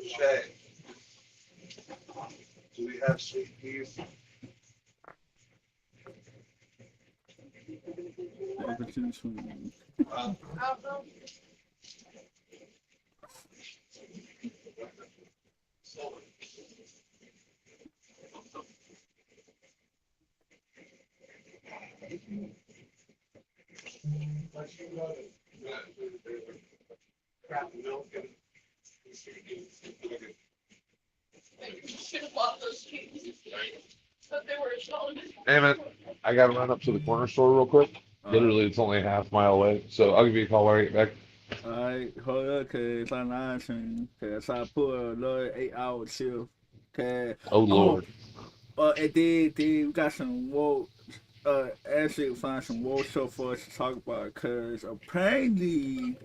Shay, do we have sweet peas? Everything sweet. Uh, milk and You should have bought those cheese. But they were shown. Damn it. I gotta run up to the corner store real quick. Uh, Literally, it's only a half mile away. So I'll give you a call when I get back. alright, hold up, cause I'm answering. Cause I put a little 8 hour shift. Cause Oh, oh, Lord. and then we got some woke. Actually, find some woke stuff for us to talk about. Cause apparently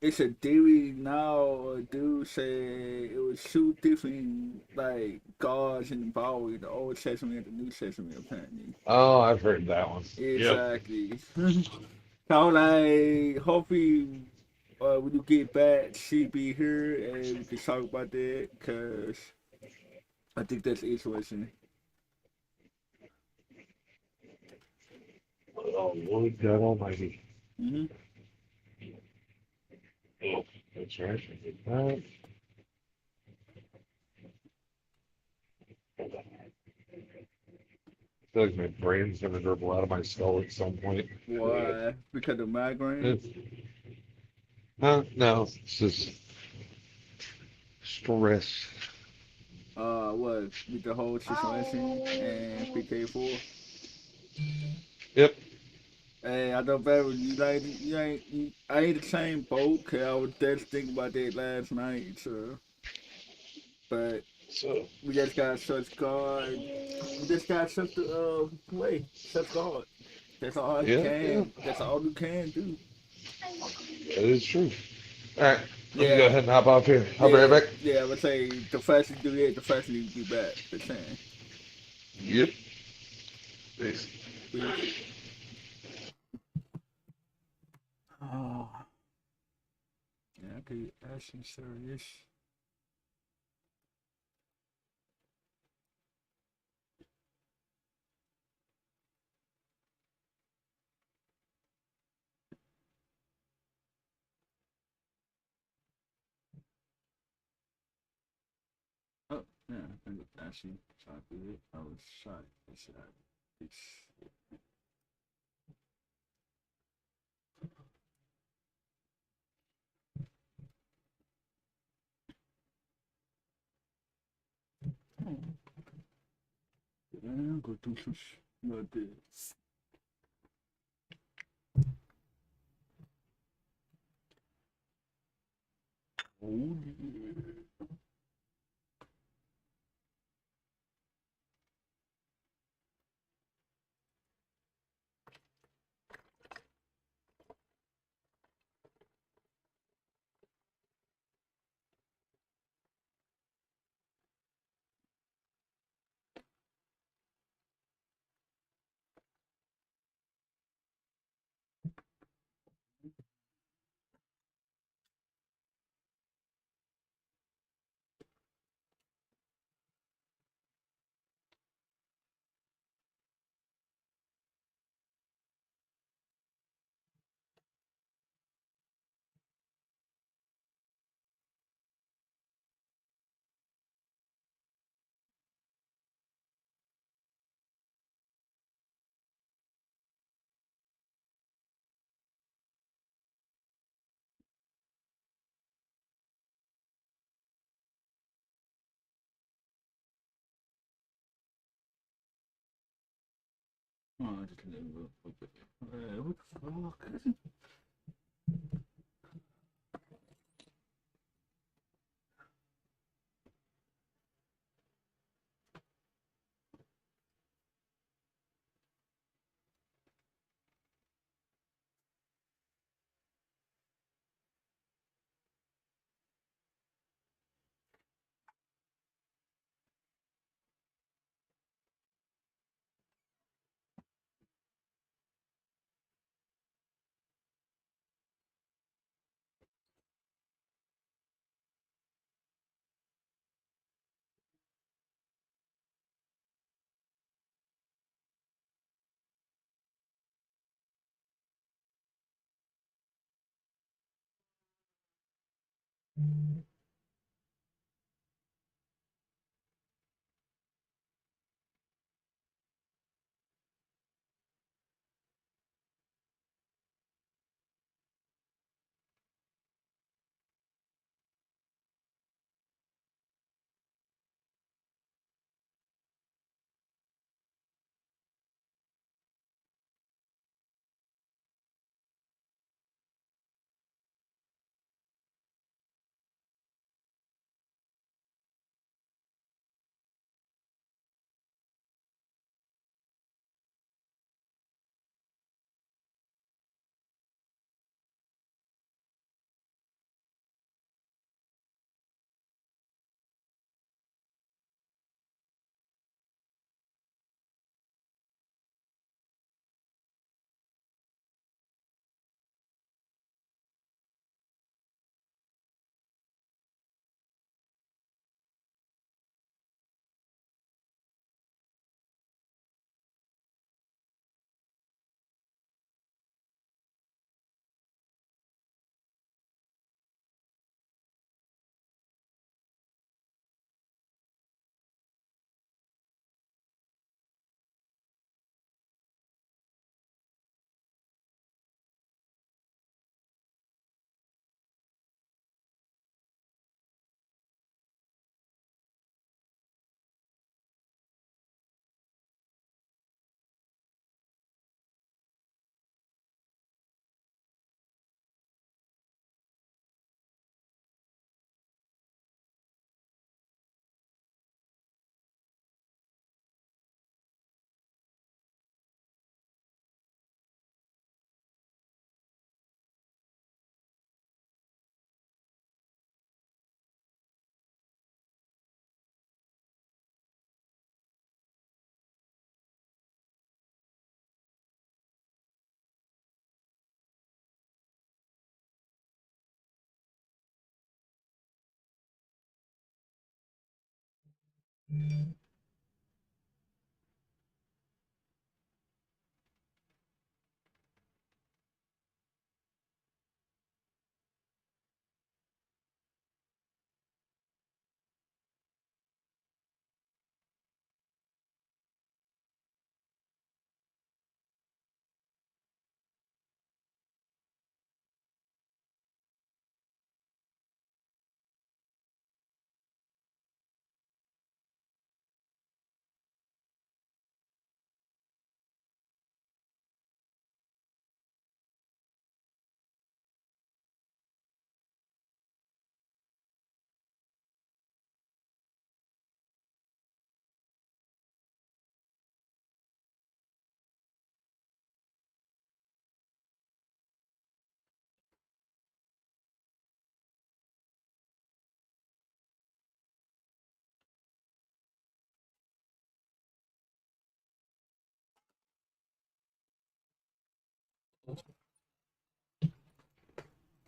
it's a theory now. A dude said it was two different like gods in the Bible, the Old Testament and the New Testament. Apparently, Oh, I've heard that one. Yep. exactly. So like, hopefully, when you get back, she be here and we can talk about that. Cause I think that's interesting. Oh, Lord God Almighty. Mm-hmm. Oh, that's right. I feel like my brain's gonna dribble out of my skull at some point. Why? Because of migraine? No, it's just stress. What? With the whole situation and PK4. Yep. Hey, I know better. I ain't the same boat. Cause I was just thinking about that last night. So, but So, we just got such God. We just got such the way, such God. That's all he yeah, yeah, can. That's all you can do. that is true. All right, let me go Yeah, ahead and hop off here. I'll be right yeah, back. yeah. I would say the faster you do it, the faster you be back. The same. Yep. Peace. Please. Oh, yeah. I could ask you serious. Oh, yeah. I think actually, so I did it. I was shy. It's yeah, go do some like this. Oh yeah. Oh, I just never. What the fuck?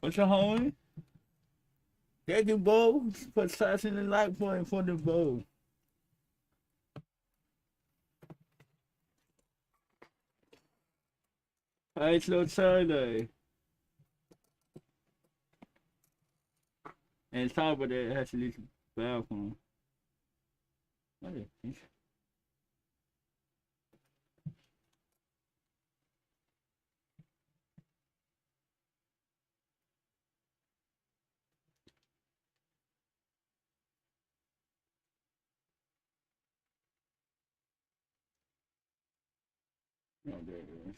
What's your homie? Thank you, Bo, for touching the like button for the Bo. Hey, it's no Saturday. And top of that, it has to leave the bathroom. What is this? Oh, there it is.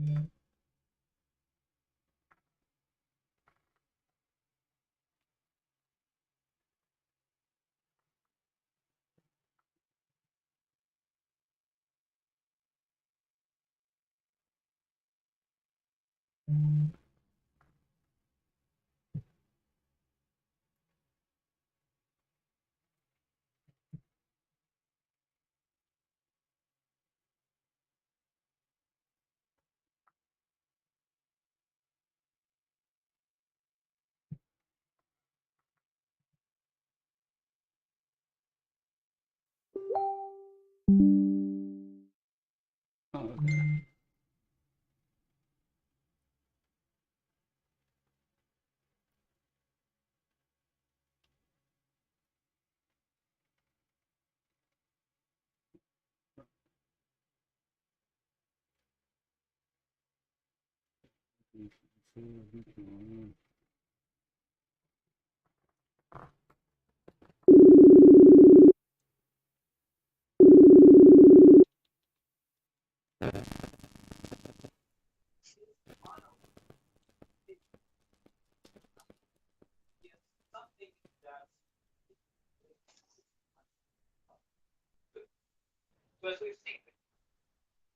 Okay.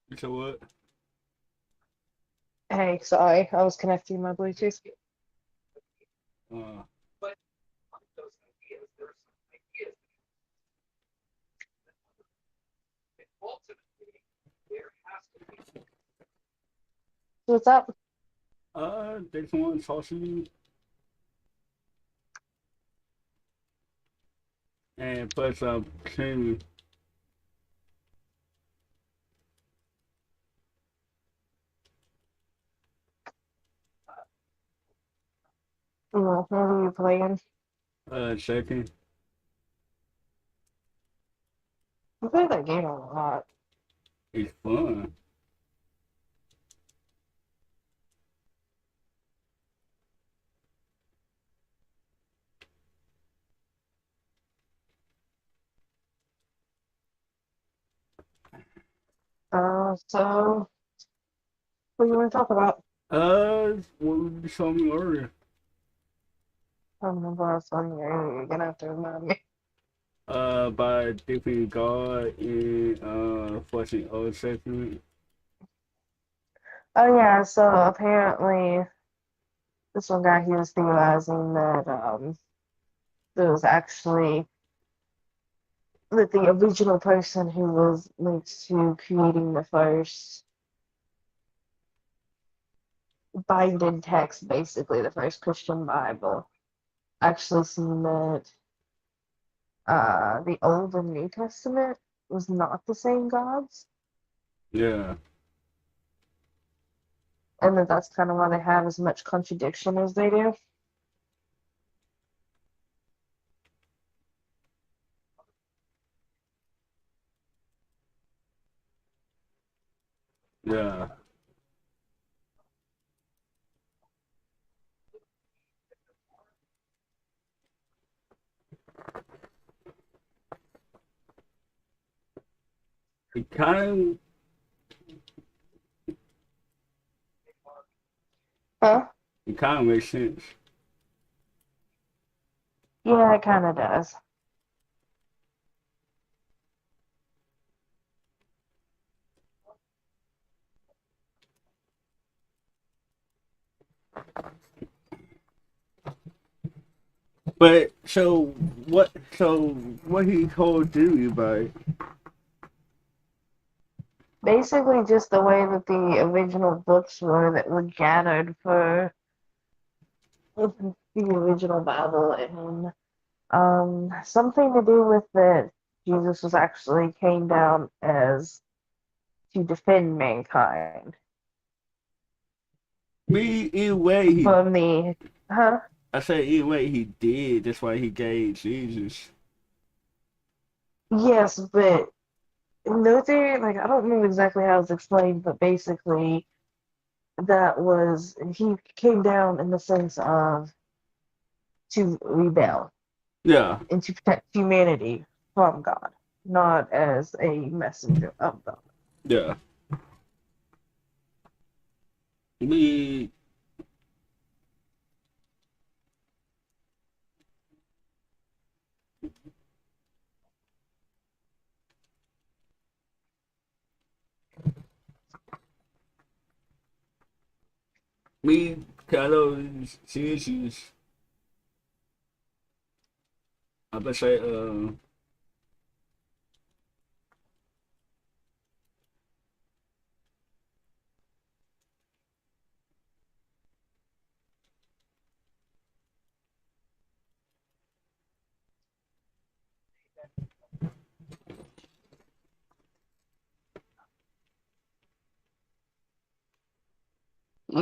You said what? Hey, sorry, I was connecting my Bluetooth. Uh, What's up? they just want to talk to you and plus continue. What are you playing? Checking. I play that game a lot. It's fun. So what do you want to talk about? What you showed me earlier. I don't remember what I was on here. You're gonna have to remind me. By defeating God in first and Old Testament. Oh yeah, so apparently this one guy he was theorizing that there was actually that the original person who was linked to creating the first binding text, basically the first Christian Bible, actually seen that the Old and New Testament was not the same gods, Yeah, and that that's kind of why they have as much contradiction as they do. yeah. It kind Huh? it kind of makes sense. Yeah, it kind of does. But so what? So what he told you about it? Basically, just the way that the original books were that were gathered for the original Bible, and something to do with that Jesus was actually came down as to defend mankind Me either way he. from the huh? I said either way he did. That's why he gave Jesus. Yes, but no theory, like I don't know exactly how it's explained, but basically that was he came down in the sense of to rebel Yeah, and to protect humanity from God, not as a messenger of God. yeah. Me, me, Carlos, Jesus. I would say, You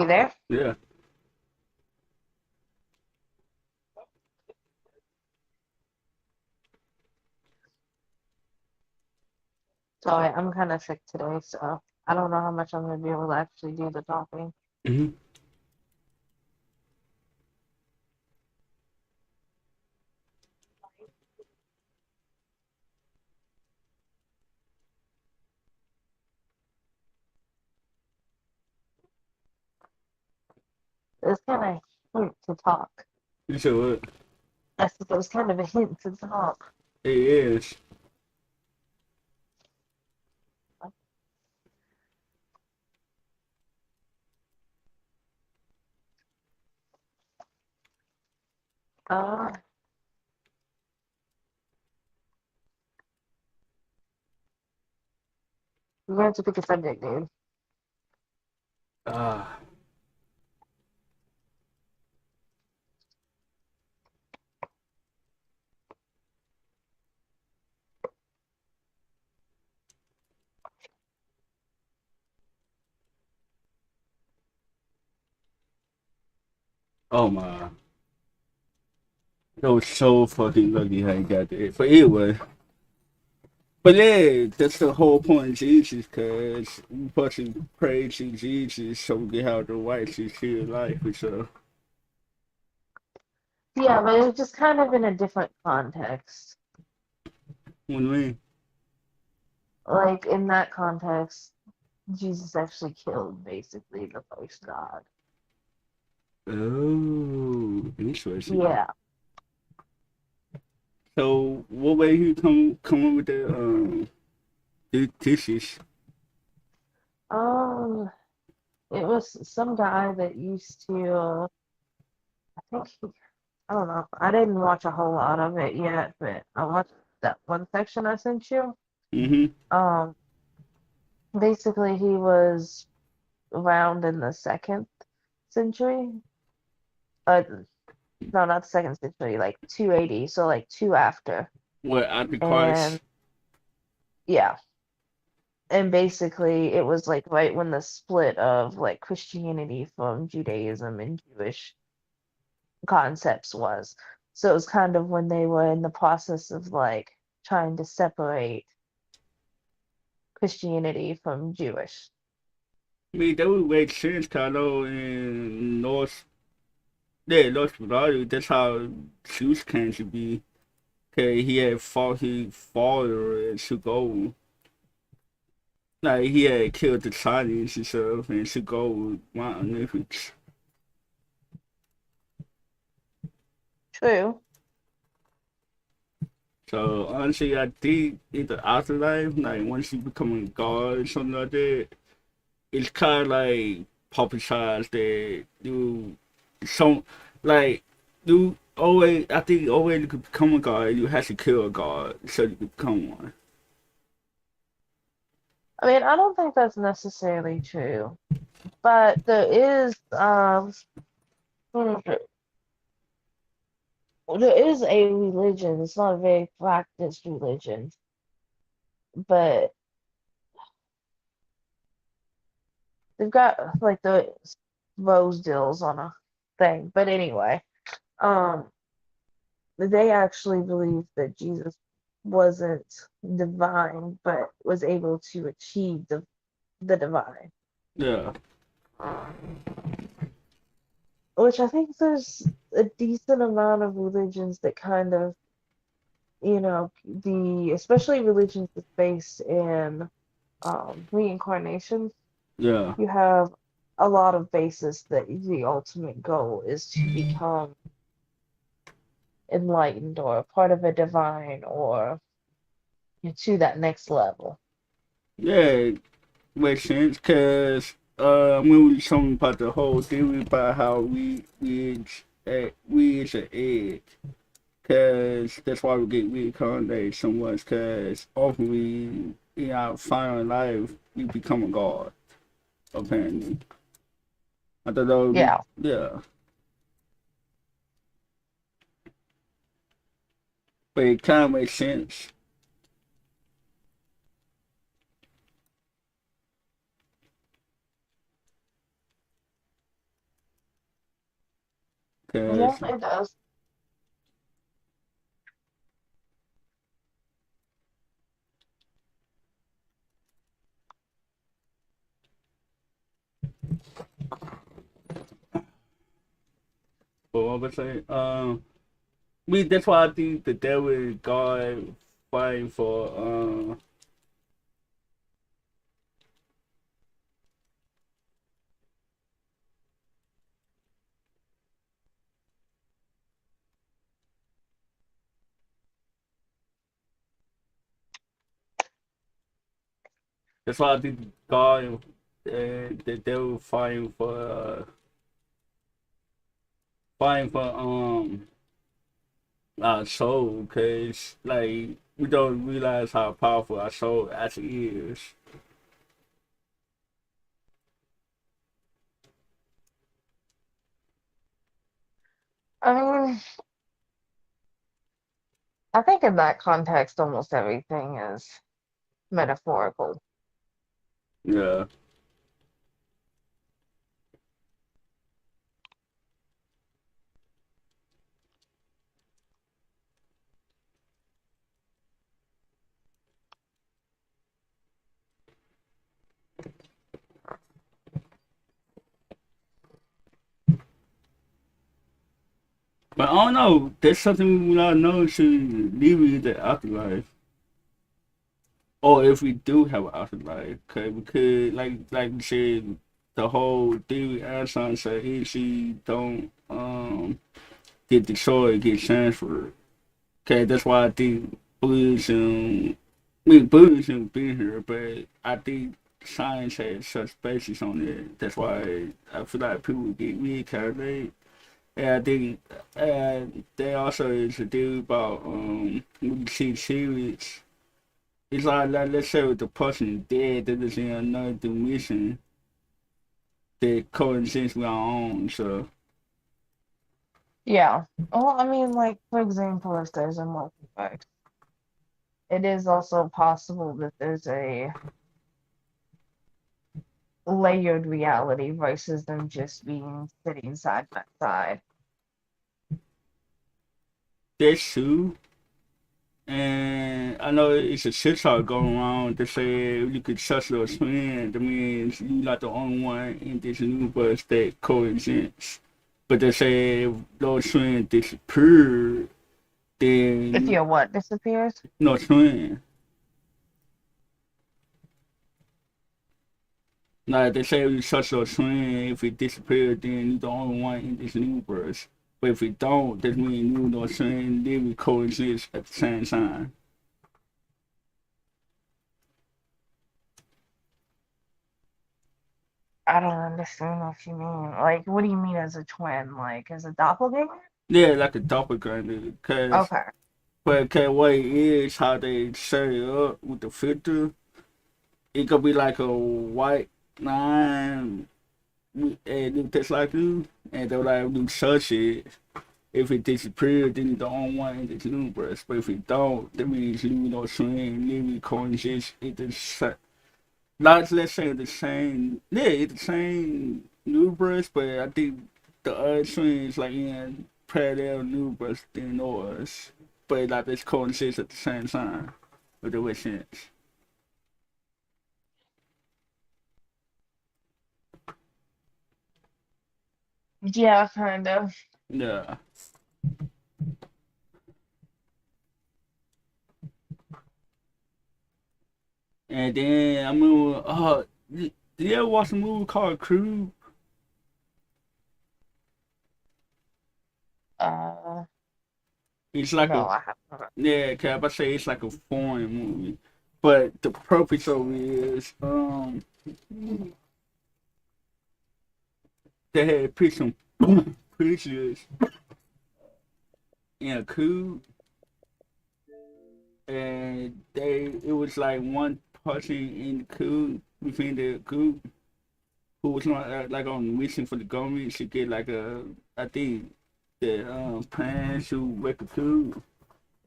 there? yeah, Sorry, I'm kind of sick today, so I don't know how much I'm gonna be able to actually do the talking. hmm It's kind of hint to talk. you said what? I think it was kind of a hint to talk. It is. Uh, you're going to pick a subject, dude. Ah, oh my. That was so fucking lucky how you got there. But anyway, but yeah, that's the whole point of Jesus, because we supposed to pray to Jesus so we can have the right to see life. So, Yeah, but it was just kind of in a different context. what do you mean? Like in that context, Jesus actually killed basically the first God. Oh, interesting. Yeah. So, what way you come up with the thesis? Um, it was some guy that used to, I think I don't know. I didn't watch a whole lot of it yet, but I watched that one section I sent you. Mm-hmm. Um, basically he was around in the second century. Uh, no, not the second century, like 280, so like two after. What Antichrist? And yeah, and basically it was like right when the split of like Christianity from Judaism and Jewish concepts was. So it was kind of when they were in the process of like trying to separate Christianity from Jewish. I mean, that would make sense, kind of in North, yeah, North Florida. That's how Zeus came to be. Okay, he had fought his father and took over. Like he had killed the Chinese and stuff and took over Mount Olympics. True. So honestly, I think in the afterlife, like once you become a god or something like that, it's kind of like publicized that you some like you always. I think always you could become a god, you have to kill a god so you could become one. I mean, I don't think that's necessarily true, but there is a religion. It's not a very practiced religion, but they've got like the rose deals on a thing. But anyway, um, they actually believe that Jesus wasn't divine, but was able to achieve the divine. Yeah, Which I think there's a decent amount of religions that kind of, the especially religions that's based in reincarnation. yeah. You have a lot of basis that the ultimate goal is to become enlightened or part of a divine or to that next level. Yeah, makes sense. Cause when we talking about the whole theory about how we is an edge. Cause that's why we get reincarnated so much. Cause ultimately, in our final life, we become a god. Apparently, I thought that would be Yeah. yeah, but it kind of makes sense. Yeah, Cause it does. but what was I saying? We that's why I think the devil is God fighting for that's why I think God and the devil fighting for our soul, cause like we don't realize how powerful our soul actually is. I mean, I think in that context, almost everything is metaphorical. Yeah. But I don't know. There's something we not know to leave the afterlife, or if we do have an afterlife, cause we could like you said, the whole theory Einstein said he she don't get destroyed, get transferred. Okay, that's why I think Buddhism. I mean, Buddhism been here, but I think science has such basis on it. That's why I feel like people get reincarnated. And I think they also is a deal about when you see series. It's like let's say if the person is dead, that is in another dimension that coincides with our own. So Yeah. Well, I mean, like, for example, if there's a multiverse, it is also possible that there's a layered reality versus them just being sitting side by side. that's true. And I know it's a shit talk going around to say you could trust your twin. That means you're not the only one in this universe that coexist. But they say if those twins disappear, If then your what disappears? no twin. Like they say if you trust your twin, if it disappears, then you're the only one in this universe. But if it don't, that means you and your twin live coexist at the same time. I don't understand what you mean. Like, what do you mean as a twin? Like, as a doppelganger? Yeah, like a doppelganger. Cause Okay. But okay, what it is, how they set it up with the filter, it could be like a white line and it tastes like you, and they're like you search it. If it disappears, then it's the only one in the universe. But if it don't, that means you know swing, living coexist. It's the same. Like let's say the same, yeah, it's the same universe, but I think the other twins like in parallel universe than ours. But like this coexist at the same time. With the makes sense. Yeah, kind of. Yeah. And then I remember, did you ever watch a movie called Crew? Uh, It's like no, a I haven't. yeah, cap. I say it's like a foreign movie, but the purpose of it is they had put some prisoners in a coup, and it was like one person in the coup within the coup who was not like on a mission for the government to get like a I think the plans to make a coup.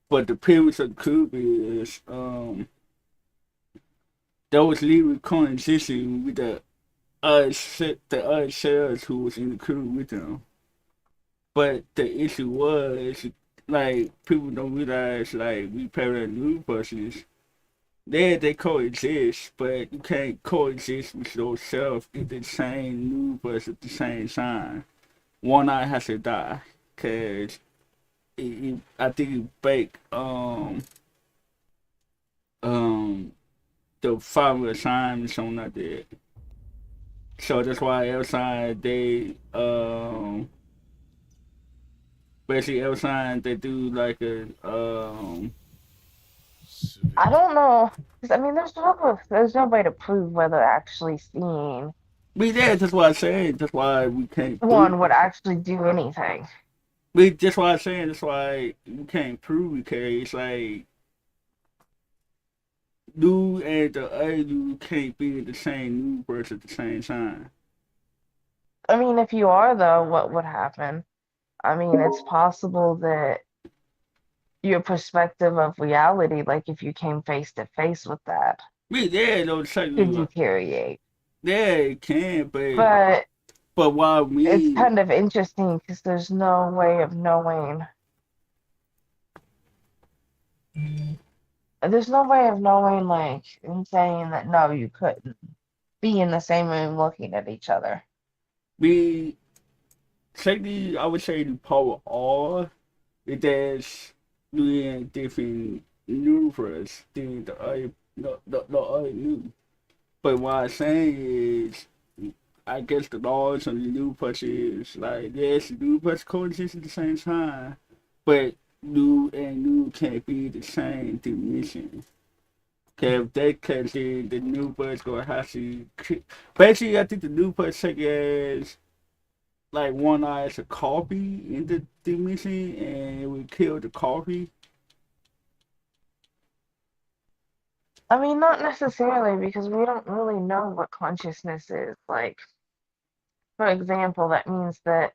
But the premise of the coup is those literally coexisting with the other cells who was in the crew with them. But the issue was like people don't realize like we parallel new buses. They coexist, but you can't coexist with yourself in the same new bus at the same time. One eye has to die, cause I think it break um the father assignment on that there. So that's why outside they basically outside they do like a I Civic. don't know. 'Cause, I mean, there's no way to prove whether actually seeing we there. That's why I said. That's why we can't prove. one would actually do anything. We that's why I'm saying. That's why we can't prove it. Cause it's like dude and the other dude can't be in the same universe at the same time. I mean, if you are, though, what would happen? I mean, it's possible that your perspective of reality, like if you came face to face with that, We there though. could Technically, deteriorate. yeah, it can, But but why it's me? kind of interesting because there's no way of knowing. There's no way of knowing, like, and saying that no, you couldn't be in the same room looking at each other. We technically, I would say the power R. There's doing different universe than the other new. But what I'm saying is, I guess the laws of the new push is like yes, the new push coexist at the same time, but new and new can't be the same dimension. Cause if they catch it, the new push gonna have to. Basically, I think the new push take as like one eye as a copy in the dimension, and it would kill the copy. I mean, not necessarily because we don't really know what consciousness is. Like, for example, that means that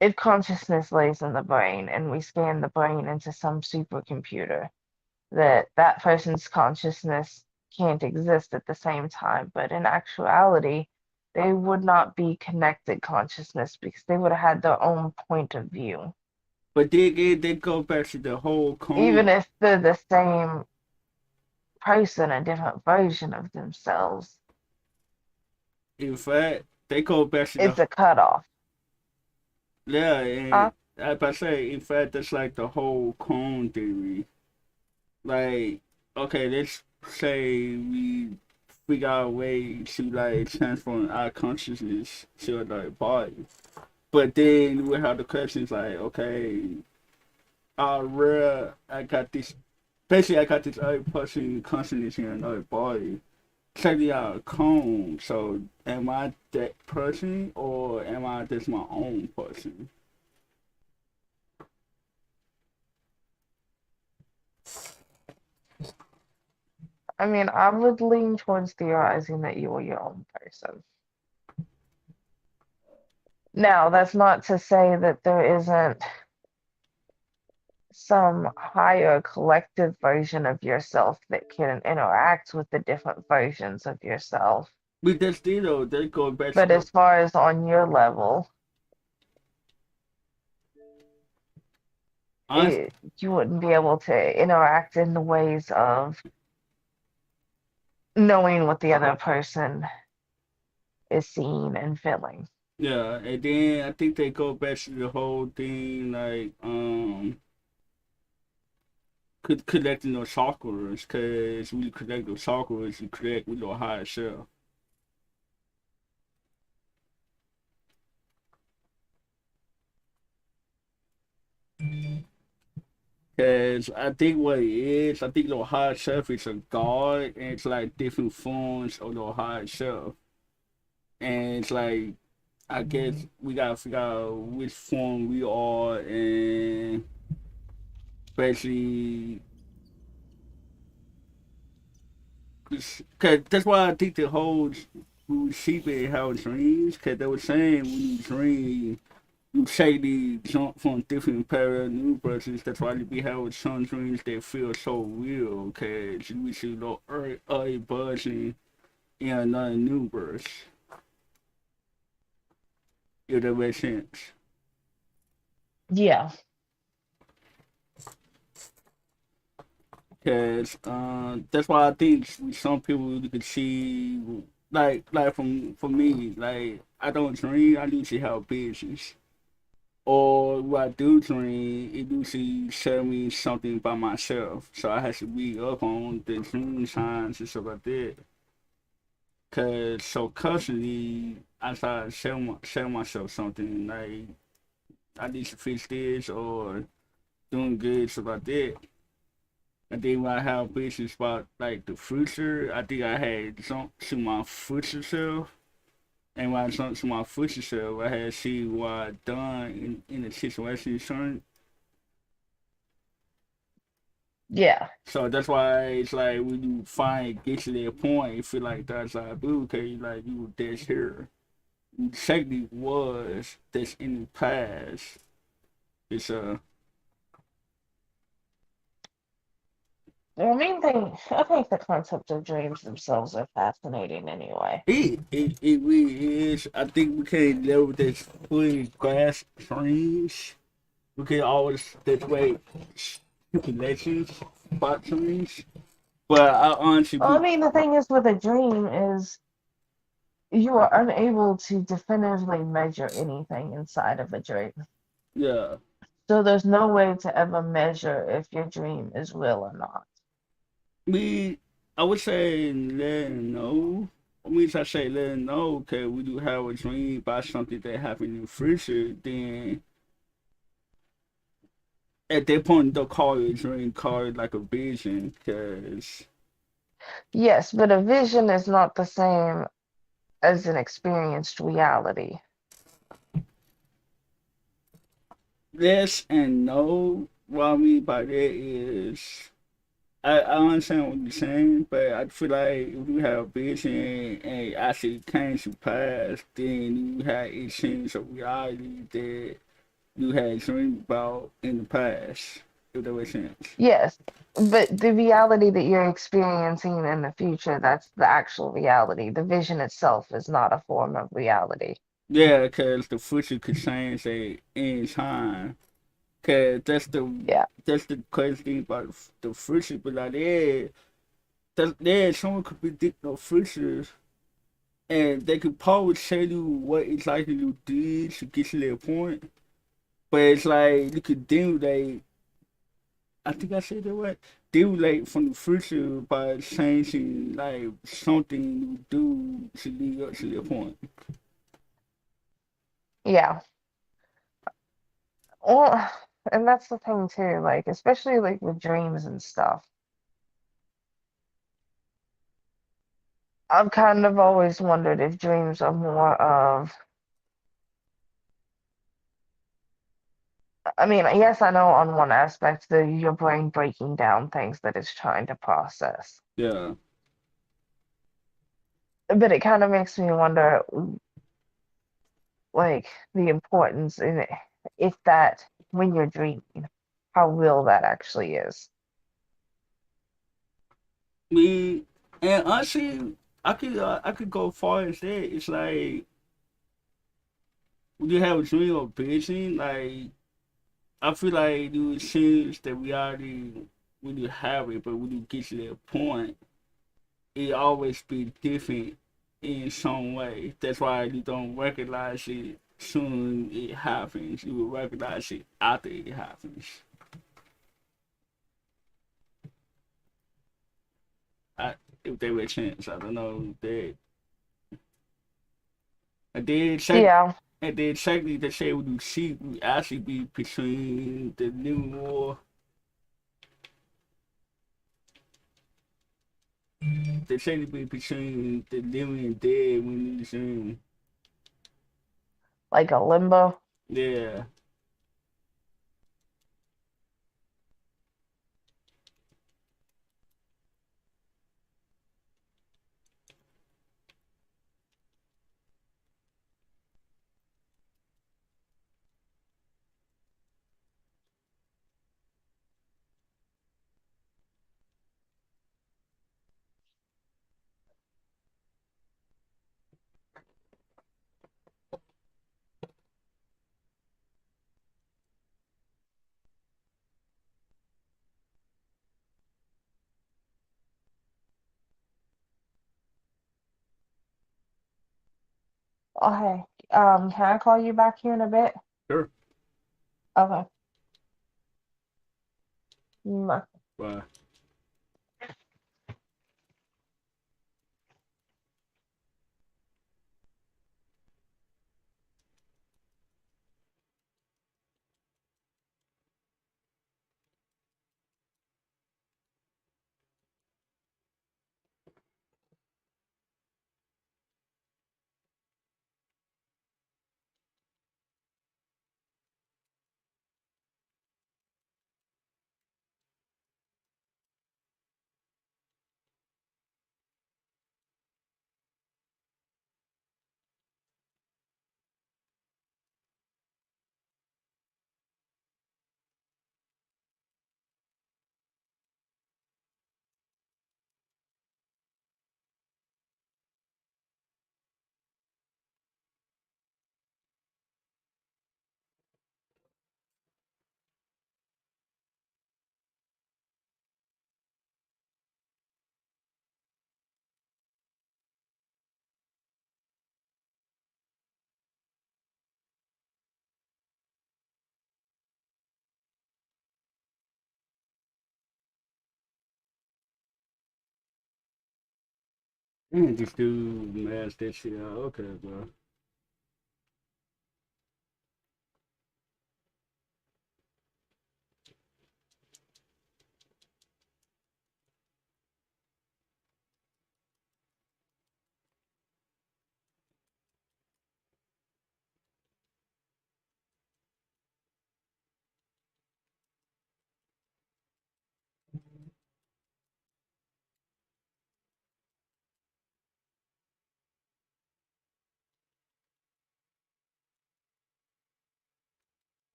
if consciousness lays in the brain and we scan the brain into some supercomputer, that person's consciousness can't exist at the same time. But in actuality, they would not be connected consciousness because they would have had their own point of view. But then again, they go back to the whole Even cone. if they're the same person, a different version of themselves, In fact, they go back to the it's a cutoff. yeah, Huh? and as I say, in fact, that's like the whole cone theory. Like, okay, let's say we figure out a way to like transform our consciousness to another body. But then we have the questions like, okay, I got this. Basically, I got this other person consciousness in another body. Technically, out a cone. So, am I that person or am I just my own person? I mean, I would lean towards theorizing that you are your own person. Now, that's not to say that there isn't some higher collective version of yourself that can interact with the different versions of yourself. But that's still though. They go back to But the as far as on your level, honest. you wouldn't be able to interact in the ways of knowing what the other person is seeing and feeling. Yeah, and then I think they go back to the whole thing like collecting those chakras because when you collect those chakras, you connect with your higher self. Cause I think what it is, I think the higher self is a god, and it's like different forms of the higher self, and it's like I guess we gotta figure out which form we are, and basically, cause that's why I think the whole sheep and how dreams, cause they were saying when you dream, you say the jump from different parallel universes. That's why we have some dreams that feel so real, cause we see the earth buzzing in another universe. If that makes sense. Yeah. Cause that's why I think some people you could see like from for me like I don't dream. I usually have business. Or what I do dream, it usually tell me something about myself. So I have to read up on the dream signs and stuff like that. Cause so constantly I start telling myself something like I need to fix this or doing good stuff like that. And then when I have visions about like the future, I think I had jumped to my future self. And when I jumped to my future self, I had to see what I done in the situation. Yeah. So that's why it's like when you finally get to that point, you feel like that's like blue because like you were this here. Technically was that's in the past. It's The main thing, I think the concept of dreams themselves are fascinating anyway. it really is. I think we can't never just fully grasp dreams. We can always that way speculations about dreams. But I honestly Well, I mean, the thing is with a dream is you are unable to definitively measure anything inside of a dream. yeah. So there's no way to ever measure if your dream is real or not. Me, I would say let him know. I mean, I say let him know, okay, we do have a dream about something that happened in the future, then at that point, don't call it a dream, call it like a vision, because Yes, but a vision is not the same as an experienced reality. yes and no. What I mean by that is, I understand what you're saying, but I feel like if you have a vision and it actually came to pass, then you had a sense of reality that you had dreamed about in the past, if that makes sense. Yes, but the reality that you're experiencing in the future, that's the actual reality. The vision itself is not a form of reality. Yeah, because the future could change at any time. Cause Yeah. that's the crazy thing about the future. But like, someone could predict the future, and they could probably tell you what exactly you did to get to that point. But it's like you could demulate. I think I said that right. Demulate from the future by changing like something you do to lead up to that point. Yeah. Well, and that's the thing too, like especially like with dreams and stuff. I've kind of always wondered if dreams are more of, I mean, yes, I know on one aspect that your brain breaking down things that it's trying to process. Yeah. But it kind of makes me wonder, like, the importance in it, if that, when you're dreaming, how real that actually is. Me and honestly, I could go far as that. It's like when you have a dream or vision, like I feel like you would change the reality when you have it, but when you get to that point, it always be different in some way. That's why you don't recognize it soon it happens. You will recognize it after it happens. I, if they were chance, I don't know that. I did check Yeah, And then secondly, they say when you see, we actually be between the new war. They say to be between the living and dead when in the dream. Like a limbo. Yeah. Okay. Can I call you back here in a bit? Sure. Okay. Mm. Bye. And this dude masked that shit out. Okay, bro.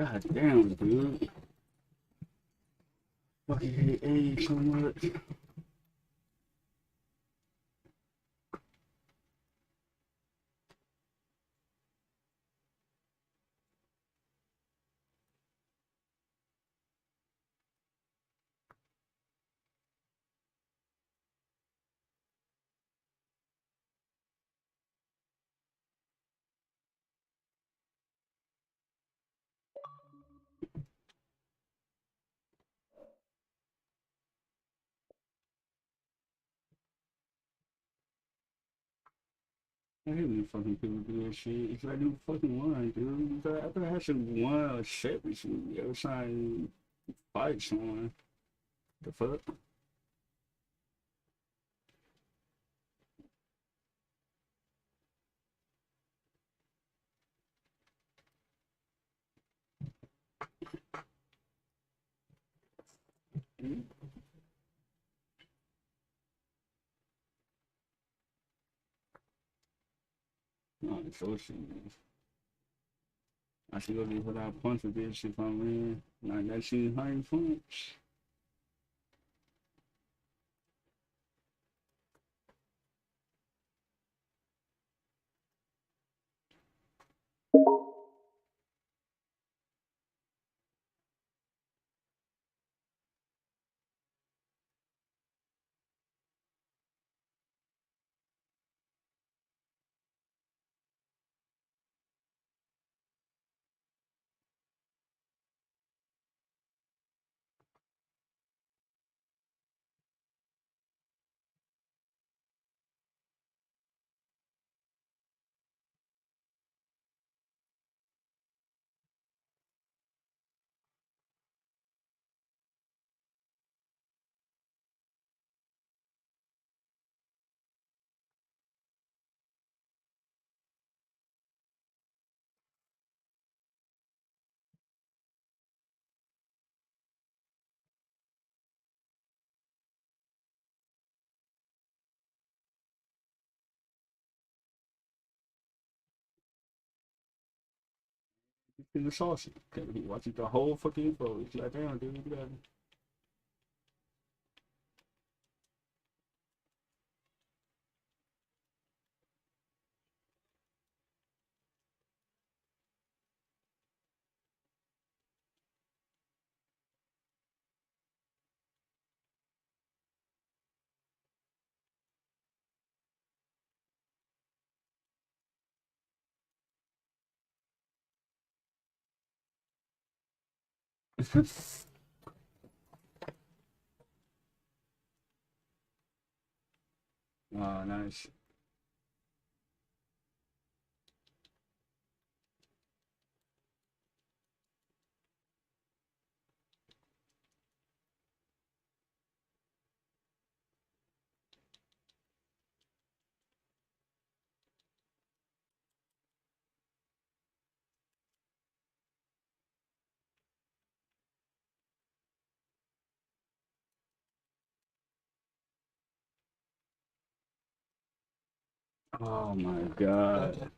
God damn, dude. Fucking hate age so much. I hate when fucking people do that shit. It's like you fucking won, dude. I thought I should have won a shit with you. You ever trying to fight someone? The fuck? No, so shit. I should go get without punch with this shit if I'm in. Like that shit hard punch. in the saucy. Can't be watching the whole fucking info. It's like, damn, dude, you gotta. Oh, nice. Oh my god.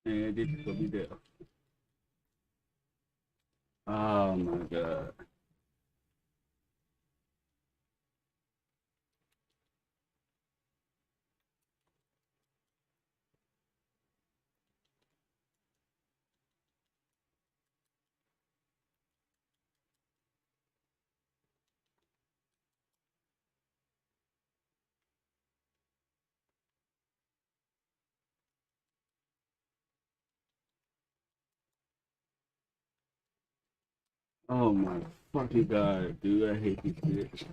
And this is what we do. Oh my god. Oh my fucking god, dude. I hate these kids.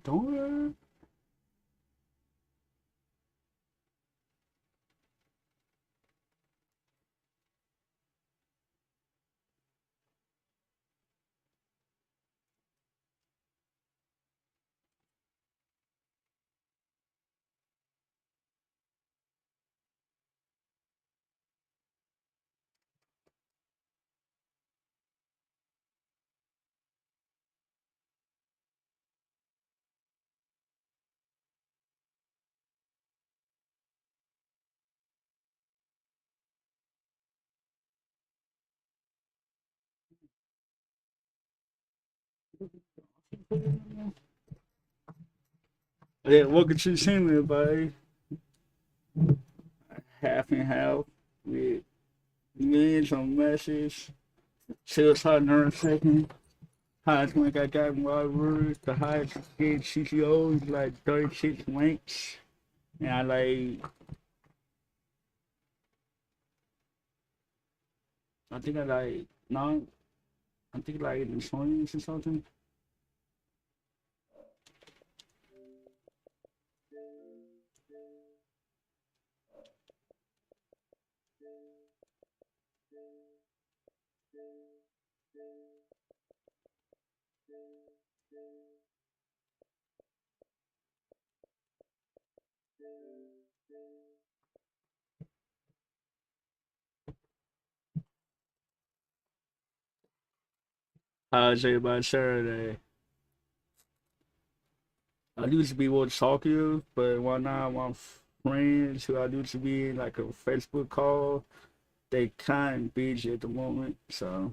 Don't. Yeah, welcome to the team, everybody. Half and half with millions on messages. Sales hot in a second. Highest link I got in Wild Words. The highest get CTOs like 36 links. And I I think I like, no, I think like in the 20s or something. How's everybody Saturday? I used to be more talkative, but one now my friends who I used to be in like a Facebook call, they kind of busy at the moment. So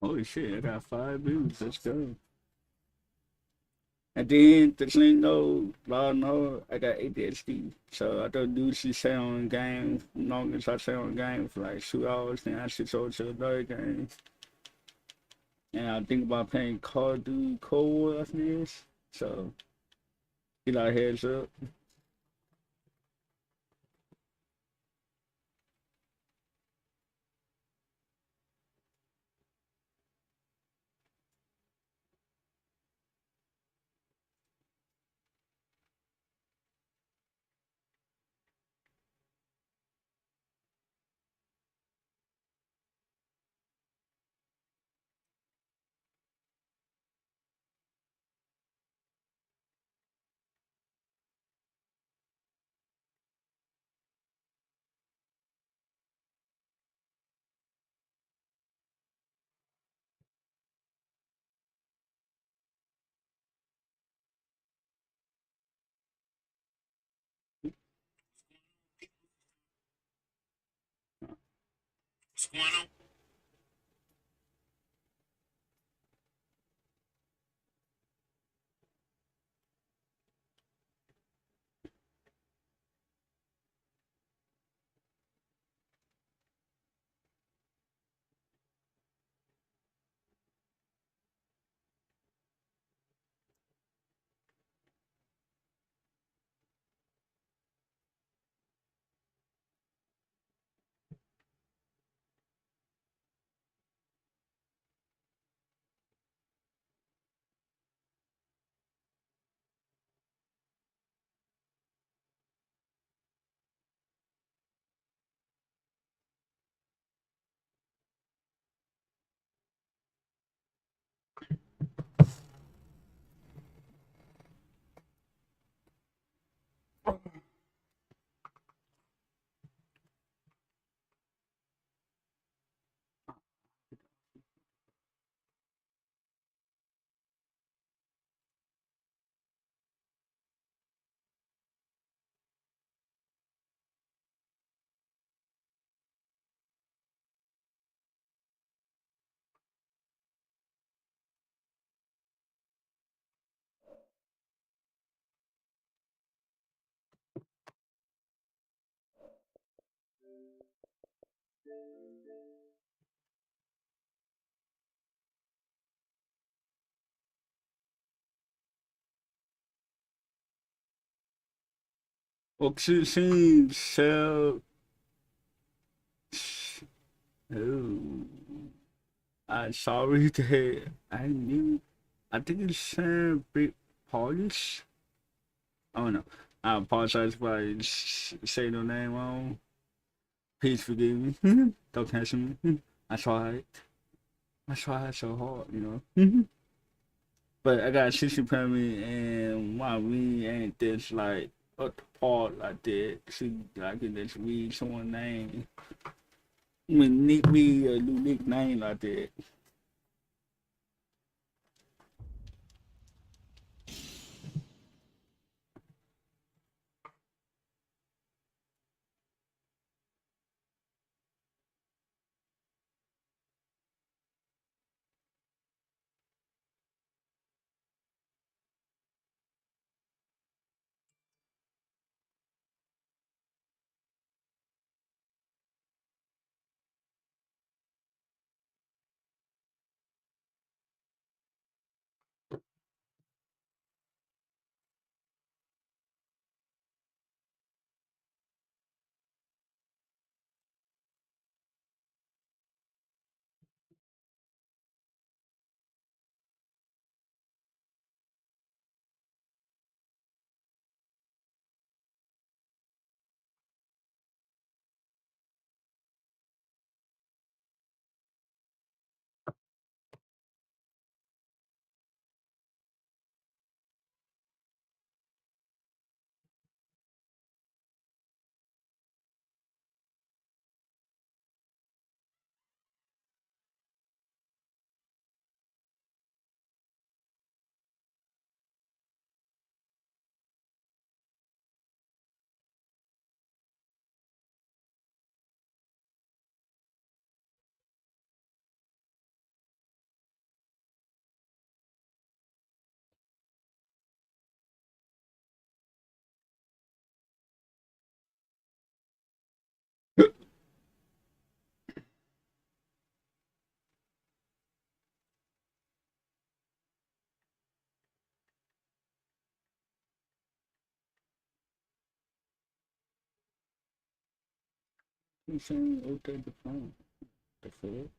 holy shit, I got 5 views. Let's go. And then the thing though, y'all know I got ADHD. So I don't usually stay on game long as I stay on game for like 2 hours, then I switch over to another game. And I think about playing Call of Duty Cold War after this. So get our heads up. What's going on? Oxygen cell Oh, I'm sorry that I knew. I think it's Sam Big Polish. Oh no, I apologize if I say no name wrong. Please forgive me. Don't cancel me. I tried. I tried so hard. But I got 60 me, and why we ain't this like up the part like that. See, I can just read someone's name. I mean, nick me a new nickname like that. I'm saying, okay, the phone. The fuck?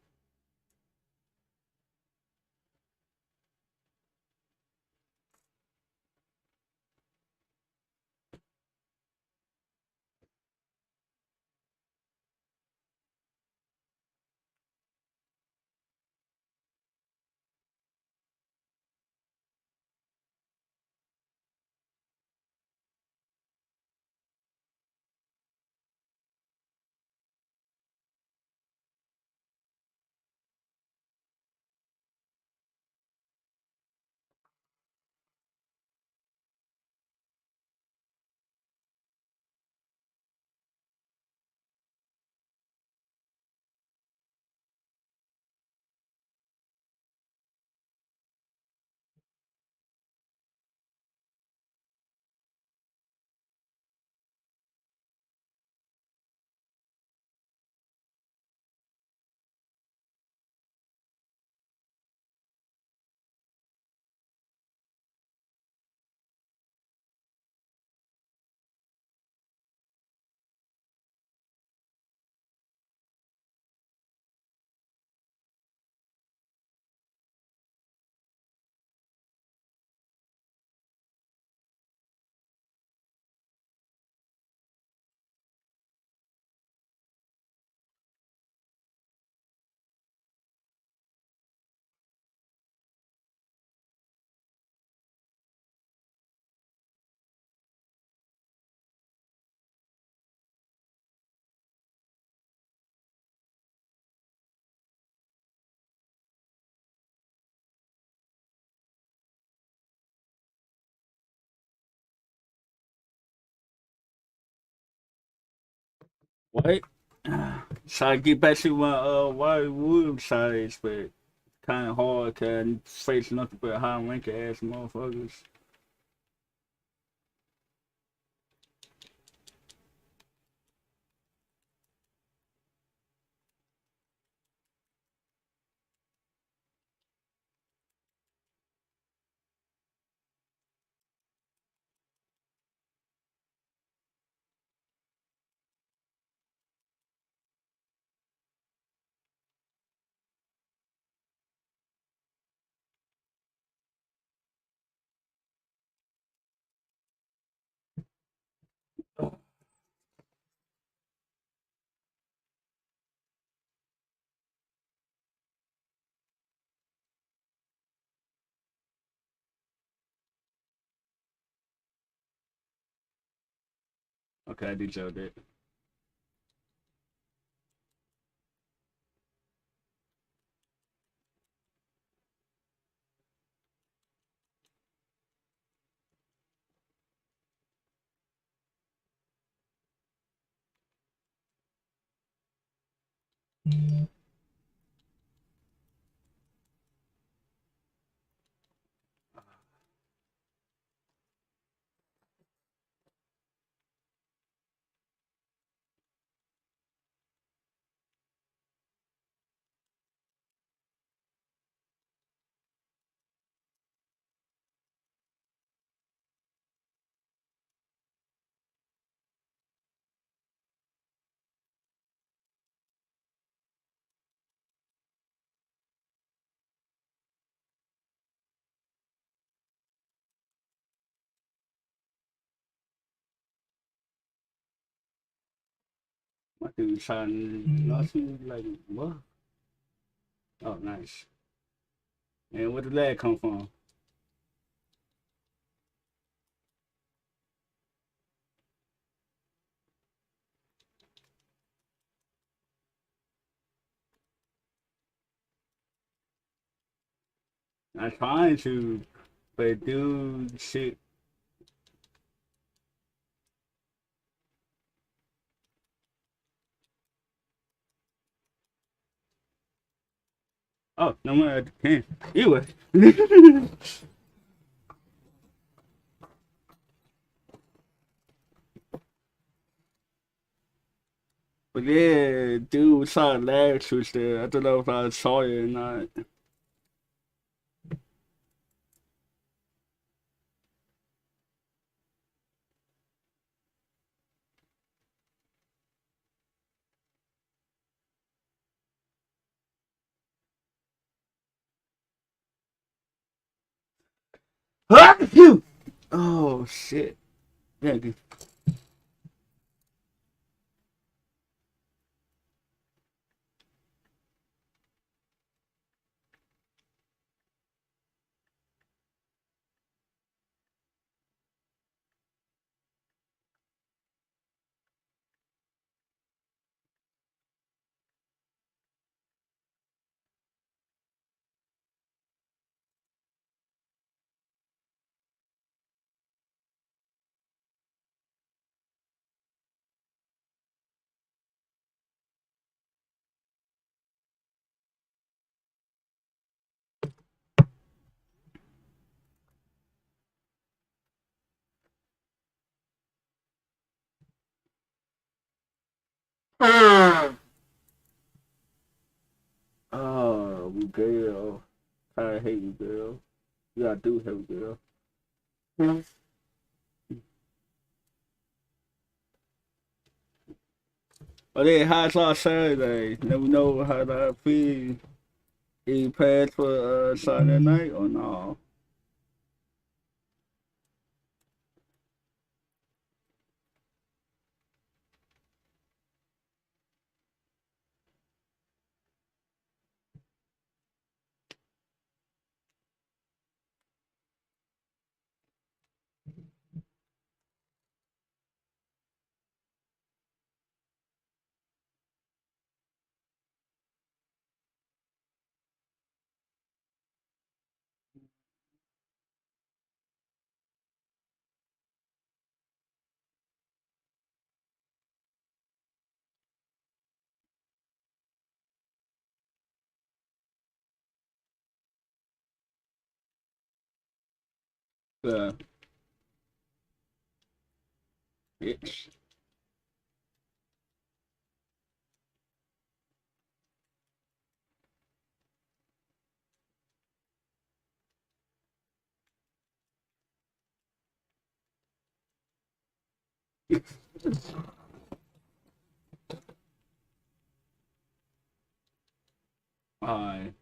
What? So I get back to my White Williams sides, but kind of hard because I face nothing but high ranking ass motherfuckers. Okay, I did show that. My dude trying not to like what? Oh, nice. And where did that come from? I'm trying to, but dude, shit. Oh, no more. I can't. Anyway. But yeah, dude was trying to laugh was there. I don't know if I saw it or not. Phew! Oh shit. Yeah, dude. Oh, girl. I hate you, girl. Yeah, I do hate you, girl. But then, how's our Saturday? Never know how that feel. He passed for Saturday night or no? Yeah. Bitch. Alright.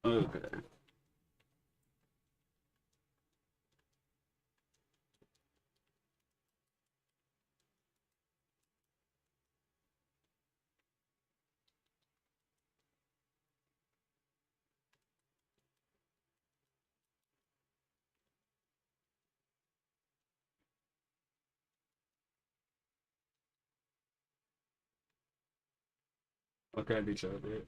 Okay. Okay, I did show that.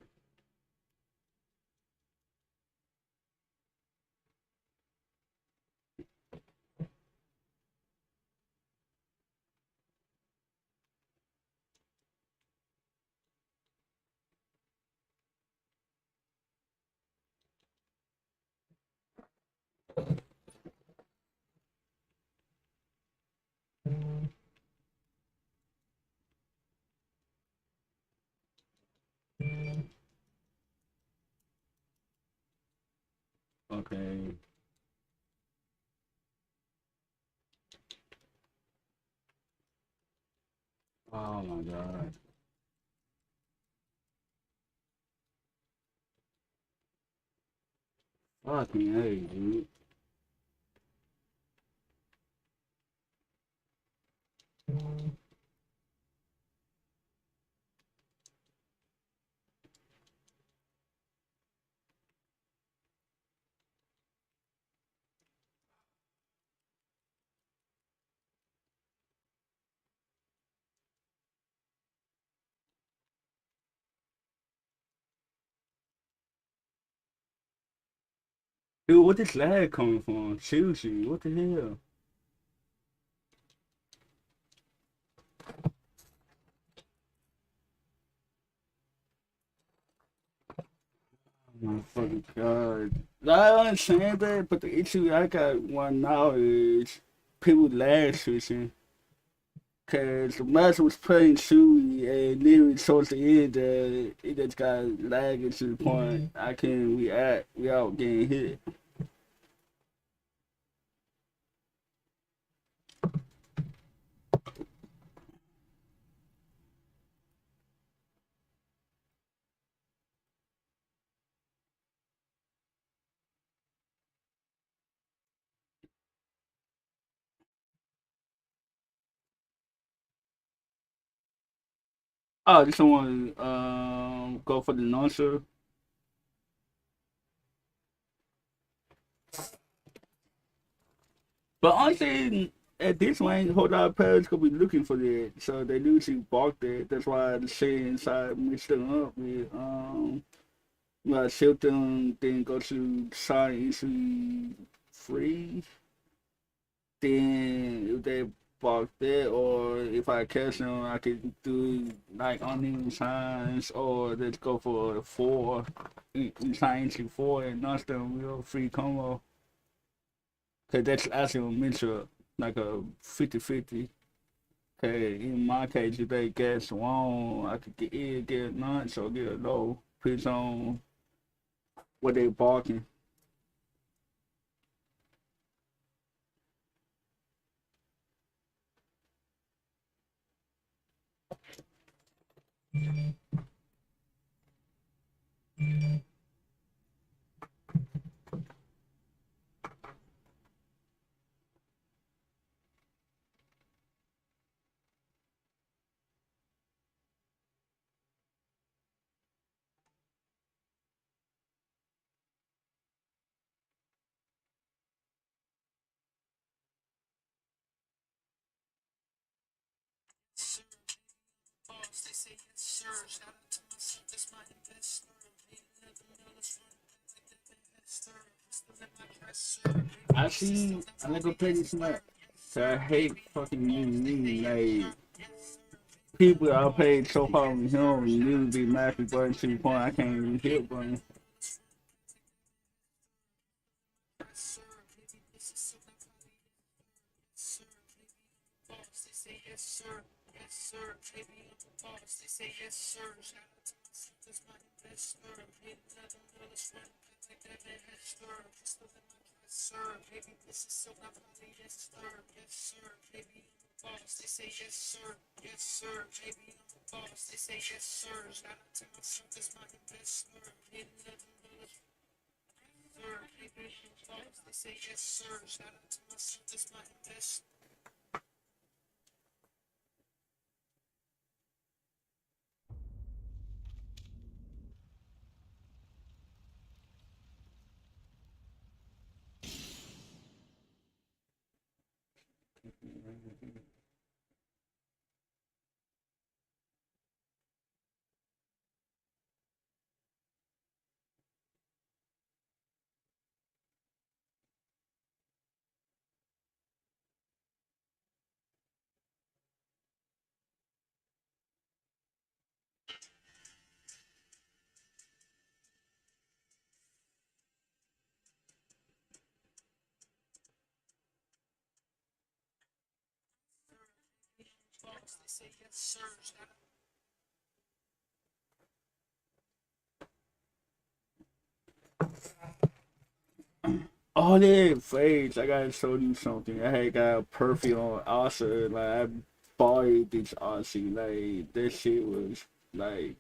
Okay. Oh my god. Fucking hey, dude. Dude, what this lag coming from? Seriously, what the hell? Oh my fucking god. I understand that, but the issue I got one now is people lag switching. Cause the match was playing Sui and literally towards the end, it just got lagging to the point I can't react without getting hit. Oh, this someone go for the launcher. But honestly, at this point, a whole lot of players gonna be looking for that, so they usually balk that. That's why the shit inside mixed them up with like Shilton, then go to sign into free. Then if they balk that, or if I catch them, I could do like uneven signs, or let's go for 4, sign into 4 and knock them real free combo. Cause that's actually meant to like a 50-50. Okay, in my case, if they guess wrong, I could get either get a notch or get a low. Depends on what they barking. I see. I'm not gonna play this much. So I hate fucking me. Like people I played so far with him, you be mad for button to the point I can't even hit button. Oh, that face! I gotta show you something. I had got perfume on Asa. Like I bought this Aussie. Like that shit was like.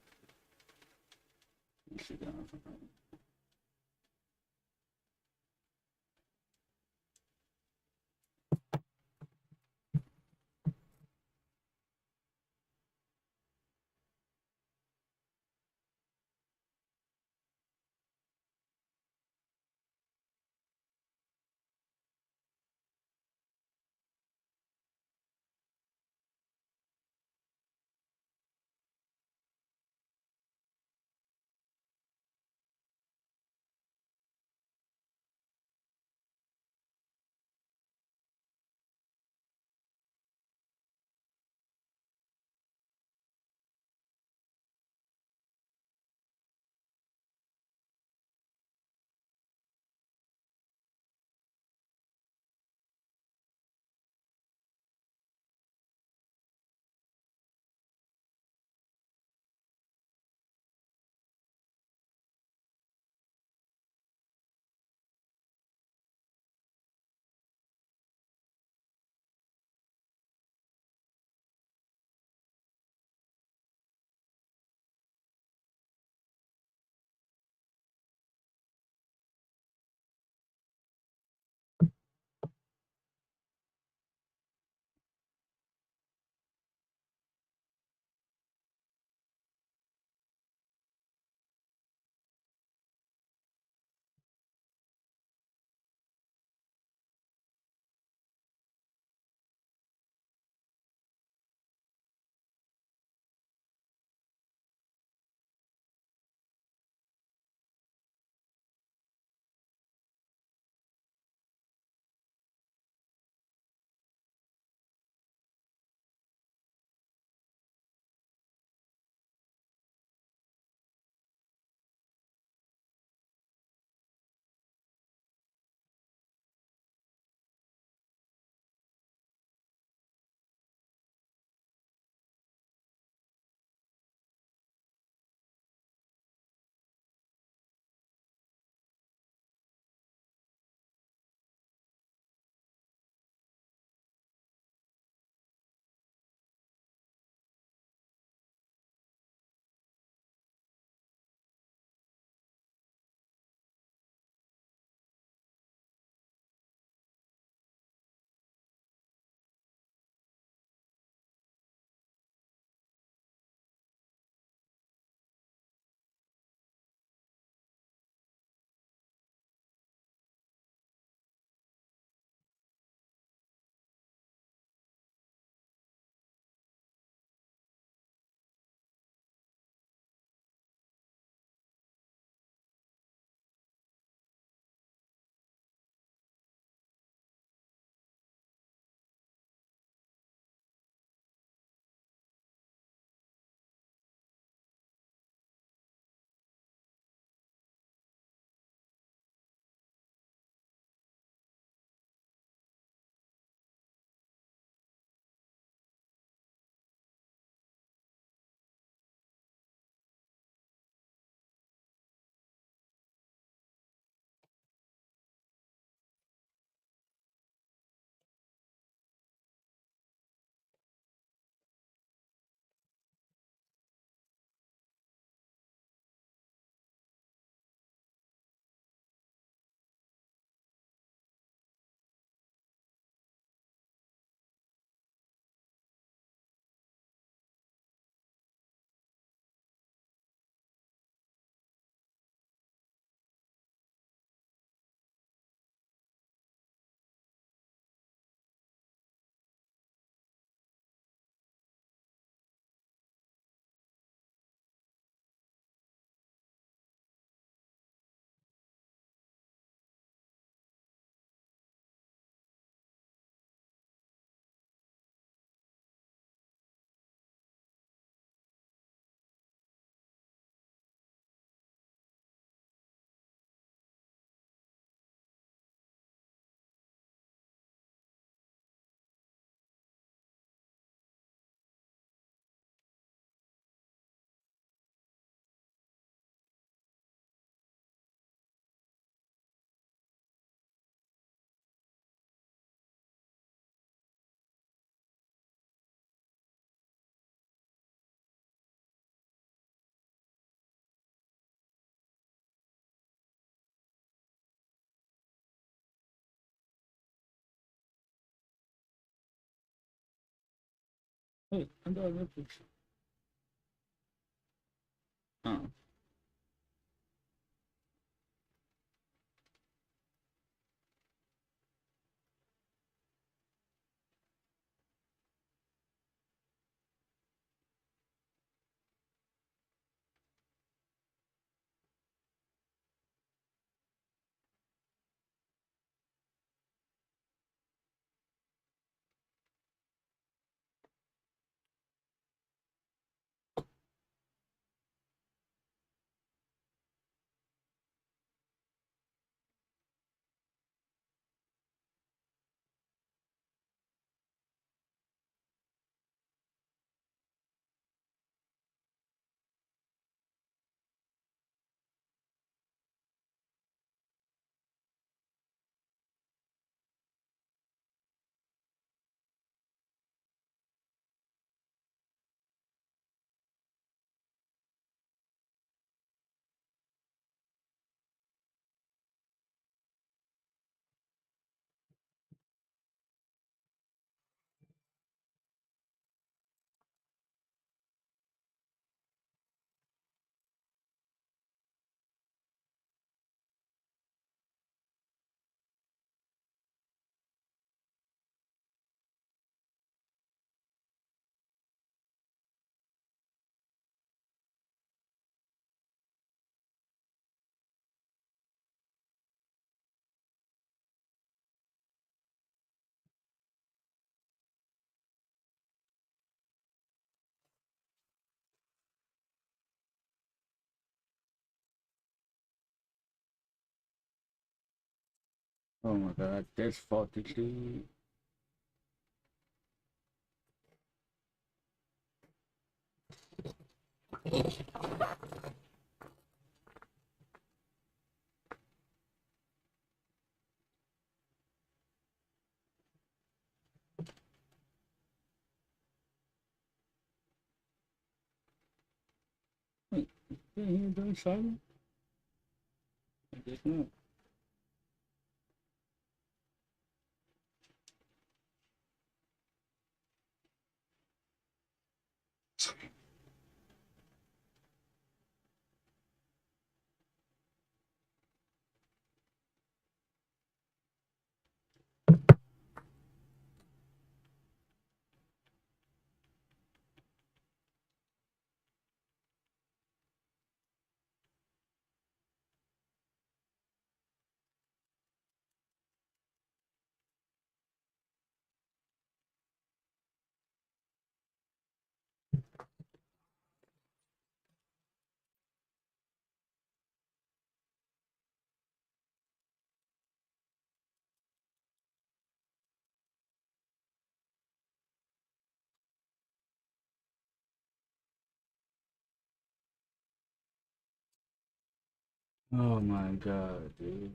Wait, I got ripples. Oh. Oh my god, that's faulty too. Wait, did he do something? I guess not. Oh my god, dude.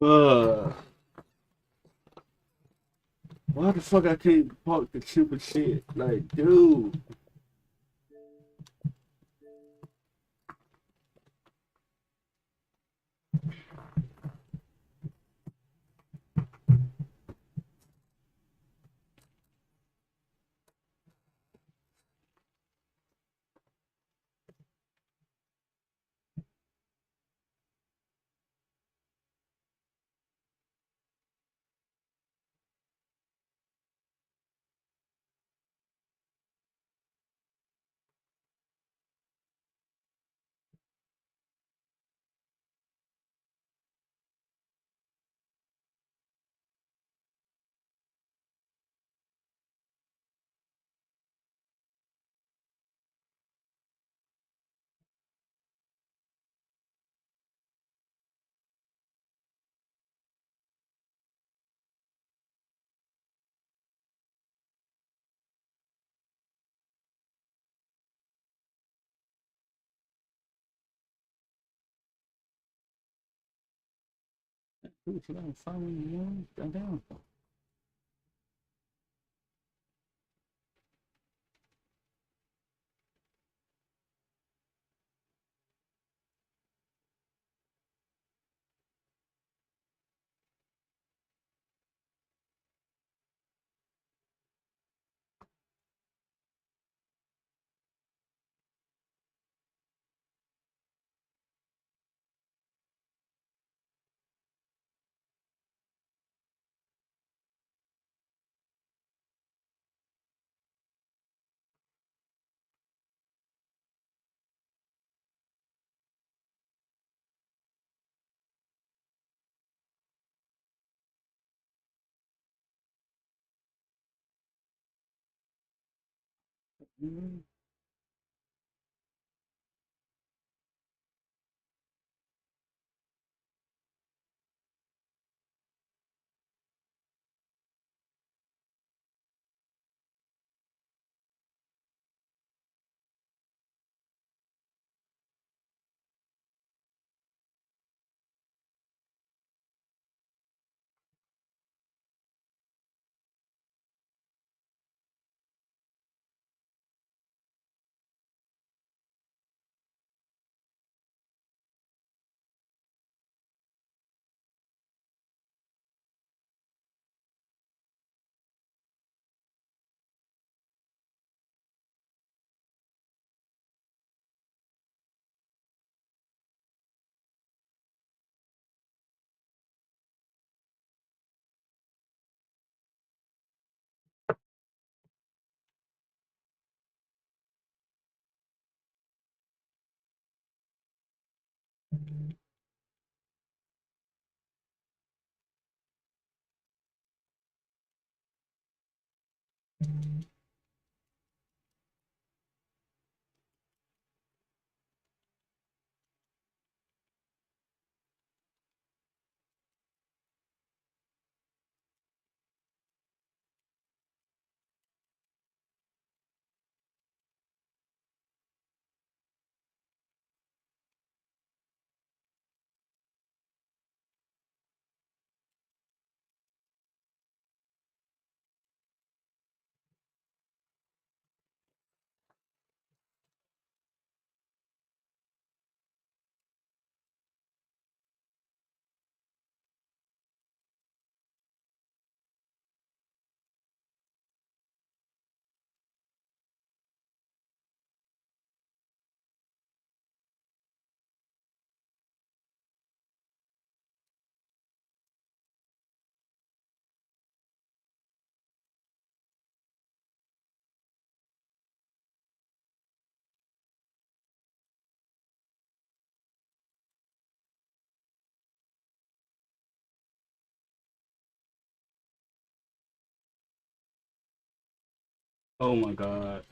Uh, why the fuck I can't park the stupid shit? Like, dude. Dude, you gotta follow me, man. Goddamn. Mm. Oh my god.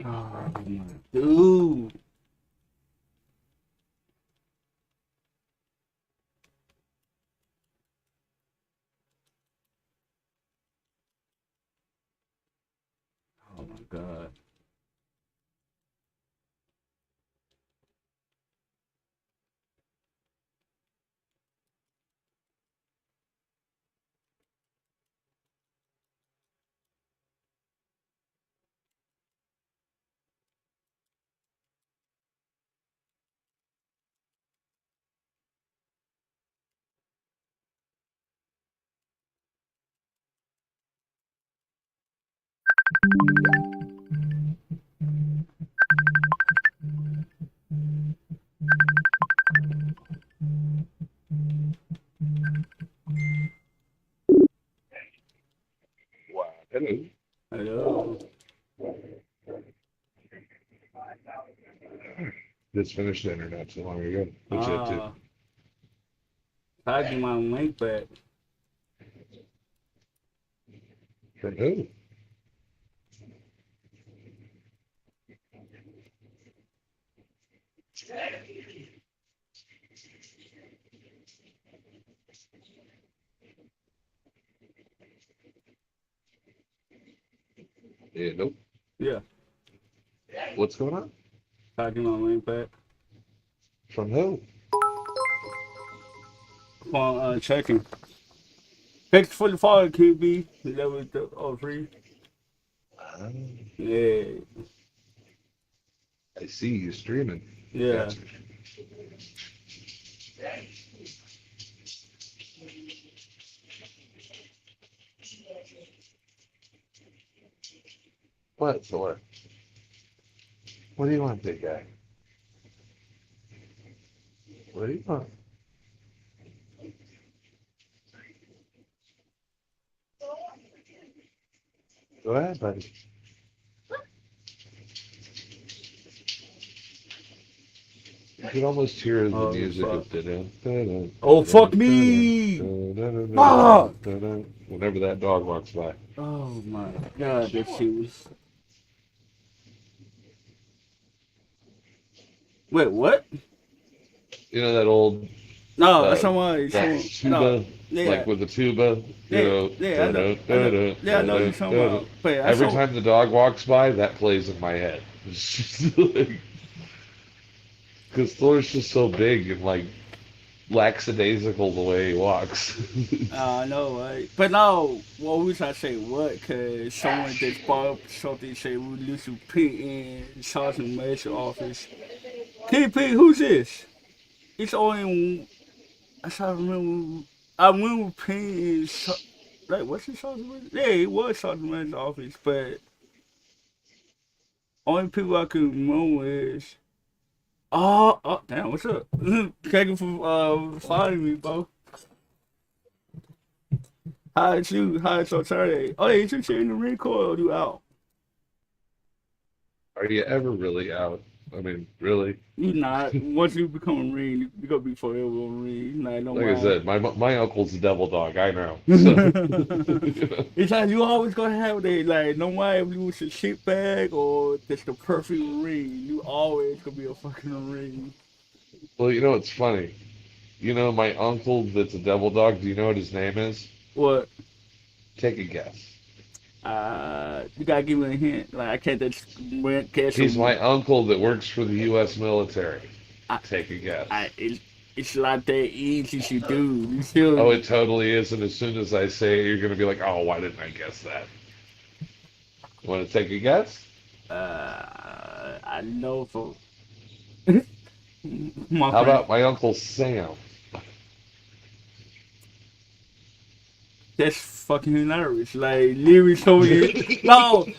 Oh my dude. God. Wow. Hello. Hello. Just finished dinner not so long ago. What you up to? I get my link back. From who? Yeah, nope. Yeah. What's going on? I get my link back. From who? Upon checking. Pick for the fall QB. That was the free. Um, Yeah. I see you streaming. Yeah. Gotcha. What, Thor? What do you want, big guy? What do you want? Go ahead, buddy. You can almost hear the Oh music fuck. of da-dun, da-dun, Oh fuck da-dun, me. da-dun, da-dun, da-dun, Fuck. da-dun, whenever that dog walks by. Oh my god, that shit was. Wait, what? You know that old No, uh, someone, that no, tuba, yeah, like with the tuba, yeah, yeah, I know, yeah, I know you talking da-dun. about. But I Every saw, time the dog walks by, that plays in my head. Because Thor's just so big and like lackadaisical the way he walks. I know, right? But no, what was I say? What? Cause someone just brought up something say we lose to Pete in Sergeant Major office. KP, who's this? It's only I try to remember. I remember Pete in like what's his Sergeant Major? Yeah, it was Sergeant Major's office, but only people I can remember is. Oh, damn, what's up? Thank you for following me, bro. How's you? How's your Saturday? Oh, yeah, you in the Marine Corps or you out? Are you ever really out? I mean, really? You not. Once you become a Marine, you gonna be forever a Marine. Like, no Like I matter. said, my uncle's a devil dog. I know. So, It's like you always gonna have that, like, no matter if you was a shit bag or just the perfect Marine, you always gonna be a fucking Marine. well, you know it's funny. You know my uncle that's a devil dog. Do you know what his name is? What? Take a guess. You gotta give me a hint. Like, I can't just guess He's some. my uncle that works for the U.S. military. I, Take a guess. it's not that easy to do. You Oh, feel? it totally is. And as soon as I say it, you're going to be like, oh, why didn't I guess that? Want to take a guess? I know for my How friend. about my Uncle Sam? That's fucking hilarious. Like literally somewhere. No.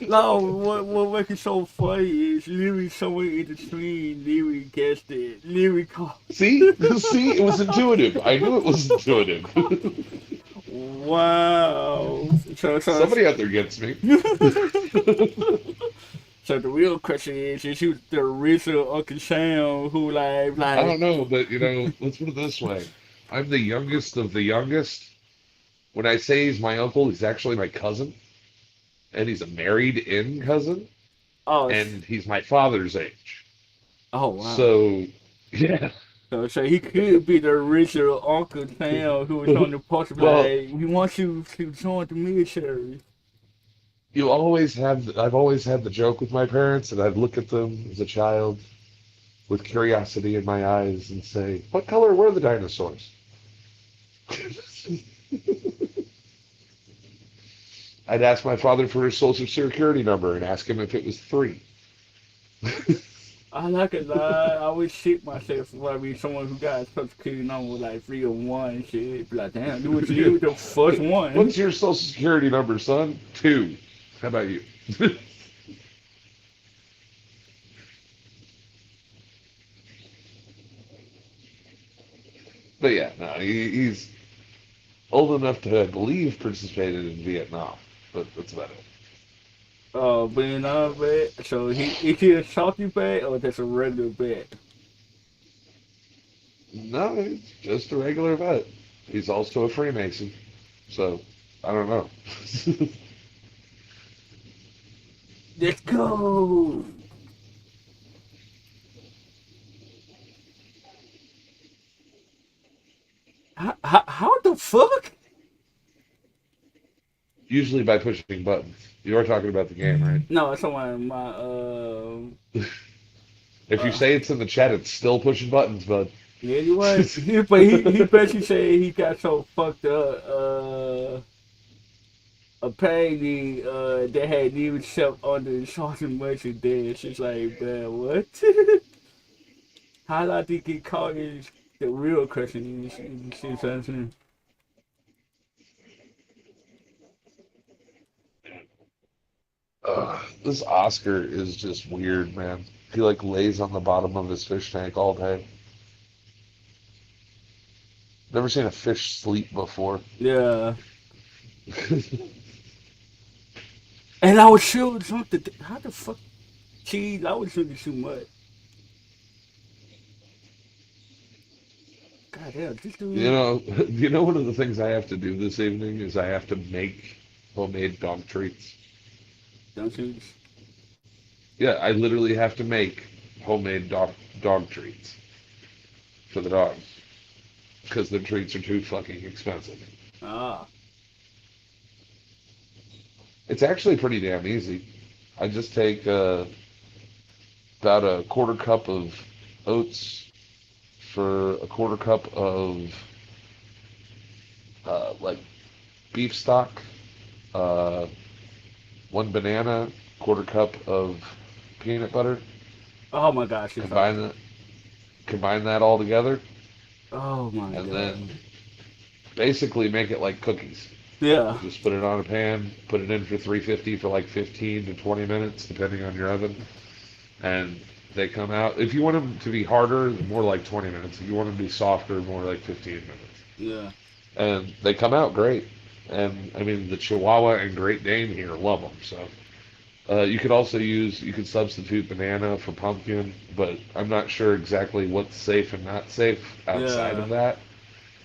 What makes it so funny is literally somewhere in the screen. Literally guessed it. Literally called. See? See? It was intuitive. I knew it was intuitive. Wow. So Somebody out there gets me. so the real question is he the original Uncle Sam who I like don't know, but let's put it this way. I'm the youngest of the youngest. When I say he's my uncle, he's actually my cousin. And he's a married in cousin. oh And he's my father's age. oh wow. So, yeah. So he could be the original Uncle Sam who was on the poster Well, like, we want you to join the military. I've always had the joke with my parents, and I'd look at them as a child with curiosity in my eyes and say, "What color were the dinosaurs?" I'd ask my father for his social security number and ask him if it was three. I like it, lie. I always shit myself if I be someone who got a social security number with like 301 and shit. Be like, damn, do what you did with the first one. What's your social security number, son? Two. How about you? But yeah, no, he's old enough to, I believe, participated in Vietnam, but that's about it. Being on bed. So is he a salty bed or just a regular bed? No, he's just a regular vet. He's also a Freemason, so I don't know. Let's go. How the fuck? Usually by pushing buttons. You are talking about the game, right? No, someone my If you uh say it's in the chat, it's still pushing buttons, bud. yeah, you was. But he basically said he got so fucked up. Apparently, they had even himself under so much of this. It's like, man, what? How did I think get caught is the real question. You see what I'm saying? This Oscar is just weird, man. He like lays on the bottom of his fish tank all day. Never seen a fish sleep before. Yeah. And I was sure something. How the fuck? Cheese? I was shooting too much. God damn, this You dude. know, one of the things I have to do this evening is I have to make homemade dog treats. Don't shoot. Yeah, I literally have to make homemade dog treats for the dogs because the treats are too fucking expensive. Ah. It's actually pretty damn easy. I just take about a quarter cup of oats for a quarter cup of like beef stock, uh, one banana, quarter cup of peanut butter. Oh my gosh, it's Combine awesome. that, combine that all together, Oh my and god. then basically make it like cookies. Yeah. Just put it on a pan, put it in for 350 for like 15 to 20 minutes, depending on your oven, and they come out. If you want them to be harder, more like 20 minutes. If you want them to be softer, more like 15 minutes. Yeah. And they come out great. And I mean, the Chihuahua and Great Dane here love them. So you could substitute banana for pumpkin, but I'm not sure exactly what's safe and not safe outside Yeah. of that.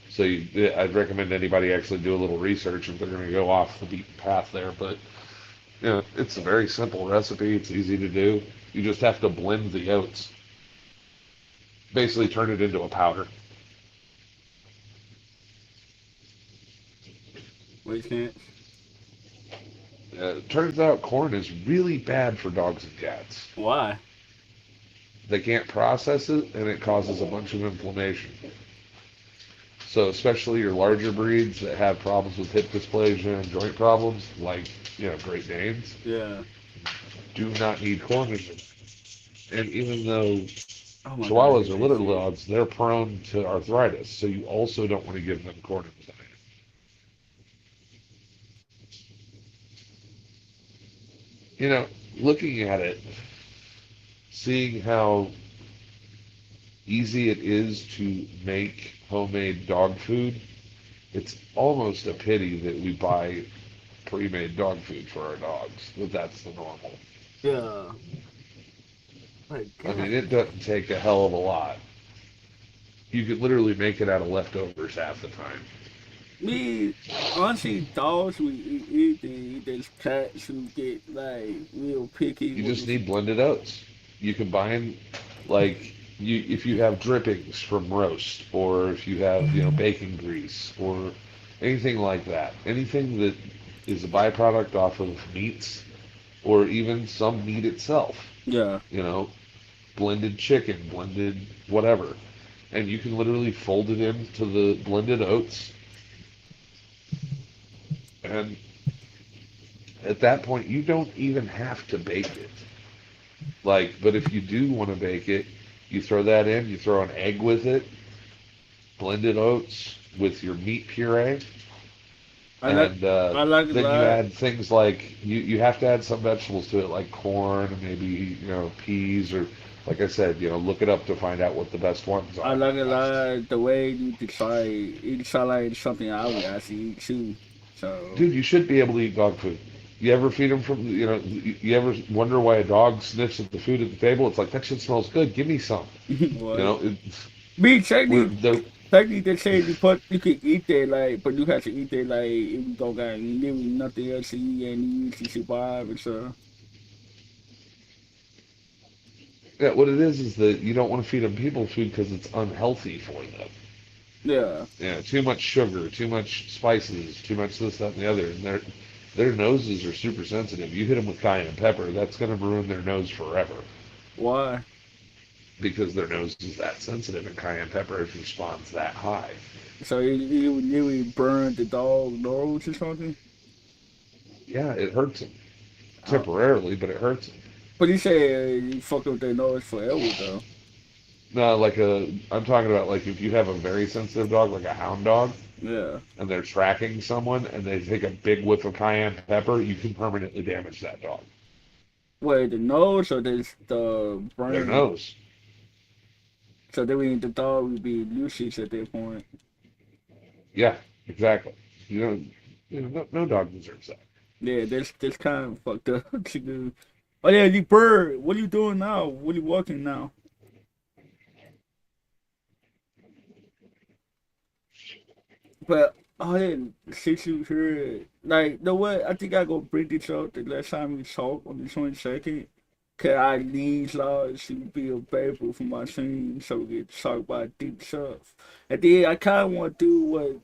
So I'd recommend anybody actually do a little research if they're going to go off the beaten path there. But it's a very simple recipe. It's easy to do. You just have to blend the oats, basically turn it into a powder. Wait, chance. Turns out corn is really bad for dogs and cats. Why? They can't process it, and it causes a bunch of inflammation. So especially your larger breeds that have problems with hip dysplasia and joint problems, like Great Danes, Yeah. do not need corn in them. And even though Oh my god, I Chihuahuas hate are that litter shit. dogs, they're prone to arthritis, so you also don't want to give them corn in the diet. You know, looking at it, seeing how easy it is to make homemade dog food, it's almost a pity that we buy pre-made dog food for our dogs, but that's the normal. Yeah. My I god. mean, it doesn't take a hell of a lot. You could literally make it out of leftovers half the time. Me, honestly, dogs we eat anything. There's cats who get like real picky You with just this. need blended oats. You combine, like, if you have drippings from roast, or if you have, bacon grease, or anything like that. Anything that is a byproduct off of meats or even some meat itself. Yeah. You know, blended chicken, blended whatever. And you can literally fold it into the blended oats. And at that point, you don't even have to bake it. Like, but if you do want to bake it, you throw that in, you throw an egg with it, blended oats with your meat puree, I like and I like it a then you lot. add things like you have to add some vegetables to it, like corn and maybe peas or like I said, look it up to find out what the best ones I are. like it a lot the way you decide it sound like something I would actually eat too. So Dude, you should be able to eat dog food. You ever feed them from, you ever wonder why a dog sniffs at the food at the table? It's like, that shit smells good. Give me some. You what? know, it's, Me we're, technically they're, technically they say you could eat that like but you have to eat that like if you don't got literally nothing else to eat and you need to survive and so yeah, what it is that you don't want to feed them people food because it's unhealthy for them. yeah. Yeah, too much sugar, too much spices, too much this, that, and the other. And their noses are super sensitive. You hit them with cayenne pepper, that's going to ruin their nose forever Why? because their nose is that sensitive, and cayenne pepper responds that high. So you would literally burn the dog nose or something? Yeah, it hurts them Uh, temporarily, but it hurts them. but you say you fuck up their nose forever though. No, I'm talking about like if you have a very sensitive dog, like a hound dog, Yeah. and they're tracking someone and they take a big whiff of cayenne pepper, you can permanently damage that dog. Wait, the nose or the Their brain? nose. So that means the dog would be useless at that point. Yeah, exactly. You know, no dog deserves that. Yeah, that's kind of fucked up to do. Oh yeah, you bird. What are you doing now? What are you walking now? But oh yeah, since you heard like the what I think I go bring this up the last time we talked on the 22nd. Cause I need laws to be available for my team so we can talk about deep stuff. And then I kinda wanna do what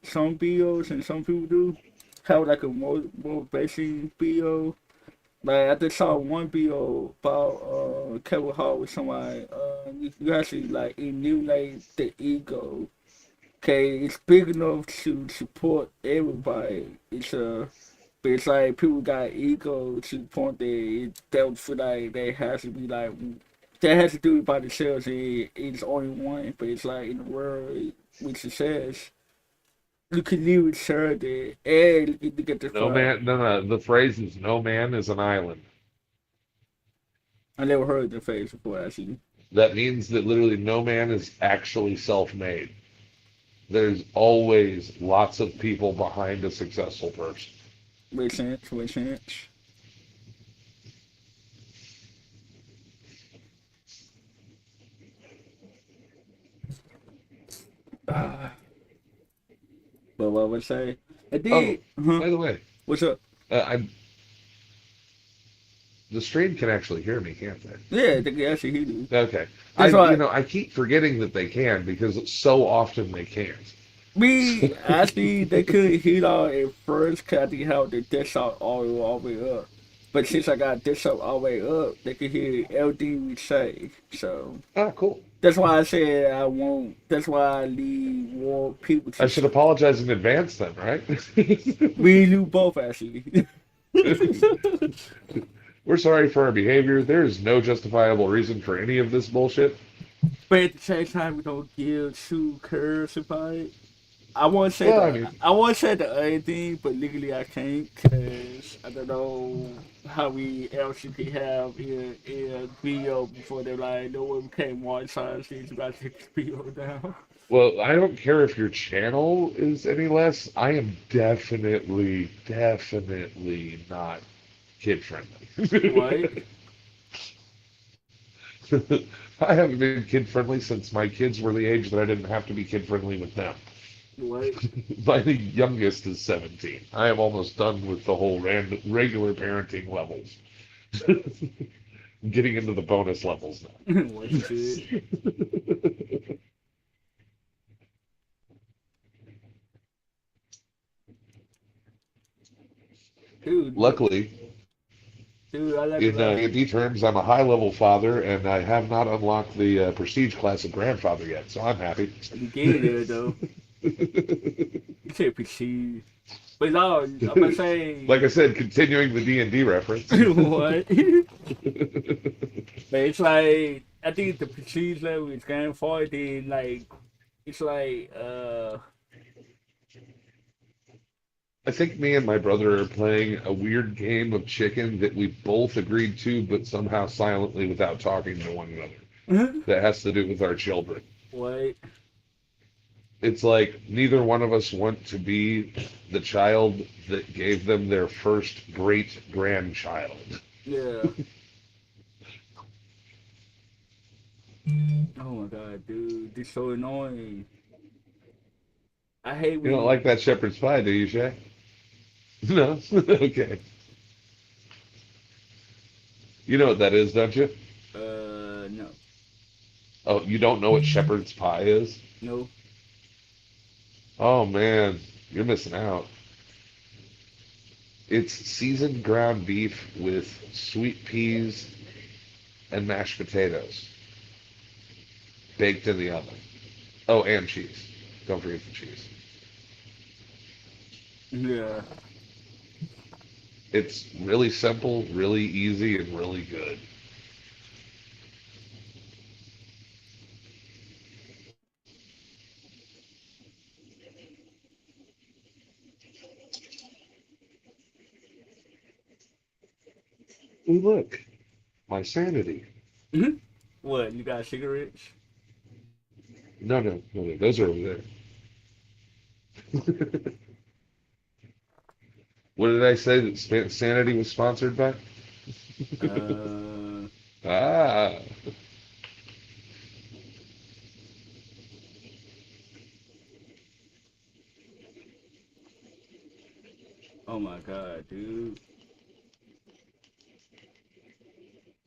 some videos and some people do. Have like a motivation video. Like I just saw one video about Kevin Hart with somebody. You actually like eliminate the ego. Okay, it's big enough to support everybody. But it's like people got ego to the point that they don't feel like they has to be like they has to do it by themselves. And it's only one, but it's like in the world with success, you can live with charity and you get the No fun. man, no. The phrase is "no man is an island." I never heard the phrase before actually. That means that literally no man is actually self-made. There's always lots of people behind a successful person. Makes sense. Makes sense. Ah, but what I would say, I Oh, did. Huh? by the way, What's up? I'm the stream can actually hear me, can't they? Yeah, they can actually hear you. Okay. That's why I keep forgetting that they can because so often they can't. me actually they couldn't hear all at first because I didn't have the desktop all the way up. But since I got desktop all the way up, they could hear everything we say. So Ah, cool. that's why I said I won't. That's why I need more people I to. should apologize in advance then, right? We do both actually. We're sorry for our behavior. There is no justifiable reason for any of this bullshit. But at the same time, we don't give two curves about it. I want to say Well, I the mean, I want to say the other thing, but legally I can't because I don't know how we else you can have in a video before they're like, no one can monetize these. You got to take this video down. I don't care if your channel is any less. I am definitely not kid Right? friendly. I haven't been kid friendly since my kids were the age that I didn't have to be kid friendly with them. Right? My youngest is 17. I am almost done with the whole regular parenting levels. I'm getting into the bonus levels What you said. now. dude, Luckily, dude, I like a in lot. D&D terms, I'm a high-level father, and I have not unlocked the prestige class of grandfather yet, so I'm happy. You get there though. You can't proceed. But no, I'm gonna Like say I said, continuing the D&D reference. what? But it's like I think the prestige level is going forward. Then like it's like I think me and my brother are playing a weird game of chicken that we both agreed to, but somehow silently without talking to one another. That has to do with our children. what? It's like neither one of us want to be the child that gave them their first great grandchild. Yeah. Oh my god, dude, this is so annoying. I hate You don't when like that shepherd's pie, do you, Shay? No? Okay. You know what that is, don't you? no, Oh, you don't know what shepherd's pie is? no. Oh man, you're missing out. It's seasoned ground beef with sweet peas and mashed potatoes baked in the oven. Oh, and cheese. Don't forget the cheese. Yeah. It's really simple, really easy, and really good. Ooh, look, my sanity. What? You got cigarettes? No, no, no, no, those are over there. What did I say that Sanity was sponsored by? Uh. Ah, Oh my god, dude.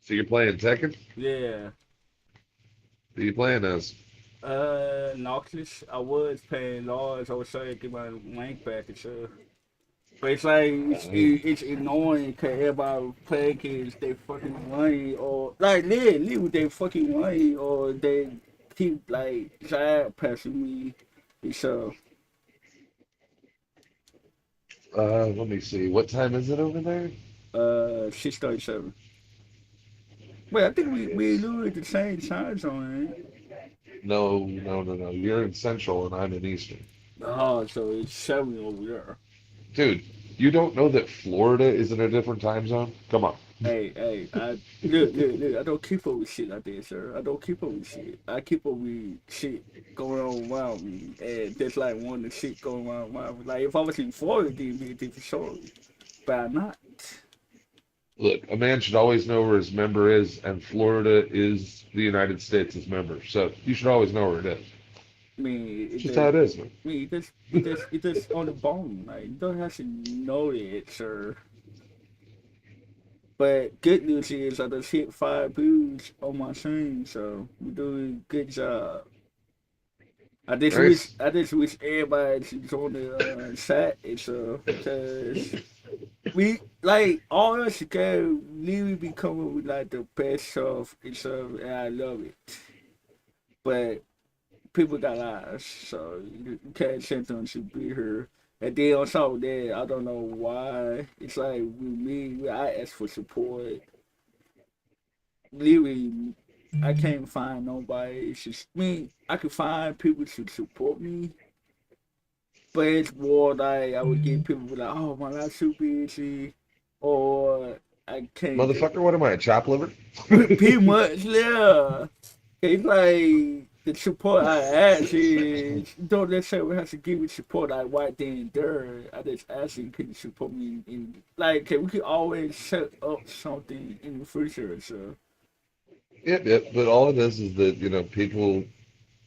so you're playing Tekken? Yeah. Who are you playing as? Noxus. I was paying large. I was trying to get my rank back and stuff. But it's like it's annoying because everybody play kids they fucking money or like live with their fucking money or they keep like side passing me. So Let me see. What time is it over there? 6:37. Wait, I think Okay, we lose at the same time zone, right? no, no, no, no. You're in Central and I'm in Eastern. Oh, so it's 7 over there. Dude, you don't know that Florida is in a different time zone? Come on. Hey, I look. I don't keep up with shit like that, sir. I don't keep up with shit. I keep up with shit going on around me, and that's like one of the shit going on around me. Like if I was in Florida, it'd be a different story, but I'm not. Look, a man should always know where his member is, and Florida is the United States' member. So you should always know where it is. I mean, It's just how it is, man. it just on the bone. Like you don't have to know it, sir. But good news is I just hit 5 views on my stream, so we're doing a good job. Nice. I just wish everybody join the chat and stuff because we like all us can really be coming with like the best stuff and stuff, and I love it. But people got lives, so you can't send them to be here. And then on top of that, I don't know why. It's like with me, I ask for support. Literally, I can't find nobody. It's just me. I can find people to support me, but it's more like I would get people be like, "Oh my, life's too busy," or I can't get Motherfucker, what am I, a chop liver? pretty much. Yeah, it's like the support I ask is don't necessarily have to give me support like right then and there. I just ask you, can you support me in like, we could always set up something in the future. So Yep, yep. But all it is that, people,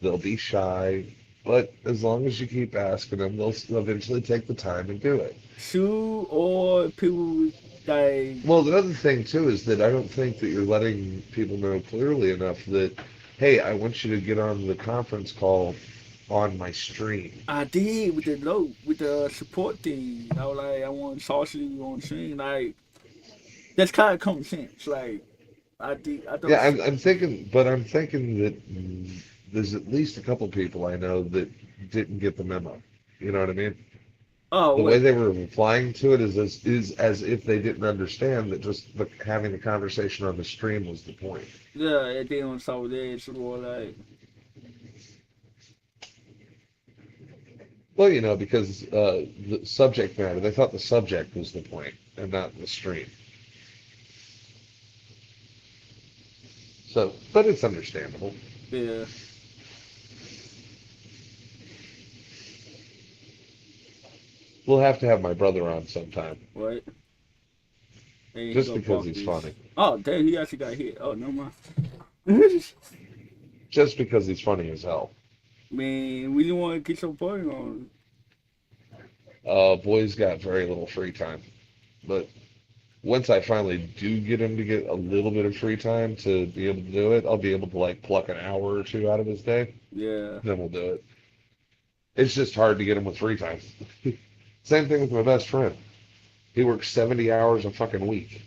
they'll be shy, but as long as you keep asking them, they'll eventually take the time and do it. sue or people like Well, the other thing too is that I don't think that you're letting people know clearly enough that, hey, I want you to get on the conference call on my stream. I did with the low with the support thing. I was like, I want sausage on stream. Like that's kind of common sense. Like I did. I Yeah, don't. I'm thinking, but I'm thinking that there's at least a couple people I know that didn't get the memo. You know what I mean? Oh The way wait. they were replying to it is as if they didn't understand that just having the conversation on the stream was the point. Yeah, and then on top of that, it's more like Well, because the subject matter, they thought the subject was the point and not the stream. So, but it's understandable. yeah. We'll have to have my brother on sometime, What? And he just gonna because block he's this. funny. Oh, damn, he actually got hit. Oh, no mind. Just because he's funny as hell. Man, we didn't want to get your boy on. Boy's got very little free time, but once I finally do get him to get a little bit of free time to be able to do it, I'll be able to like pluck an hour or two out of his day. Yeah. Then we'll do it. It's just hard to get him with free time. Same thing with my best friend. He works 70 hours a fucking week.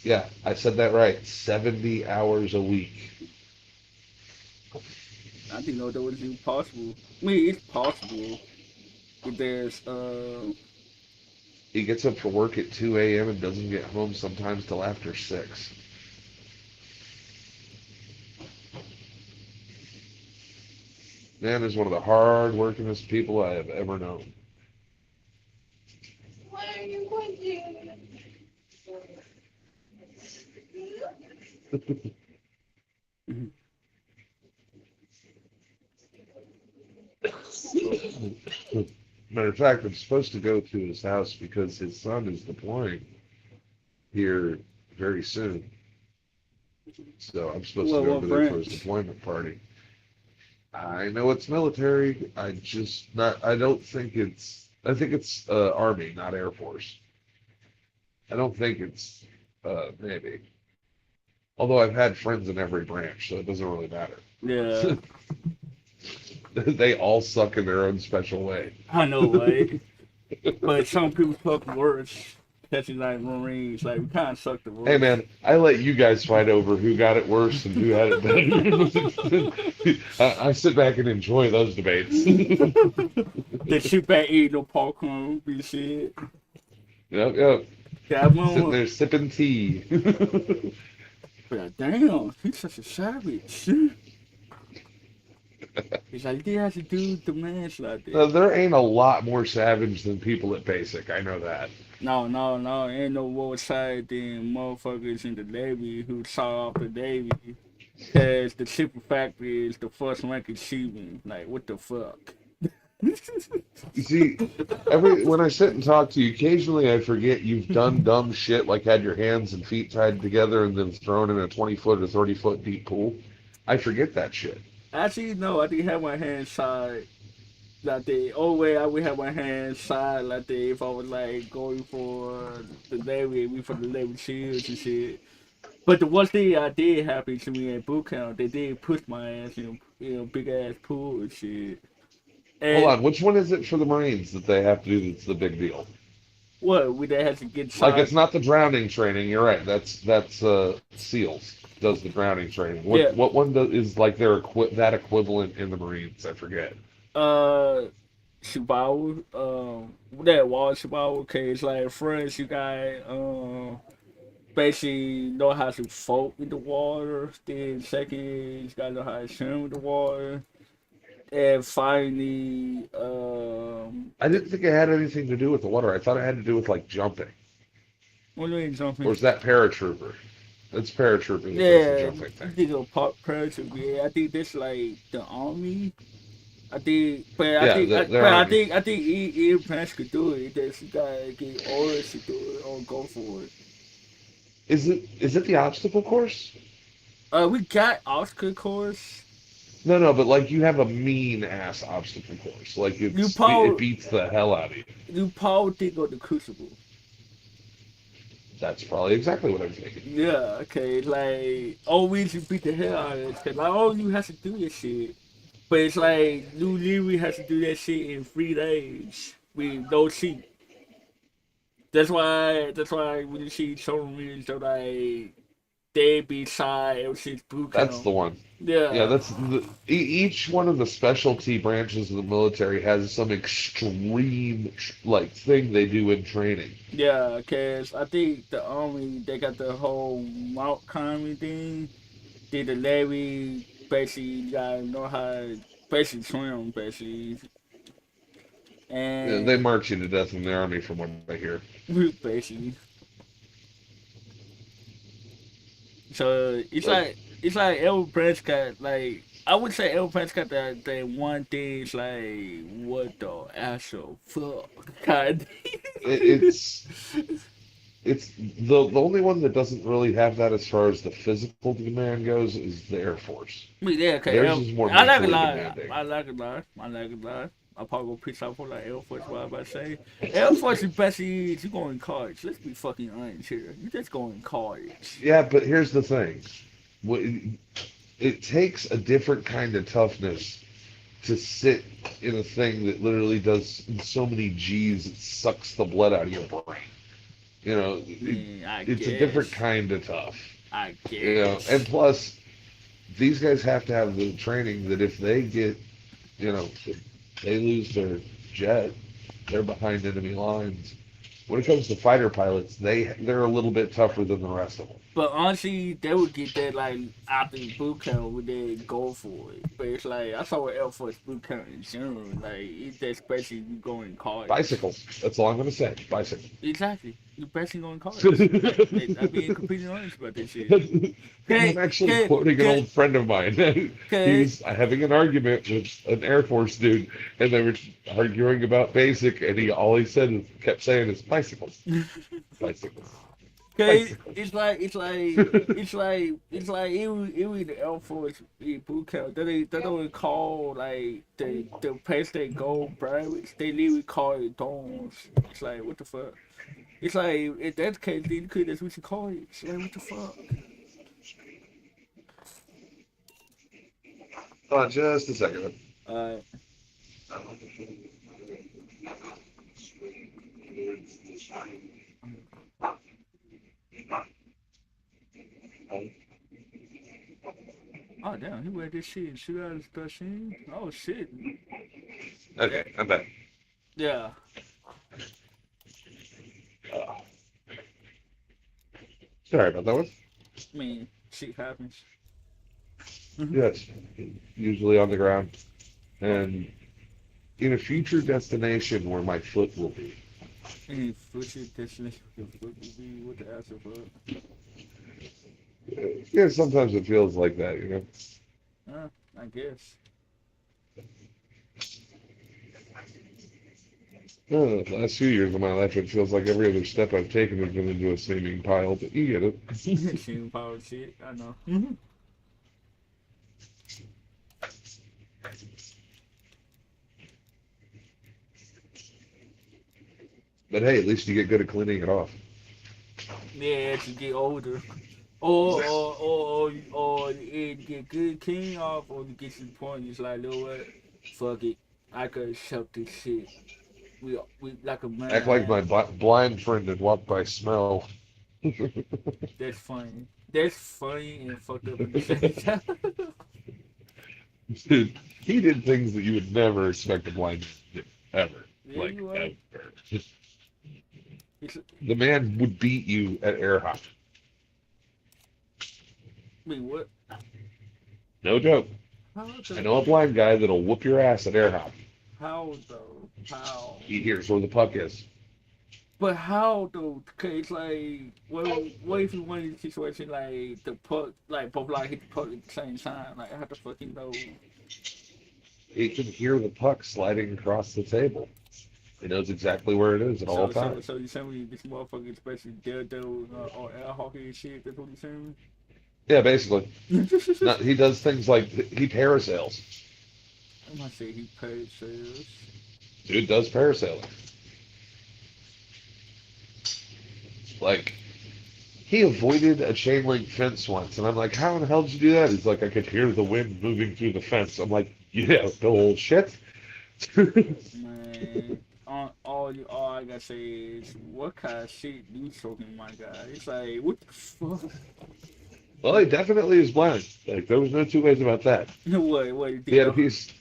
Yeah, I said that right. 70 hours a week. I didn't know that was even possible. I mean, it's possible. If there's, He gets up for work at 2 a.m. and doesn't get home sometimes till after 6. Man is one of the hard workingest people I have ever known. What are you going to do? Matter of fact, I'm supposed to go to his house because his son is deploying here very soon. So I'm supposed to well, go what over there for his branch? deployment party. I know it's military. I don't think I think it's Army, not Air Force. I don't think it's Navy. Although I've had friends in every branch, so it doesn't really matter. Yeah, They all suck in their own special way. I know, right? But some people suck worse. Especially like Marines. Like, we kind of suck the Hey worst. man, I let you guys fight over who got it worse and who had it better. I sit back and enjoy those debates. They shoot back, eat no popcorn, be shit. Yep, yep. Yeah, I Sitting remember, there sipping tea. but damn, he's such a savage. He's like, he has to do the manslaughter. There ain't a lot more savage than people at basic. I know that. No, no, no, ain't no more side than motherfuckers in the Navy who saw off the Navy. Cause the simple fact is the first rank achievement. Like, what the fuck? You see, when I sit and talk to you, occasionally I forget you've done dumb shit like had your hands and feet tied together and then thrown in a 20-foot or 30-foot deep pool. I forget that shit. Actually, no, I didn't have my hands side like that. Oh, way I would have my hands side like that if I was like going for the Navy, we for the Navy SEALs and shit. But the one thing I did happen to me at boot camp, they did push my ass in a big ass pool and shit. Hold And on, which one is it for the Marines that they have to do that's the big deal? what we they had to get Like side. it's not the drowning training. You're right. That's SEALs does the drowning training. Yeah, What one is like that equivalent in the Marines? I forget. uh, Shibawa, that was Shibawa. Okay, it's like first you got basically know how to float in the water. Then second, you gotta know how to swim in the water. And finally, I didn't think it had anything to do with the water. I thought it had to do with like jumping. what are you Or jumping? is that paratrooper? It's paratrooper that does the Yeah, jumping thing. you know, pop parachute. Yeah, I think that's like the army. I think, but I Yeah, think, they're but army. I think any branch could do it. That you gotta get orders to do it or go for it. Is it the obstacle course? We got Oscar course. No, no, but like you have a mean ass obstacle course. Like You it probably beats the hell out of you. you probably think of the Crucible. That's probably exactly what I'm thinking. Yeah, okay, like always you beat the hell out of it. Cause like all you have to do is shit. But it's like Lou Leary has to do that shit in 3 days with no sleep. That's why when you see some reels, they're like they be shy ever since boot That's camp. the one. Yeah, Yeah, each one of the specialty branches of the military has some extreme like thing they do in training. yeah, cause I think the army they got the whole mount climbing thing. Did the Navy basically you gotta know how to basically swim basically, Yeah, they and march you to death in the army, from what I hear. basically. So But it's like Elvis Presley got like I would say Elvis Presley got that one thing is like what the actual fuck kind. it, it's it's the only one that doesn't really have that as far as the physical demand goes is the Air Force. I mean, yeah, okay. Theirs is more I like a mentally lot. demanding. I like a lot. I like a lot. I'll probably go piss off for like Air Force. What I about to say? Air Force is best is you going in college. Let's be fucking honest here. You just going in college. Yeah, but here's the thing. It takes a different kind of toughness to sit in a thing that literally does in so many G's it sucks the blood out of your brain. You know, Yeah, I it's a different guess. kind of tough. I You know, and guess. plus these guys have to have the training that if they get, if they lose their jet, they're behind enemy lines. When it comes to fighter pilots, they're a little bit tougher than the rest of them. But honestly, they would get that like after boot camp when they go for it. But it's like I saw an Air Force boot camp in June. Like it's just basically you going in college. Bicycles. That's all I'm going to say. Bicycles. Exactly. You basically going in college. I being completely honest about this shit. I'm Okay, actually okay, quoting an okay, old friend of mine. He okay. was having an argument with an Air Force dude, and they were arguing about basic, and all he said kept saying is bicycles, bicycles, Okay, bicycles. it's like it was the Air Force boot camp. They don't call like the place they go private. They literally call it dorms. It's like what the fuck. It's like in that case, then could that's what you call it. It's like what the fuck. Just a second. Uh, oh damn, he wear this shit and shoot out his machine. Oh shit. Yeah, Okay, I'm back. yeah. Uh, Sorry about that one. I mean, shit happens. Yes, usually on the ground, and in a future destination where my foot will be. Any future destination would be what the answer for. Yeah, sometimes it feels like that. I guess. The last few years of my life, it feels like every other step I've taken has been into a steaming pile, but you get it. Shooting power shit. I know. But hey, at least you get good at cleaning it off. Yeah, as you get older. Or it get good king off, or you get to the point, it's like, you know what? Fuck it. I could accept this shit. We like a Act like my man. blind friend and walk by smell. That's funny. That's funny and fucked up at the same time. Dude, he did things that you would never expect a blind man to do, ever. Yeah, Like, you right. ever. It's, The man would beat you at air hockey. wait, what? No joke. How I the know a blind guy that'll whoop your ass at air hockey. how though? How? He hears where the puck is. But how though? Cause it's like, what if you want in a situation like the puck, like both like hit the puck at the same time? Like how the fuck you know? He can hear the puck sliding across the table. He knows exactly where it is at all times. So you saying when you this motherfucker, especially dildo or air hockey and shit? That's what you saying? Yeah, basically. No, he does things like he parasails. I'm gonna say he paid sales. Dude does parasailing. Like, he avoided a chain link fence once, and I'm like, how in the hell did you do that? He's like, I could hear the wind moving through the fence. I'm like, Yeah, the whole shit. Man, all I gotta say is, what kind of shit you talking, my guy? It's like, what the fuck? Well, he definitely is blind. Like there was no two ways about that. What you He think had a though? piece.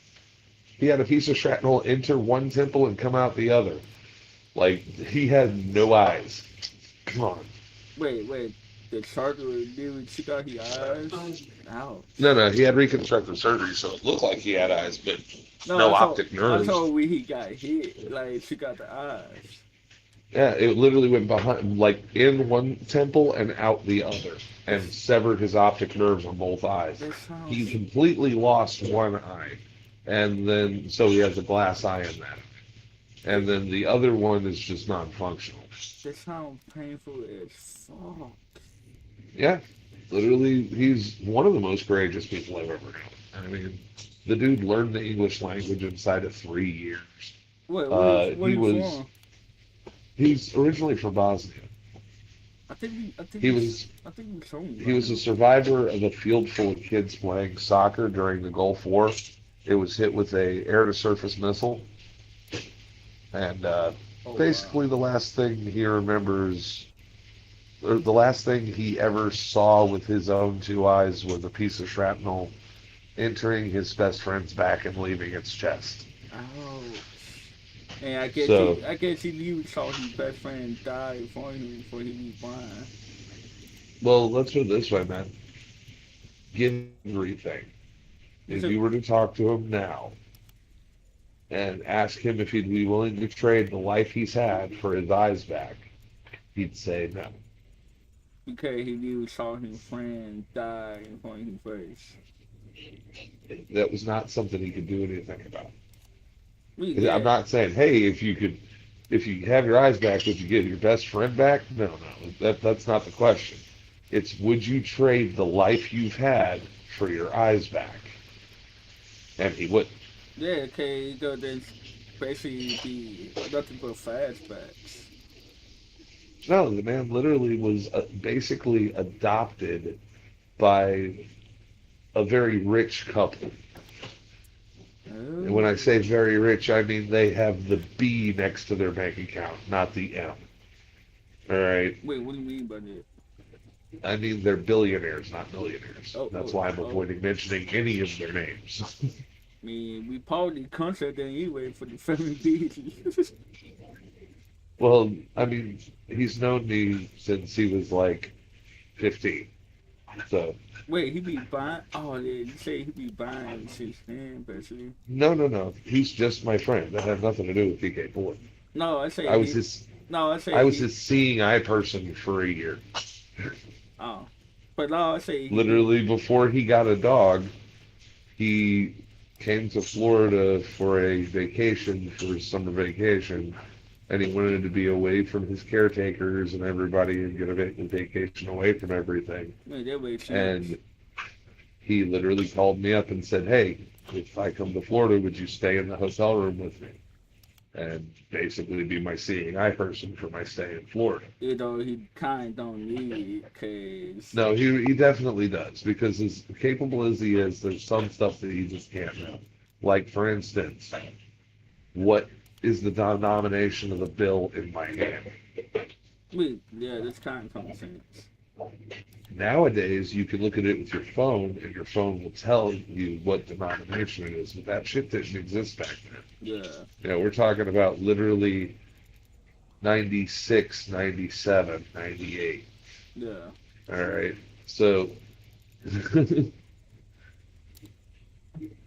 He had a piece of shrapnel enter one temple and come out the other. Like he had no eyes. Come on. Wait, the charger literally took out his eyes? No, Ouch. no, he had reconstructive surgery, so it looked like he had eyes, but No, no optic I nerves. saw where he got hit. Like, she got the eyes. Yeah, it literally went behind, like in one temple and out the other, and That's, severed his optic nerves on both eyes. that He sounds, completely lost one eye, and then so he has a glass eye in that, that, and then the other one is just non-functional. that sounds painful as fuck. Yeah, literally, he's one of the most courageous people I've ever known. I mean, the dude learned the English language inside of 3 years. Where He he was from? he's originally from Bosnia. He was I think we told me he about was a him. survivor of a field full of kids playing soccer during the Gulf War. It was hit with a air-to-surface missile, and Oh wow. basically the last thing he remembers, or the last thing he ever saw with his own two eyes was a piece of shrapnel entering his best friend's back and leaving its chest. Ouch. And So, I guess he even saw his best friend die before he was blind. well, let's put it this way, man. Give everything. If So you were to talk to him now and ask him if he'd be willing to trade the life he's had for his eyes back, he'd say no. because he even saw his friend die in front of his face. That was not something he could do anything about. I'm Yeah, not saying, hey, if you have your eyes back, would you get your best friend back? No, no, that's not the question. It's would you trade the life you've had for your eyes back? And he would. yeah, okay, there's basically be nothing but flashbacks. No, the man literally was basically adopted by a very rich couple. And when I Oh, say very rich, I mean they have the B next to their bank account, not the M. All right. wait, what do you mean by that? I mean they're billionaires, not millionaires. Oh, That's oh, why I'm oh. avoiding mentioning any of their names. I mean, we probably contact them anyway for the family business. Well, I mean, he's known me since he was like 15. So, Wait, he be buying? Oh, yeah, you say he be buying since then, basically. no, no, no. He's just my friend. That had nothing to do with PK Ford. No, I say I was he. his No, I I say was he. his seeing eye person for a year. Oh, but no, I say he be. Literally before he got a dog, he came to Florida for a vacation, for summer vacation, and he wanted to be away from his caretakers and everybody and get a vacation away from everything. Man, that makes sense. And he literally called me up and said, "Hey, if I come to Florida, would you stay in the hotel room with me?" And basically be my seeing eye person for my stay in Florida. You know, he kind of don't need it, cause No, he definitely does because as capable as he is, there's some stuff that he just can't know. Like for instance, what is the denomination of the bill in my hand? yeah, that's kind of common sense. Nowadays, you can look at it with your phone, and your phone will tell you what denomination it is. But that shit didn't exist back then. Yeah, You know, we're talking about literally 96, 97, 98. yeah. All right. So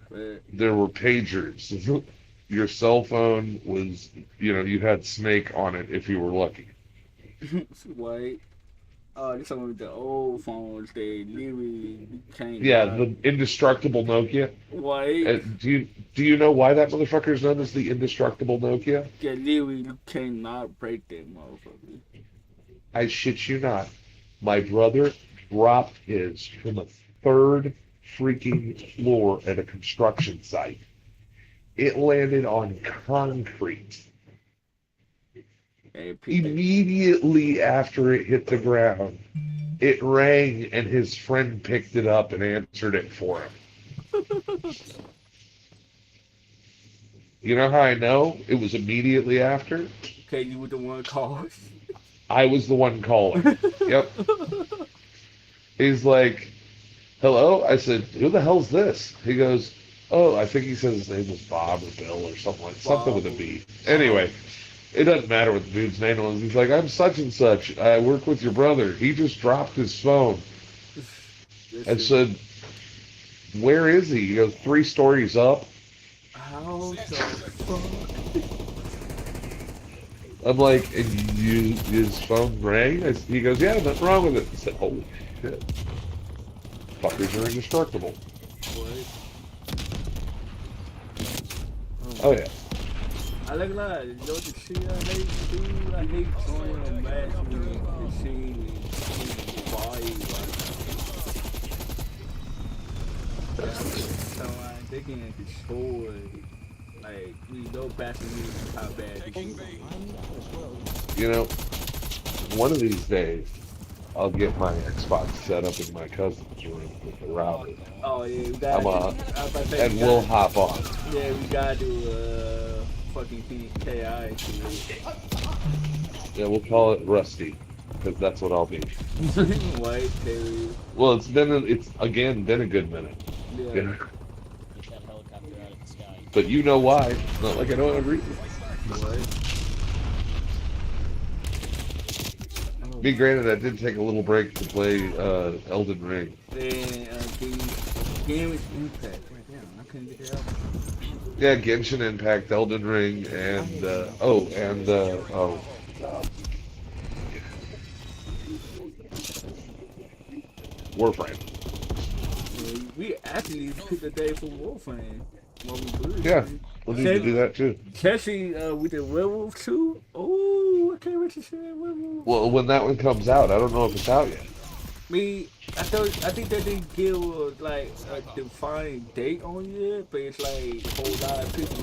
But there were pagers. Your cell phone was, you had Snake on it if you were lucky. white. Oh, this one with the old phones. They literally can't Yeah, not the indestructible Nokia. white. Do you know why that motherfucker is known as the indestructible Nokia? Yeah, literally you cannot break that motherfucker. I shit you not. My brother dropped his from a third freaking floor at a construction site. It landed on concrete. And people, Immediately after it hit the ground, it rang and his friend picked it up and answered it for him. You know how I know? It was immediately after. Okay, you were the one called. I was the one calling. Yep. He's like, hello? I said, who the hell's this? He goes, oh, I think he said his name was Bob or Bill or something with Bob. a B. Anyway, it doesn't matter what the dude's name was. He's like, I'm such and such. I work with your brother. He just dropped his phone. I Listen, said, where is he? He goes, 3 stories up. how the fuck? I'm like, and his phone rang? He goes, yeah, nothing wrong with it. I said, holy shit. Fuckers are indestructible. What? Oh, yeah. I like that. You know the shit I hate, dude? I hate joining a match with the shit is fire. They getting destroyed. Like, we know back in how bad the game is. You know, one of these days, I'll get my Xbox set up in my cousin's room with the router. Oh, yeah, we I'm gotta do, I was about to say, and we'll hop on. yeah, we gotta do, fucking KI shit. Yeah, we'll call it Rusty, because that's what I'll be. White, Terry. Well, it's again been a good minute. Yeah. You know? Get that helicopter out of the sky. But you know why? It's not like I don't have reasons. What? Be granted, I did take a little break to play Elden Ring. And game is impact. Right down. I couldn't get that out. Yeah, Genshin Impact, Elden Ring, and Warframe. Yeah, we actually picked a day for Warframe. What we do. Yeah, we'll need to do that too. Especially with the werewolf too. Oh, I can't wait to see that werewolf. Well, when that one comes out, I don't know if it's out yet. I think they didn't give like a defined date on it, but it's like a whole lot of people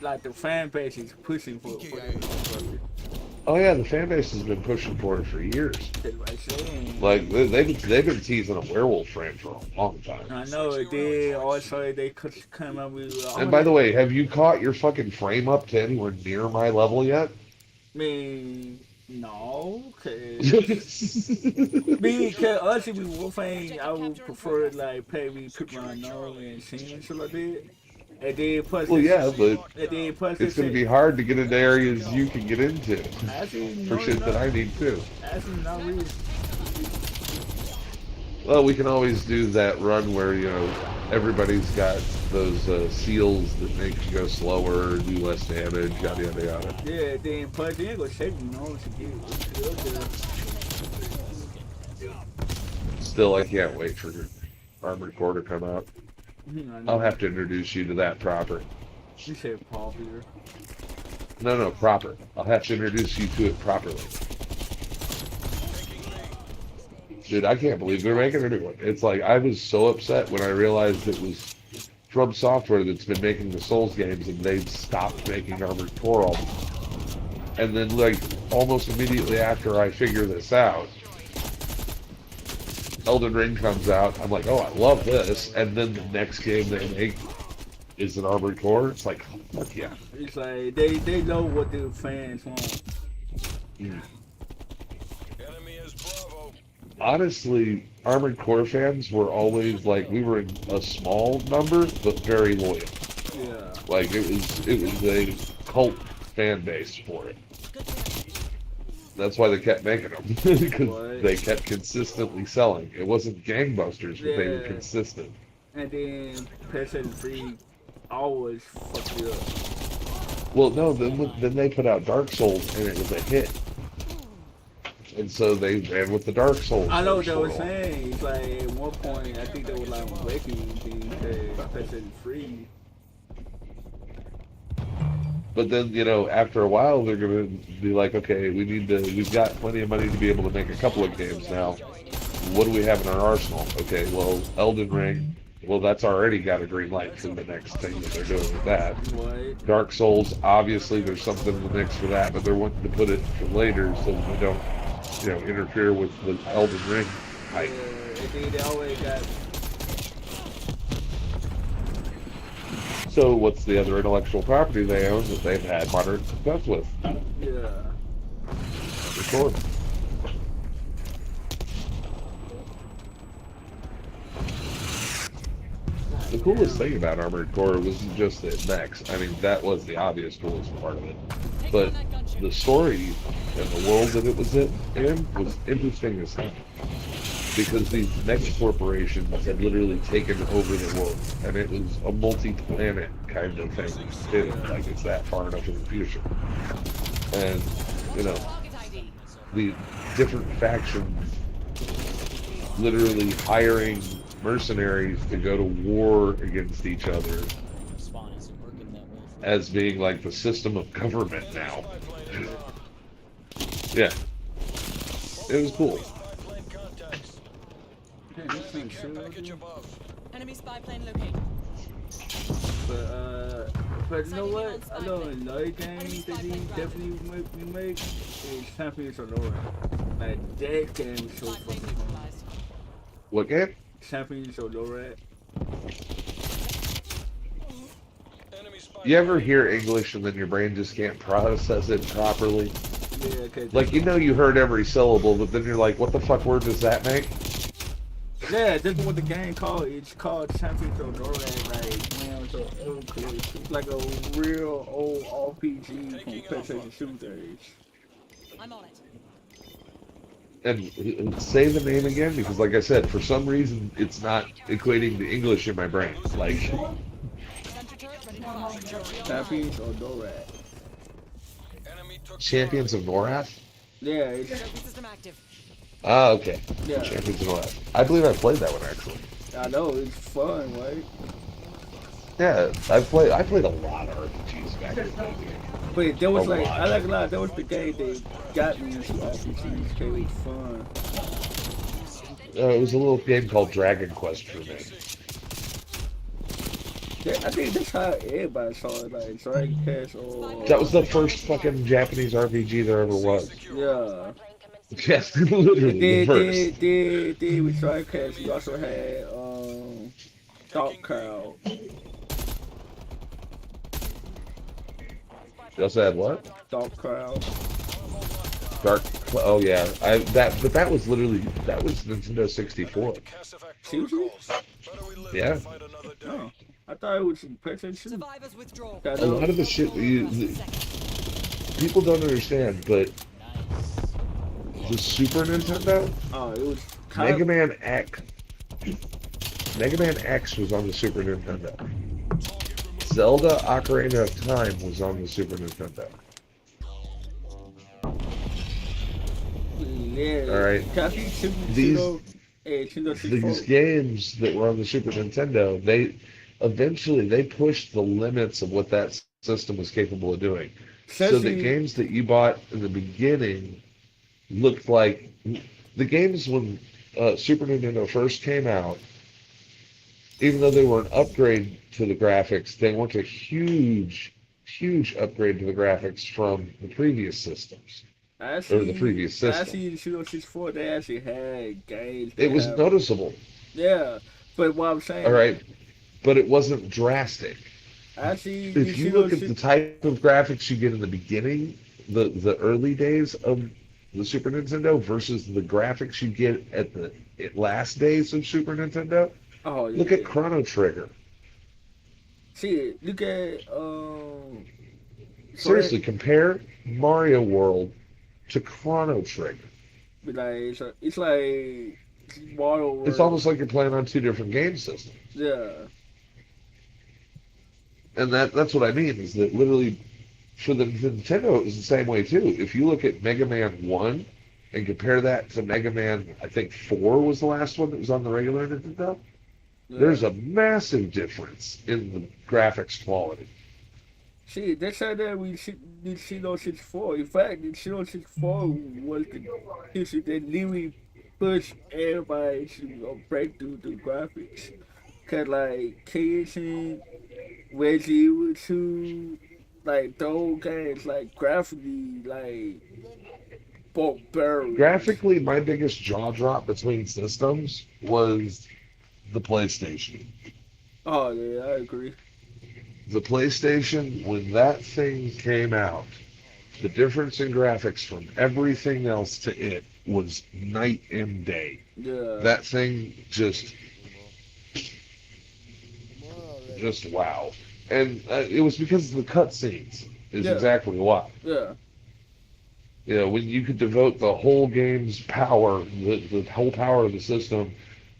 like the fan base is pushing for it. Oh yeah, the fan base has been pushing for it for years. That's what I'm saying. Like they've been teasing a werewolf frame for a long time. I know it did. Also, they could come up with. And by the way, have you caught your fucking frame up to anywhere near my level yet? I mean, no, cause honestly, with Wolfang, I would prefer like maybe put my nose and sing and shit like that. And then plus, Well, yeah, but and then plus, it's going to be hard to get into areas you can get into actually, for no, shit that I need too. Actually, not really. Well, we can always do that run where, everybody's got those seals that make you go slower, do less damage, yada, yada, yada. Yeah, then plus they ain't gonna shake you, know, to get up there. Still, I can't wait for Armored Core to come out. I'll have to introduce you to that proper. You said popular. No, proper. I'll have to introduce you to it properly. Dude, I can't believe they're making a new one. It's like, I was so upset when I realized it was From Software that's been making the Souls games and they've stopped making Armored Core all the time. And then, like, almost immediately after I figure this out, Elden Ring comes out. I'm like, oh, I love this. And then the next game they make is an Armored Core. It's like, oh, fuck yeah. It's like they know what the fans want. Mm. Honestly, Armored Core fans were always like, we were in a small number, but very loyal. Yeah. Like it was a cult fan base for it. That's why they kept making them because they kept consistently selling. It wasn't gangbusters, but they were consistent. And then PlayStation 3 always fucked it up. Well, no, then they put out Dark Souls and it was a hit. And so they ran with the Dark Souls. I know what they were saying. It's like at one point, I think they were like breaking the PlayStation 3. But then, after a while, they're going to be like, okay, we've got plenty of money to be able to make a couple of games now. What do we have in our arsenal? Okay, well, Elden Ring, well, that's already got a green light for the next thing that they're doing with that. What? Dark Souls, obviously, there's something in the mix for that, but they're wanting to put it for later so that they don't, interfere with the Elden Ring hype. And then they always got. So what's the other intellectual property they own that they've had moderate success with? Yeah. For sure. The coolest Damn. thing about Armored Core wasn't just the mechs. I mean, that was the obvious coolest part of it. Take But down that gunship. the story and the world that it was in was interesting as hell. Because these mech corporations had literally taken over the world. And it was a multi-planet kind of thing, too. Like, it's that far enough in the future. And, you know, Target ID. the different factions literally hiring mercenaries to go to war against each other Spawn is working that way for as being like the system of government now. Yeah, it was cool. Damn, this thing's so ugly. Enemy spy plane located. But you know what? I know another game that he definitely make is Champions of Lore. Like that game is so Spy plane fucking fun. neutralized. What game? Champions of Lore. You ever hear English and then your brain just can't process it properly? Yeah, cause Like, you know you heard every syllable, but then you're like, what the fuck word does that make? yeah, this is what the game called. It's called Champions of Lore. Like man, so it's like a real old RPG from PlayStation 2 days. I'm on it. And say the name again, because like I said, for some reason, it's not equating to English in my brain. Like, Sentry turret ready to fire. Champions of Lore. Champions of Norath? Yeah, it's Trophy system active. Ah, okay. yeah. Champions of Norath. I believe I played that one, actually. I know it's fun, right? Yeah, I played a lot of RPGs back in the day. But there was A like lot. I like a lot. That was the game that got me into RPGs. It was fun. It was a little game called Dragon Quest for me. Yeah, I think that's how everybody saw it. Like Dragon Quest or That was the first fucking Japanese RPG there ever was. yeah. Yes, literally the Then first. with Dragon Quest, you also had Dark Cloud. You also had what? Dark Cloud. Oh yeah, but that was Nintendo 64. Seriously? Yeah, Oh, I thought it was PlayStation 2. Survivors withdraw. I a lot know. of the shit people don't understand, but nice. the Super Nintendo, Oh, it was kind Mega of. Man X, Mega Man X was on the Super Nintendo. Zelda Ocarina of Time was on the Super Nintendo. Yeah. All right. I think Super These- Nintendo and Nintendo These 64. games that were on the Super Nintendo, they eventually pushed the limits of what that system was capable of doing. So the Especially, games that you bought in the beginning looked like the games when Super Nintendo first came out, even though they were an upgrade to the graphics, they weren't a huge upgrade to the graphics from the previous systems or the previous system. actually, Nintendo 64, they actually had games. It was noticeable, Yeah, but what I'm saying, all right, but it wasn't drastic. actually, If you Nintendo look at the type of graphics you get in the beginning, the early days of the Super Nintendo versus the graphics you get at the last days of Super Nintendo, oh yeah, look at Chrono Trigger. see, look at Seriously, compare Mario World to Chrono Trigger. like it's like Mario World. It's almost like you're playing on two different game systems. yeah, And that's what I mean, is that literally for the Nintendo it was the same way too. If you look at Mega Man 1 and compare that to Mega Man, I think 4 was the last one that was on the regular Nintendo, yeah. there's a massive difference in the graphics quality. See, they said that we Nintendo 64. In fact, Nintendo 64 was the history that literally pushed everybody to break through the graphics. Cause like kids and Resident Evil 2, like those games, like graphically, like barbaric. Graphically, my biggest jaw drop between systems was the PlayStation. Oh yeah, I agree. the PlayStation, when that thing came out, the difference in graphics from everything else to it was night and day. Yeah. That thing just wow. And it was because of the cutscenes, is Yeah. exactly why. Yeah. You know, when you could devote the whole game's power, the whole power of the system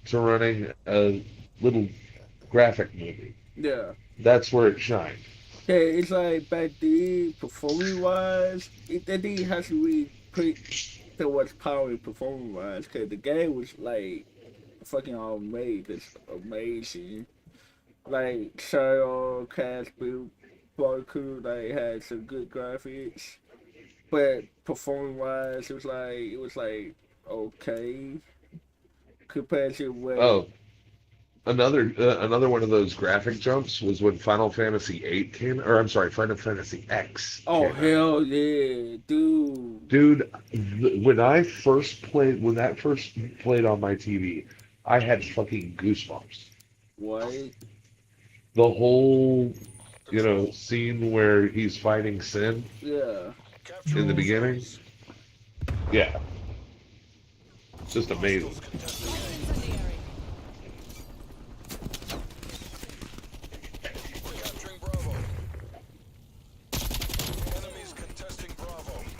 to running a little graphic movie. Yeah. That's where it shined. Okay, it's like back then, performing wise, that thing has to really put so much power in performing wise, because the game was like fucking amazing. Like Shadow, Casper, Barcode, like had some good graphics, but performing wise, it was like okay compared to what. Oh, another one of those graphic jumps was when Final Fantasy VIII came, or I'm sorry, Final Fantasy X Oh came out. hell yeah, dude! Dude, when that first played on my TV, I had fucking goosebumps. What? The whole, scene where he's fighting Sin Yeah. in the beginning, yeah, just amazing.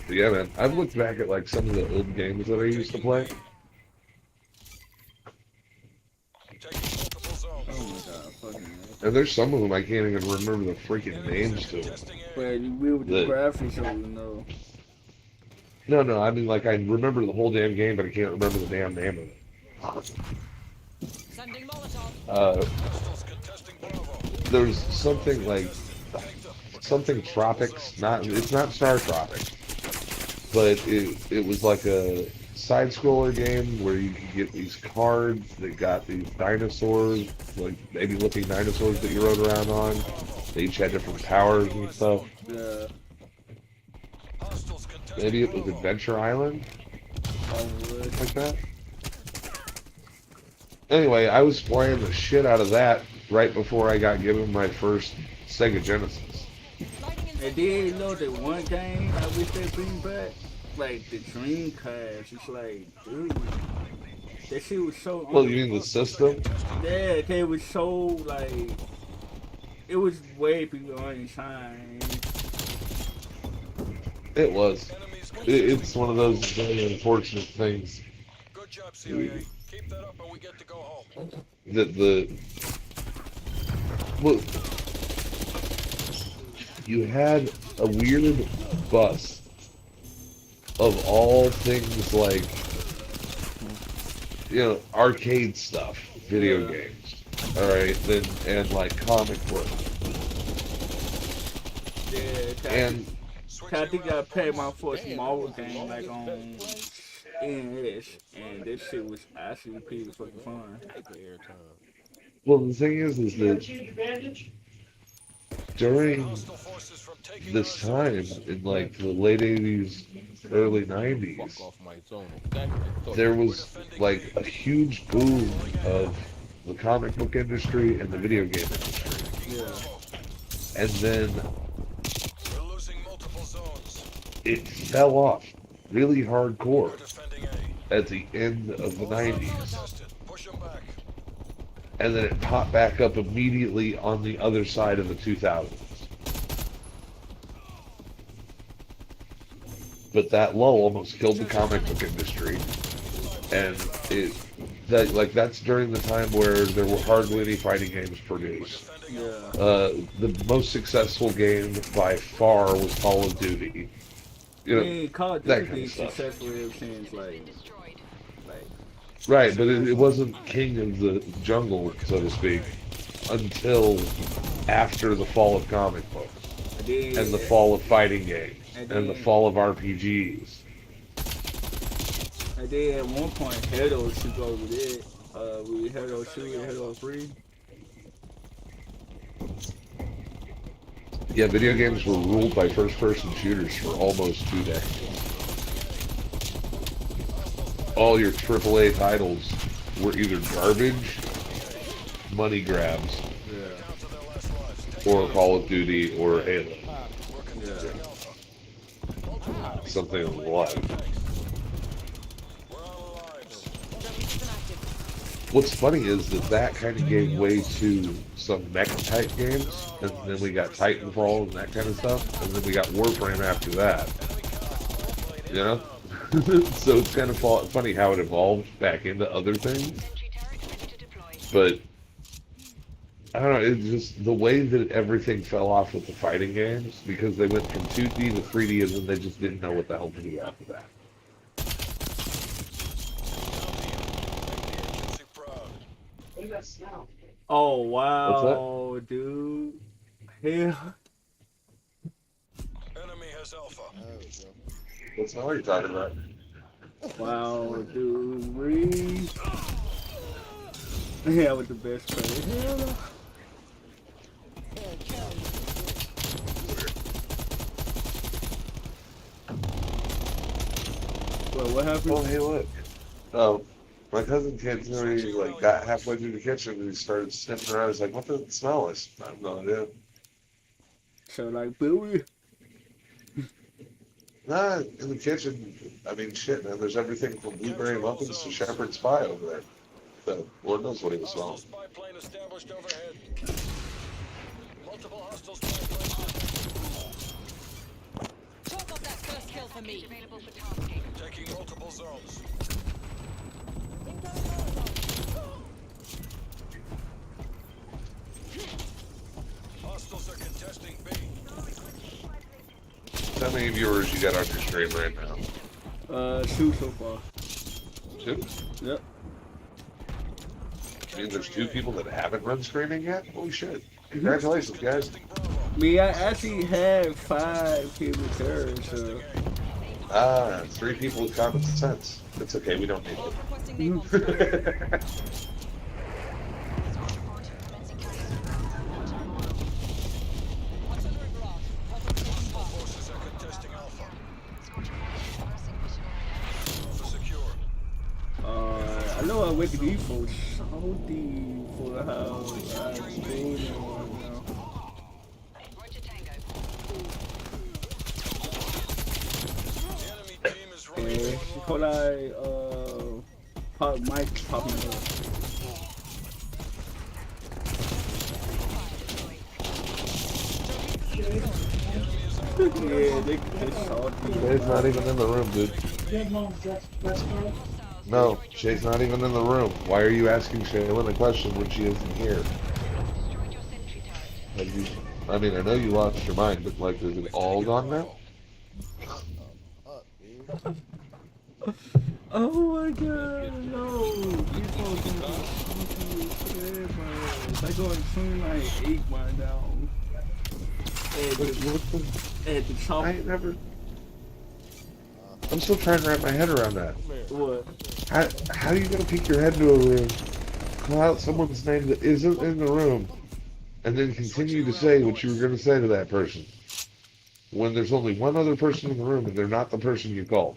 But yeah, man, I've looked back at like some of the old games that I used to play. Oh my god, fucking hell. And there's some of them I can't even remember the freaking names to. But you will with the graphics, so you know. No, I mean like I remember the whole damn game, but I can't remember the damn name of it. There's something like something Tropics. It's not Star Tropics, but it was like a side scroller game where you could get these cards that got these dinosaurs, like maybe looking dinosaurs that you rode around on. They each had different powers and stuff. Yeah. Maybe it was Adventure Island, like that. Anyway, I was playing the shit out of that right before I got given my first Sega Genesis. And then the one game I wish they bring back, like the Dreamcast. It's like, dude, that shit was so. Well, you mean the system? Yeah, okay, it was so like, it was way beyond time. It was. It's one of those very unfortunate things. Good job, CIA. Keep that up and we get to go home. That you had a weird bus of all things like, arcade stuff, video games, all right, then and like comic book, Yeah, and I think I played my first Marvel game like on NS, and this shit was actually pretty fucking fun. well, the thing is that during this time in like the late 80s, early 90s, there was like a huge boom of the comic book industry and the video game industry. Yeah. And then it fell off really hardcore at the end of the 90s. And then it popped back up immediately on the other side of the 2000s. But that lull almost killed the comic book industry. And that's during the time where there were hardly any fighting games produced. Yeah. The most successful game by far was Call of Duty. Call of that Duty kind of stuff. successful ever since like. Right, but it wasn't king of the jungle, so to speak, until after the fall of comic books, and the fall of fighting games, and the fall of RPGs. And then at one point, Halo took over it. With Halo 2 and Halo 3. Yeah, video games were ruled by first-person shooters for almost 2 decades. All your AAA titles were either garbage, money grabs, or Call of Duty or Halo, We're Yeah. contesting Alpha. Multiple something hostiles like. We're on lives. What's funny is that kind of gave way to some mech type games, and then we got Titanfall and that kind of stuff, and then we got Warframe after that. You know, so it's kind of funny how it evolved back into other things. But I don't know, it's just the way that everything fell off with the fighting games because they went from 2D to 3D and then they just didn't know what the hell to do after that. Oh What's that? wow, dude. Hell. Enemy has Alpha. What's all you're talking about? Wow, dude. Breathe. Yeah, with the best play. Hell. What happened? Oh, hey, look. Oh, my cousin can't tell me, like, got halfway through the kitchen and he started sniffing around. He's like, what does it smell like? I have no idea. So like, Billy. Nah, in the kitchen, I mean, shit, man, there's everything from blueberry muffins to shepherd's pie over there. So, Lord knows what he was Hostile smelling. spy plane established overhead. Multiple hostile spy planes. Chalk up that first kill for me. Taking multiple zones. Hostiles are contesting B. How many viewers you got on your stream right now? 2 so far. 2? Yep. I mean, there's 2 people that haven't run streaming yet? Holy shit. Congratulations, guys. Me, I actually had 5 people there, so. 3 people with common sense. It's okay, we don't need Requesting it. artillery barrage. Forces are contesting Alpha. Alpha secure. I know I went to these folks so deep for how I was doing it right now. The enemy team is running And low. Nikolai, Mike popping up. Yeah, they salty. Shay's not even in the room, dude. No, Shay's not even in the room. Why are you asking Shaylin a question when she isn't here? Have you, I mean, I know you lost your mind, but like, is it all gone now? Oh my god, no. These folks are salty as shit, man. They going 29-8 right now. At the top. I ain't never. I'm still trying to wrap my head around that. What? How are you gonna peek your head into a room, call out someone's name that isn't in the room, and then continue to say what you were gonna say to that person when there's only one other person in the room and they're not the person you called?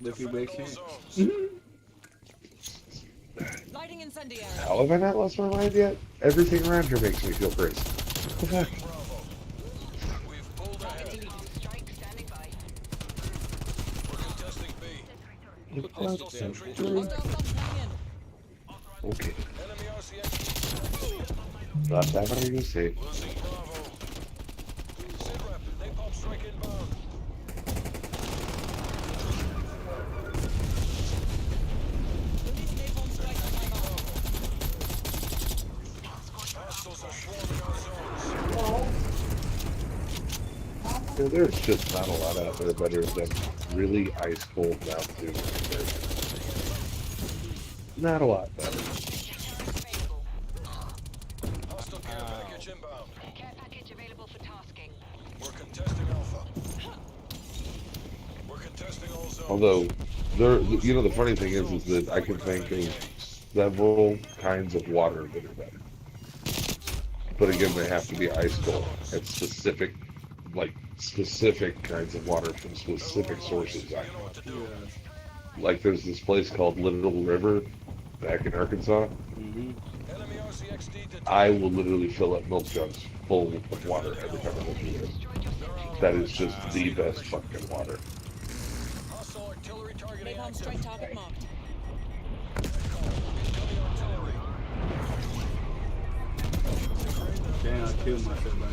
If you make sense. Lighting incendiary. How have I not lost my mind yet? Everything around here makes me feel crazy. What the fuck? We've pulled ahead. We're contesting B. Hostile sentry charge. Hostile subs coming in. Okay. Enemy RCX Not that what you say. losing Bravo. SITREP, napalm strike inbound. Release napalm strike on my mark. Hostiles are swarming our zones. Yeah, there's just not a lot out there better than really ice cold Mountain Dew. Not a lot better. Hostile care package inbound. We're contesting Alpha. We're contesting all zones. Although, you know, the funny thing is that I can think of several kinds of water that are better. But again, they have to be ice cold at specific kinds of water from specific sources. You know what to do. Like there's this place called Little River back in Arkansas. Mm-hmm. Enemy I will literally fill up milk jugs full of water every time I go through this. That is just the best fucking water. Hostile artillery targeting Napalm active. strike target marked. Incoming artillery. Damn, I killed myself by the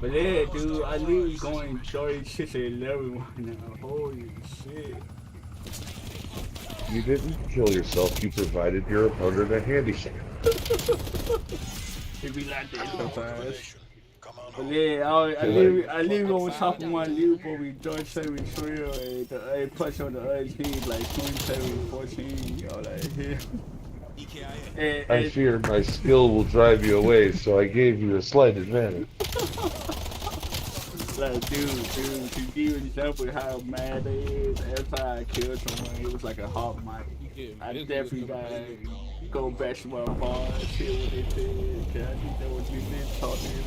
But yeah, dude, I literally going 36 to 11 right now. Holy shit. You didn't kill yourself. You provided your opponent a handicap. It be like that sometimes. Liquidation. Come on But home. yeah, I live on top of my leaderboard with 37 trail and the A plus on the other team like 27, 14. You know, like, yeah. I And fear my skill will drive you away, so I gave you a slight advantage. like, dude, to give you an example of how mad it is, every time I killed someone, it was like a hot mic. I definitely gotta go back to my bar and see what they did, cause I think that was me talking.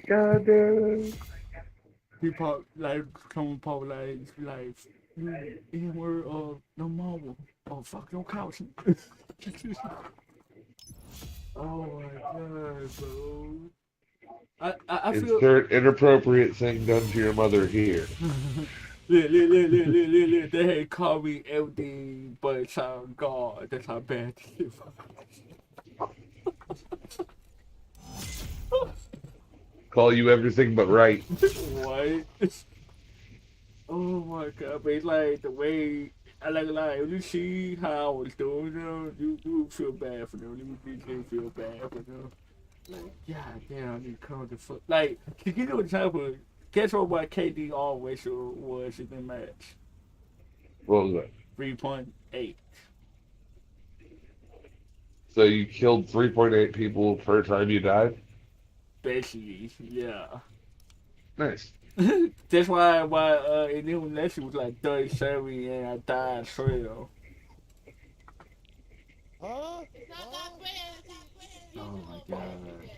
God damn it. He pop like someone pop like in word of no marble. Oh fuck no couch. Oh my god, bro. I feel Insert inappropriate thing done to your mother here. look. They had called me everything but child God. That's how bad it was. Call you everything but right. What? Oh my god, but it's like the way I like if you see how I was doing them, you would feel bad for them. You didn't feel bad for them. Like, god damn, I need to come to fuck. Like, to give you an example, guess what KD always was in the match? What was that? 3.8. So you killed 3.8 people per time you died? Basically, yeah. Nice. That's why in the election was like 37 and I died straight though. Huh? Oh my god.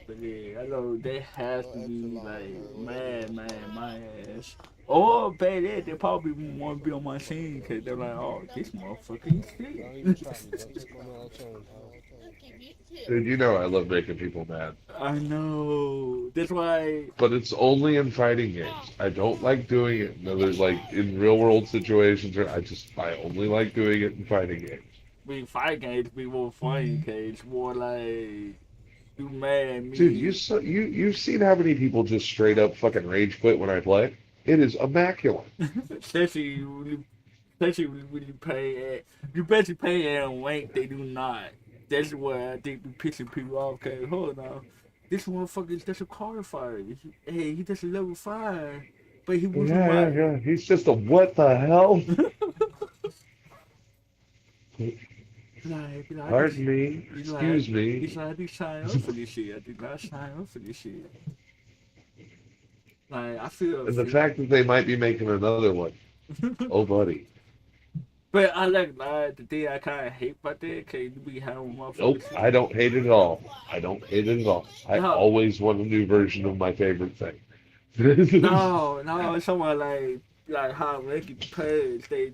But yeah, I know they have to be like mad, my ass. Or bad at they probably want to be on my team because they're like, oh, this motherfucker is Don't even try me. Don't shit. take my melatonin, pal. Dude, you know I love making people mad. I know. That's why But it's only in fighting games. I don't like doing it in other, like, in real world situations. I only like doing it in fighting games. we fight games be more funny because more like you mad at me. Dude, you've seen how many people just straight up fucking rage quit when I play? It is immaculate. especially when you pay at you basically pay at a rank they do not. That's why I think we pissing people off. Cause hold on, this motherfucker is just a car fighter. Hey, he just a level 5, but he was Yeah. He's just a what the hell? like Pardon me. Excuse me. He's like, I did sign up for this shit. I did not sign up for this shit. Like I feel. And the fact that they might be making another one. Oh, buddy. But I like the thing I kind of hate about that because you be having motherfuckers. Nope, I don't hate it at all. I don't hate it at all. I No. always want a new version of my favorite thing. No, it's someone like how Ricky players they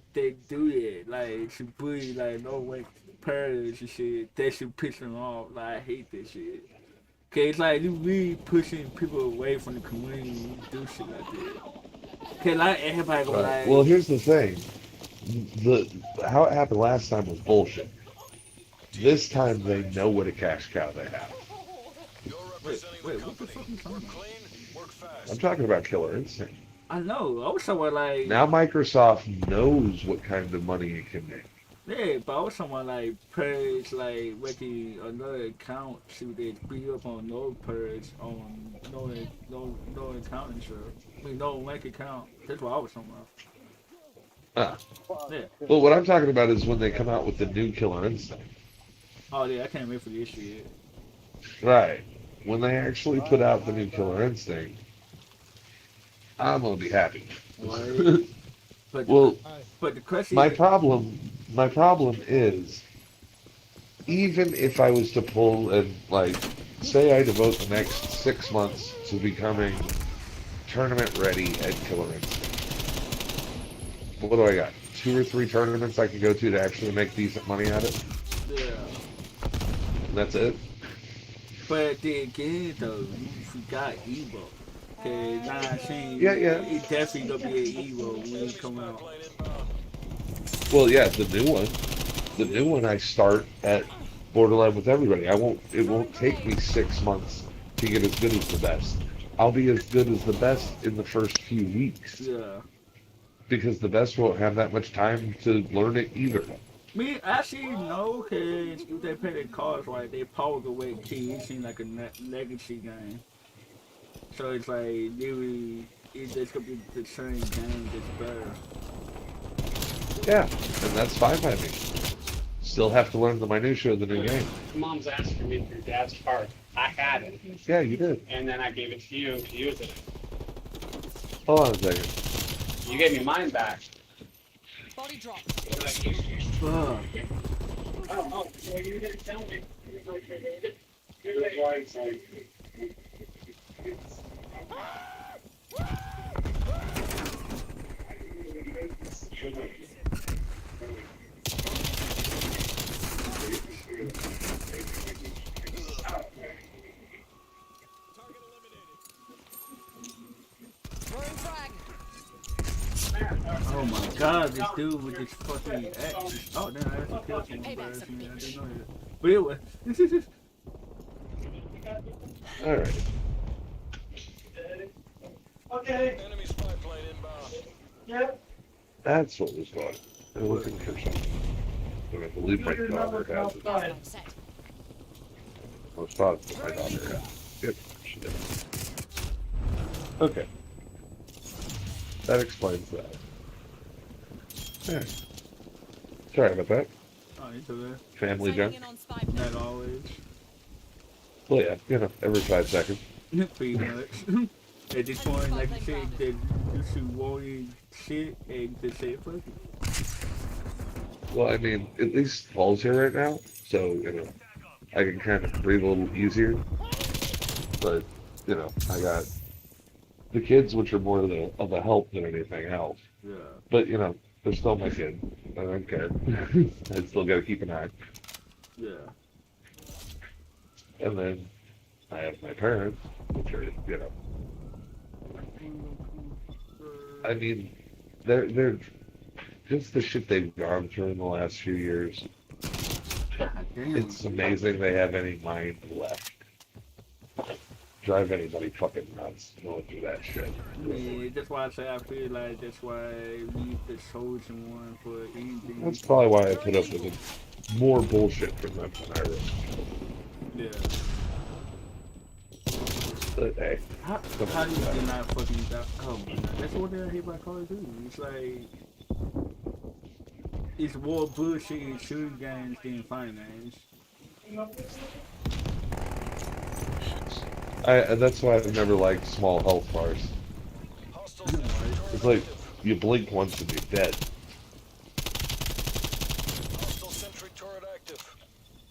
do it like she bully like no way players and shit. That should piss them off. Like I hate that shit. Cause it's like you really pushing people away from the community when you do shit like that. Cause like everybody go like, Well, here's the thing. How it happened last time was bullshit. This time they know what a cash cow they have. You're representing wait, the what the company. fuck are you talking Work clean, work fast. I'm talking about Killer Instinct. I know. I was somewhere like Now Microsoft knows what kind of money it can make. yeah, but I was someone like purge like making another account so they beat up on no purge on no account sure. I mean no bank account. That's what I was talking about. Ah. Yeah. But what I'm talking about is when they come out with the new Killer Instinct. Oh yeah, I can't wait for this shit. Right. When they actually put out the new Killer Instinct, I'm gonna be happy. Right? But Well, but the question my problem is, even if I was to pull and like, say I devote the next 6 months to becoming tournament ready at Killer Instinct. What do I got? 2 or 3 tournaments I can go to actually make decent money at it? Yeah. And that's it. But then again, though, you forgot Evo. Cause now I'm saying Yeah, yeah. it definitely gonna be an Evo when Enemy it come spy out. plane inbound. Well, yeah, the new one. The new one I start at borderline with everybody. It won't take me 6 months to get as good as the best. I'll be as good as the best in the first few weeks Yeah. because the best won't have that much time to learn it either. Me, actually, no, cause if they play the cards right, they probably away key. It seems like a legacy game. So it's like literally, it's just gonna be the same game, just better. Yeah, and that's fine by me. Still have to learn the minutia of the new game. Mom's asking me for your dad's card. I had it, Yeah, you did. and then I gave it to you to use it. Hold on a second. You gave me mine back. Body drop. Fuck. Oh, well, you didn't tell me. That's why it's like. Target eliminated. Throwing frag. Oh my god, this dude with this fucking axe. Oh, damn, I actually killed someone. Payback's a I didn't bitch. know that. But anyway, All right. Enemy spy plane inbound. That's what was going on. They're looking for something. And I believe my daughter has it. Gas set. Most positive my daughter has it. Yep, she did. Okay. That explains that. Yeah. Sorry about that. oh, it's okay. Family Signing junk. in on spy plane. Not always. Well, yeah, every 5 seconds. Pretty much. At this point, like you said, that you should worry shit and just say fuck it. Well, I mean, at least Paul's here right now, so, I can kind of breathe a little easier. But, I got the kids, which are more of a help than anything else. Yeah. But, they're still my kids. I don't care. I still got to keep an eye. Yeah. And then I have my parents, which are, I mean, they're just the shit they've gone through in the last few years. God damn. It's amazing they have any mind left. Drive anybody fucking nuts going through that shit. Yeah, that's why I say I feel like that's why we the chosen one for anything. That's probably why I put up with more bullshit from them than I risked. Yeah. But hey, How do you get not fucking die? Oh my god, that's what I hate about Call of Duty. It's like it's more bullshit in shooting games than fighting games. that's why I've never liked small health bars. Hostile sentry It's turret like active. you blink once and you're dead. Hostile sentry turret active.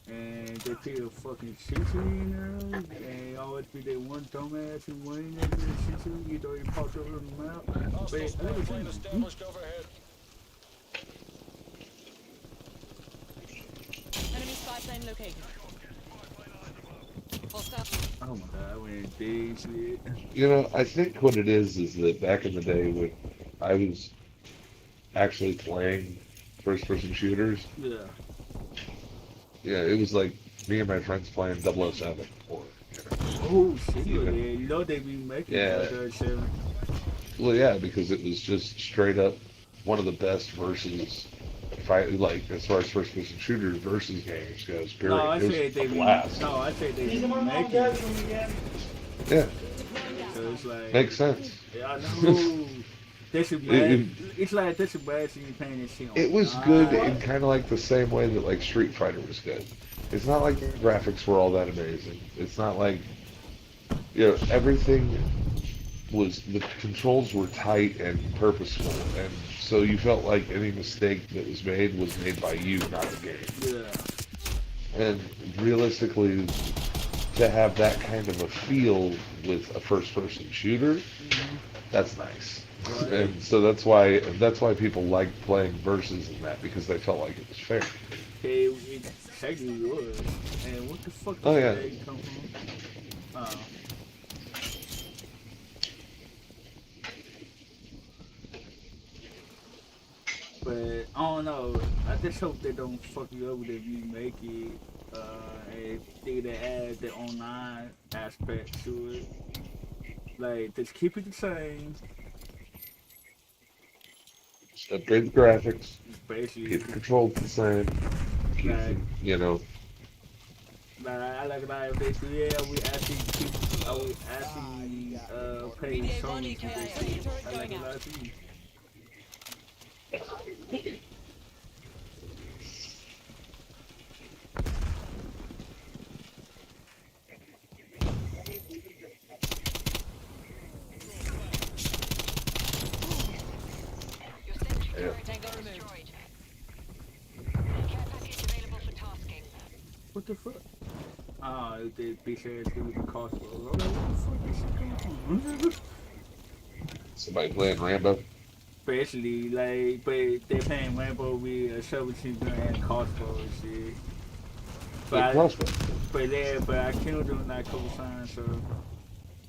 And they put a fucking sentry in there, and always be that one dumbass who went in there with a sentry, you know, he popped over the map. Hostile But spy I never plane seen him. established overhead. Enemy spy plane located. Hostile. Oh my god, I went big shit. I think what it is that back in the day when I was actually playing first-person shooters, Yeah. yeah, it was like me and my friends playing 007 or, Oh shit, Yeah. yeah. You know they be making Yeah. that shit. well, yeah, because it was just straight up one of the best versus fight, like as far as first-person shooters versus games goes. Period. No, I It was said they a be. blast. No, I said they be making. Yeah, Deploying gas. So it's like. makes sense. Yeah, I know. That's a bad. It's like that's a bad thing you paying this shit on. It was good in kind of like the same way that like Street Fighter was good. It's not like the graphics were all that amazing. It's not like everything was, the controls were tight and purposeful, and so you felt like any mistake that was made by you, not the game. Yeah. And realistically, to have that kind of a feel with a first-person shooter, that's nice. Right. And so that's why people like playing versus in that, because they felt like it was fair. Okay, it's technically was. And what the fuck Oh does yeah. that egg come from? Oh. But I don't know. I just hope they don't fuck you up if you make it. And they add the online aspect to it. Like, just keep it the same. Just upgrade the graphics, Basically, keep the controls the same, keep like, I like about if they do, yeah, we actually keep, I would actually pay BDA 1 Sony for this EKIA. shit. Turret I like going a out. lot too. yeah. Tango removed. What the fuck? Oh, the bitch ass dude with the crossbow. I'm like, what the fuck is shit going on? Somebody playing Rambo. Basically, like, but they're paying Rambo with a 17 gun and crossbow and shit. Good But crossbow. but I killed him that couple times, so.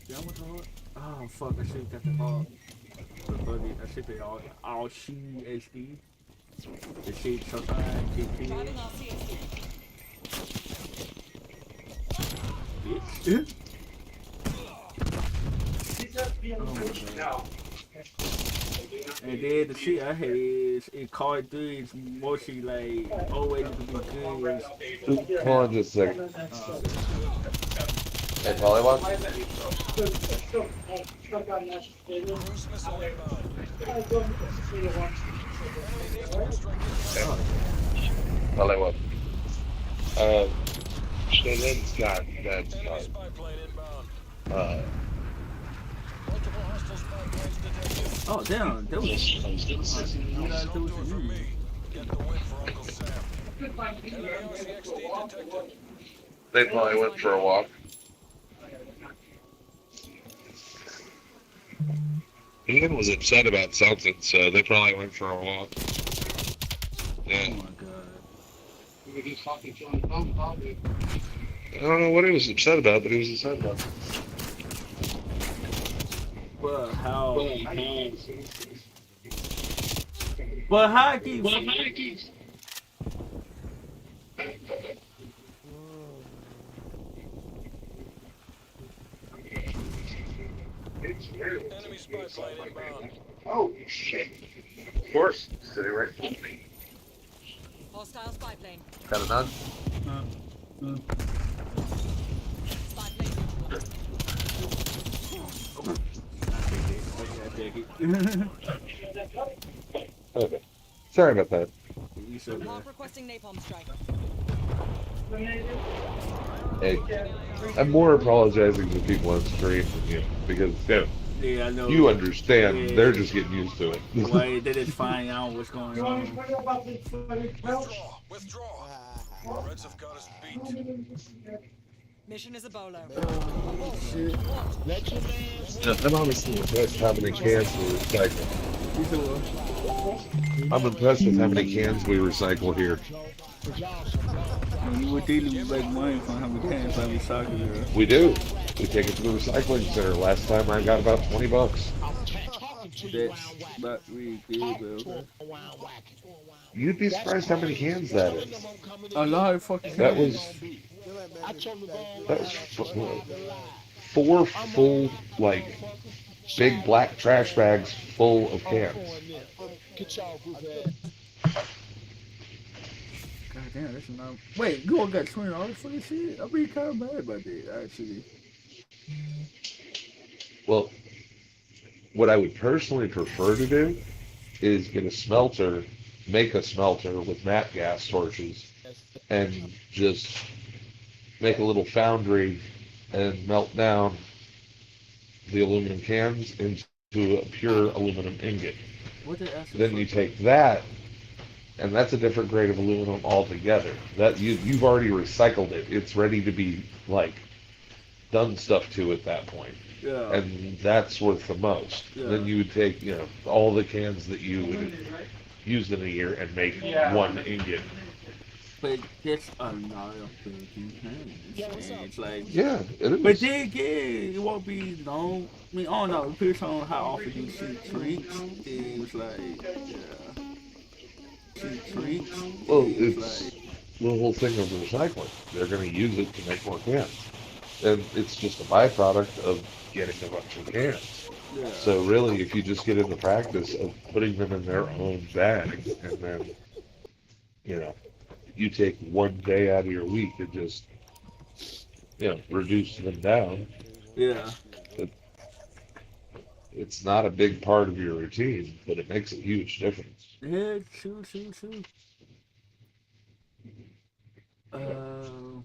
Yeah, I want the heart. Oh fuck, I should have got the heart. But buddy, I should be all shoe HD. The shit sometimes get killed. Driving RCXD. Bitch. Oh my god. And then the shit I hate is in Call of Duty is mostly like always to be good. Hold on just a second. Uh, Hey, Polywog? Cruise missile inbound. Polywog. Shannon's got that, Enemy spy plane inbound. uh, Multiple hostile spy planes detected. oh damn, that was. You know, that Don't was do it for you. me. Get the win for Uncle Sam. Enemy RCXD detected. they probably went for a walk. Ian was upset about something, so they probably went for a walk. Oh Yeah. my god. I don't know what he was upset about, but he was upset about it. But how? But how I keep. Enemy spy plane inbound. Oh, shit. Of course. Sitting right in front of me. Hostile spy plane. Got it done? Spy plane neutral. Okay. Sorry about that. You said that. Mark requesting napalm strike. Hey, I'm more apologizing to people on stream than you, because Yeah, I know. you understand. Yeah. They're just getting used to it. Wait, they just find out what's going on. Withdraw. Reds have got us beat. Mission is a bolo. I'm honestly impressed how many cans we recycle. You said what? I'm impressed with how many cans we recycle here. You would daily make money from how many cans I recycle here. We do. We take it to the recycling center. Last time I got about $20. That's not really good, but okay. You'd be surprised how many cans that is. A lot of fucking That cans. was 4 full, like, big black trash bags full of cans. God damn, that's enough. Wait, you all got $20 for this shit? I'm really kind of mad about that, actually. Well, what I would personally prefer to do is get a smelter, make a smelter with nat gas torches, and just make a little foundry and melt down the aluminum cans into a pure aluminum ingot. What they asking Then for? you take that, and that's a different grade of aluminum altogether. That you've already recycled it. It's ready to be like done stuff to at that point. Yeah. And that's worth the most. Yeah. Then you would take, all the cans that you would use in a year and make one ingot. but that's a lot of fucking hands. Yeah, what's And up? it's like, Yeah, it but is. then again, it won't be long. I mean, I don't know. It depends on how often you see treats. It was like, yeah, see treats. Well, It was it's like, the whole thing of recycling. They're going to use it to make more cans. And it's just a byproduct of getting a bunch of cans. yeah, So really, if you just get in the practice of putting them in their own bag, and then, you know, you take one day out of your week and just, reduce them down, yeah, it, it's not a big part of your routine, but it makes a huge difference. yeah, true. Uh,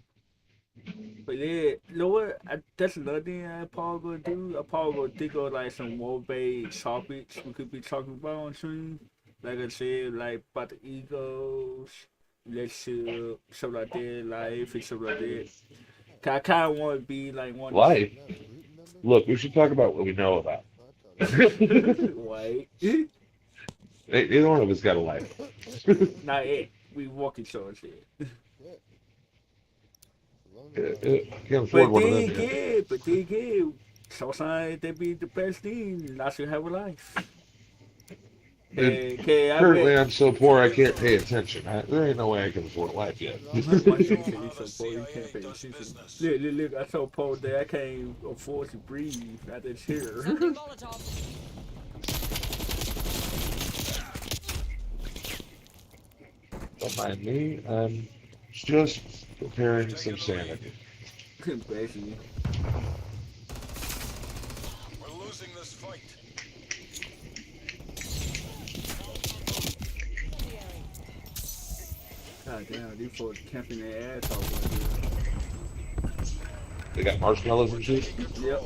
but yeah, you know what? That's another thing I probably gonna do. I probably gonna think of like some more big topics we could be talking about on stream. Like I said, like about the egos, relationship, stuff like that, life and stuff like that. 'Cause I kind of want to be like one. Life. Look, we should talk about what we know about. Wait, Neither one of us got a life. not it. We walking towards it. Can't afford But one of then them yet. again, sometimes they be the best thing. Not to have a life. Dude, Okay, I currently, bet. I'm so poor I can't pay attention. There ain't no way I can afford a life yet. One thing Know you how the so poor you can't CIA pay does attention. business. Look, I so poor that I can't afford to breathe out this here. Sending Molotov. Don't mind me. I'm just preparing some sanity. Basically. We're losing this fight. God damn, these folks camping their ass off They got marshmallows and shit. right here. Yep.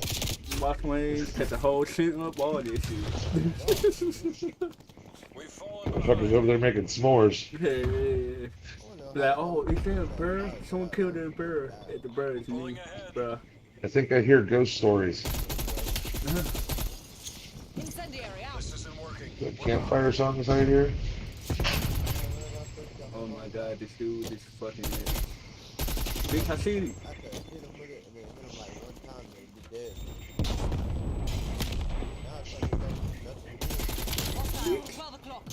Watch lanes, cut the whole shit up, all this shit. We've fallen Motherfuckers behind. over there making s'mores. Yeah. Like, oh, is there a bird? Someone killed a bird. At the bird is Pulling me, ahead. bruh. I think I hear ghost stories. Incendiary out. This isn't working. The campfire songs I hear. Oh my god, this dude is fucking Big Hashiri. Hostile. 12 o'clock.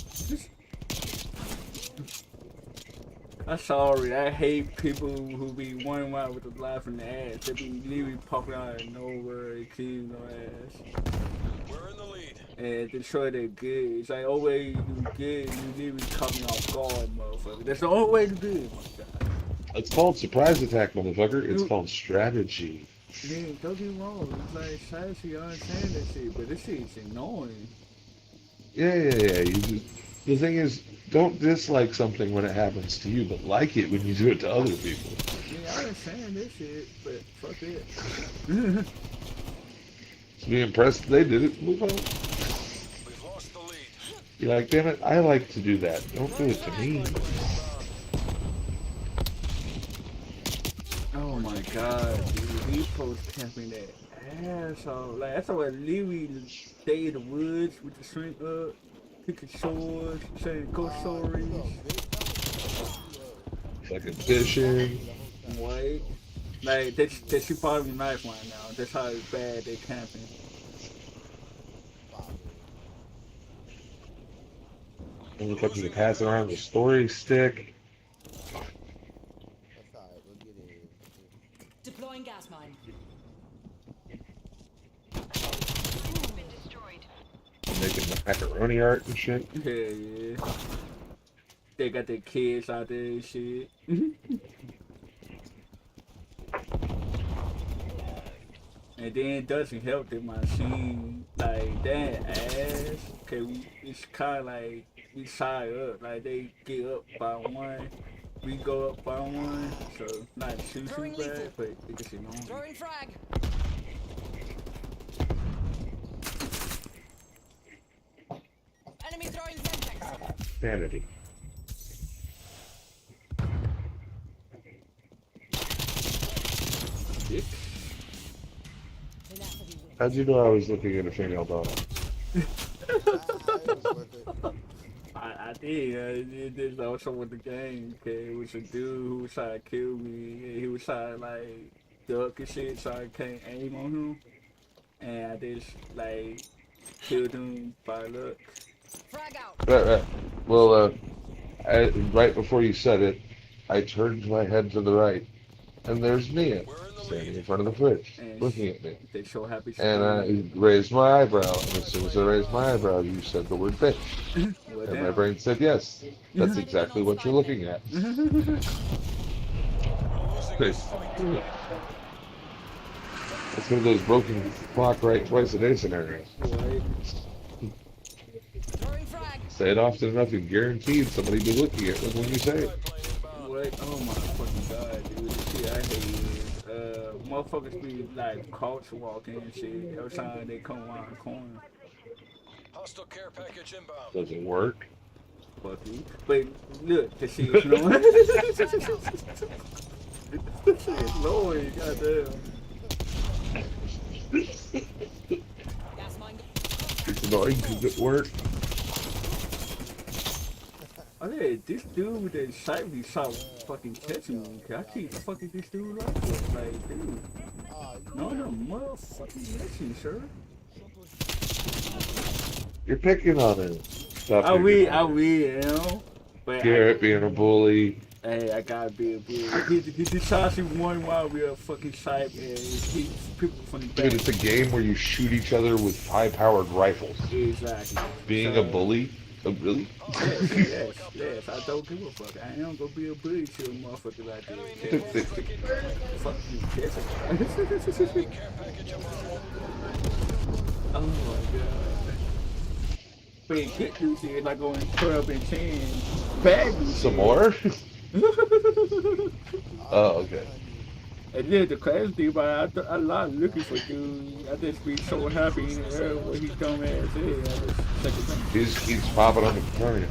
I'm sorry, I hate people who be one out with the laugh in the ass. They be literally popping out of nowhere and killing no ass. We're in the lead. And Detroit are good. It's like, always you do good, you literally caught me off guard, motherfucker. That's the only way to do it, my god. It's called surprise attack, motherfucker. It's Dude. called strategy. Man, don't get me wrong. It's like, strategy, I understand that shit, but this shit's annoying. Yeah. The thing is, don't dislike something when it happens to you, but like it when you do it to other people. Yeah, I understand this shit, but fuck it. Just be impressed they did it. Move on. We've lost the lead. You're like, damn it, I like to do that. Don't do it to me. Oh my god, dude. These folks camping that asshole. Like, that's why Leary stay in the woods with the shrink up, picking swords, saying ghost stories. Fucking fishing. White. Like, they should probably be knife right now. That's how bad they camping. Motherfuckers passing around the story stick. Deploying gas mine. Making the macaroni art and shit. Yeah. They got their kids out there and shit. And then it doesn't help that my machine, like, that ass, it's kind of like, we side up, like, they get up by one, we go up by one, so not too Throwing bad, lethal. but it gets annoying. Throwing frag. Enemy throwing Semtex. Sanity. Dick. Tenacity wins. How'd you know I was looking at a female dog? I I did. It did also with the game. Okay, it was a dude who was trying to kill me. And he was trying to like duck and shit, so I can't aim on him. And I just like killed him by luck. Frag out. Right. Well, right before you said it, I turned my head to the right, and there's Mia We're in the standing in lead. front of the fridge, And looking at me. they so happy. And I raised my eyebrow, and as soon as I raised my eyebrow, you said the word bitch. Well, And my damn. brain said yes. That's exactly what you're looking at. We're losing this fight. It's one of those broken clock right twice a day scenarios. Right. Throwing frag. Say it often enough, and guaranteed somebody be looking at it when you say it. What? Oh my fucking god, dude. The shit I hate is, motherfuckers be like culture walking and shit every time they come around the corner. Hostile care package inbound. Does it work? Fuck you. But look, the shit is annoying. The shit is annoying, goddamn. Gas mine. It's annoying because it works. Oh yeah, this dude that shot me stop fucking catching me. I keep fucking this dude like this. Like, dude. No, no, motherfucking catching, sir. You're picking on it. Stop I picking will, on it. you know. But Garrett being a bully. hey, I gotta be a bully. He shot you one while we are fucking snipe and he people from the back. Dude, it's a game where you shoot each other with high-powered rifles. Exactly. Being So, a bully? Oh, really? yes. I don't give a fuck. I ain't gonna be a bully to a motherfucker like Enemy that. napalm strike inbound. Fuck you, kiss Enemy care package inbound. Oh my god. But get this shit like going 12 and 10. Bag this Some shit. more? Oh, okay. And then the crazy thing about it, I'm not looking for dude. I just be so happy in the air what he dumb ass is. I just take it down. He just keeps popping on the corner.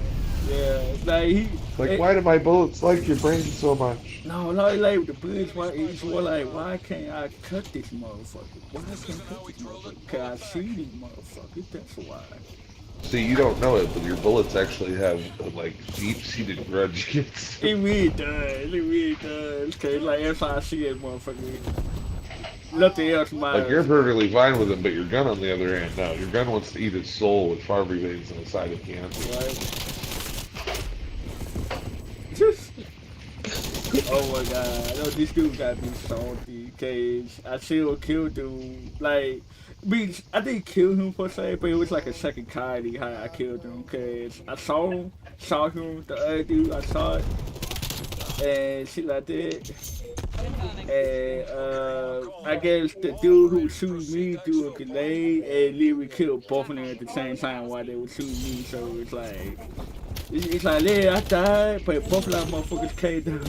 Yeah, like he. Like, why do my bullets like your brain so much? No, like with the bullets, why he's more like, why can't I cut this motherfucker? Why can't I cut this motherfucker? Cause I see these motherfuckers, that's why. See, you don't know it, but your bullets actually have, like, deep-seated grudge against It really does. Cause like if I see it, motherfucker, nothing else matters. Like, you're perfectly fine with him, but your gun, on the other hand, no. Your gun wants to eat his soul with Farley veins on the side of cancer. Right? Oh my god, I know this dude gotta be salty, cause I still killed dude. Like, I didn't kill him per se, but it was like a second kindly how I killed him, cause I saw him, the other dude, I saw it, and shit like that. And I guess the dude who shooting me threw a grenade and literally killed both of them at the same time while they were shooting me, so it's like. It's like, yeah, I died, but both of them motherfuckers came down.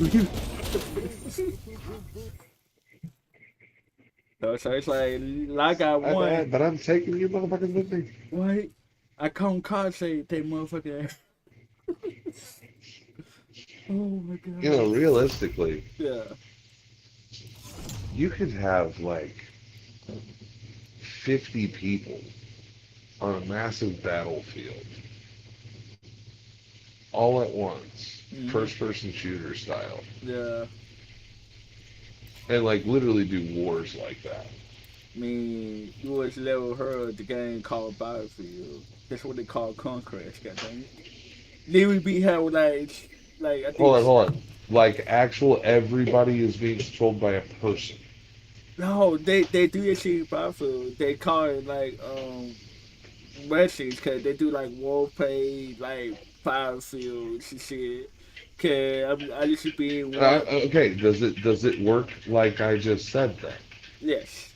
So it's like I won. But I'm taking you motherfuckers with me. Right? I come card say they motherfucker. Oh my god. You know, realistically, Yeah. you could have, like, 50 people on a massive battlefield all at once, first-person shooter style, Yeah. and, like, literally do wars like that. I mean, you always never heard the game called Battlefield. That's what they call Conquest, goddamn it. They would be how like I think. Hold on. Like, actual everybody is being controlled by a person. No, they do this shit in Battlefield. They call it like Russians, cause they do like warplay, like Battlefield and shit. Cause I used to be in one. Okay, does it work like I just said then? Yes.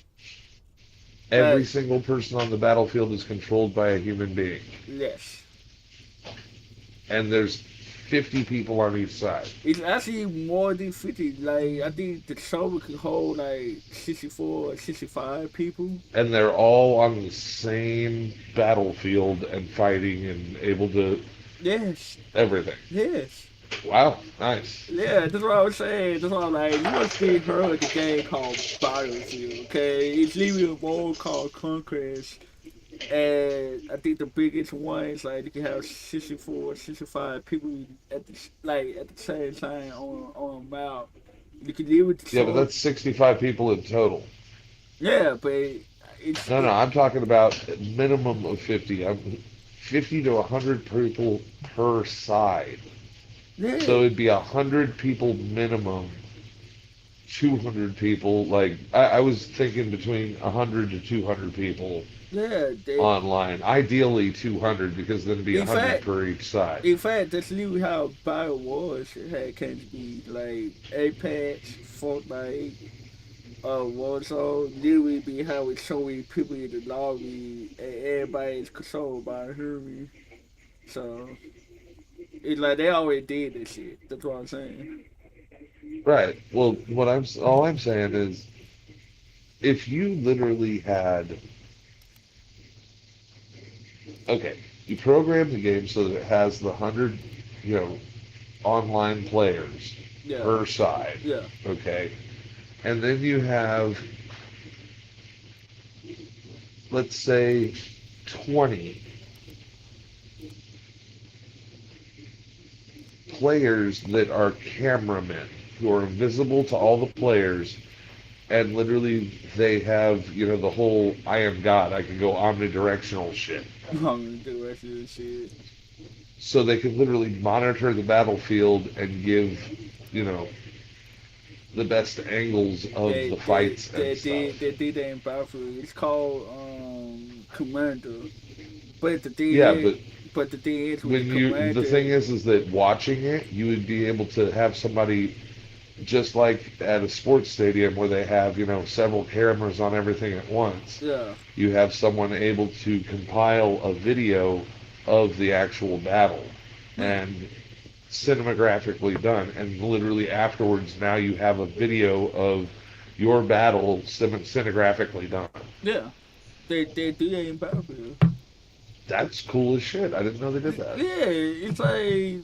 Every single person on the battlefield is controlled by a human being. Yes. And there's 50 people on each side. It's actually more than 50. Like, I think the server could hold like 64, 65 people. And they're all on the same battlefield and fighting and able to... Yes. Everything. Yes. Wow, nice. Yeah, that's what I was saying. That's what I'm like. You must be heard of the game called Battlefield, okay? It's literally a world called Conquest. And I think the biggest one is like you can have 64, 65 people at at the same time on a map. You can live with the Yeah, but song. that's 65 people in total. Yeah, but it's No, no, I'm talking about a minimum of 50. 50 to 100 people per side. yeah, So it'd be 100 people minimum, 200 people. Like, I was thinking between 100 to 200 people yeah. online. Ideally 200 because then it'd be In 100 fact, per each side. in fact, that's literally how Battle was. It had came to be like Apex, Fortnite, Warzone. Literally be how with so many people in the lobby and everybody is controlled by a Hermie. So it's like they already did this shit. That's what I'm saying. Right. Well, all I'm saying is if you literally had, okay, you program the game so that it has the 100, you know, online players Yeah, per side, yeah, okay? And then you have, let's say, 20 players that are cameramen who are invisible to all the players, and literally they have, you know, the whole I am God, I can go omnidirectional shit. I'm gonna do the rest of this shit. So they can literally monitor the battlefield and give, you know, the best angles of the fights and stuff. They did that in Battlefield. It's called Commander. But the thing Yeah, is, but but the thing is with the the thing Commander, is that watching it, you would be able to have somebody just like at a sports stadium where they have, you know, several cameras on everything at once. yeah, You have someone able to compile a video of the actual battle yeah, and cinemagraphically done, and literally afterwards now you have a video of your battle cinemagraphically done. yeah. They do that in Battlefield. That's cool as shit. I didn't know they did that. Yeah, it's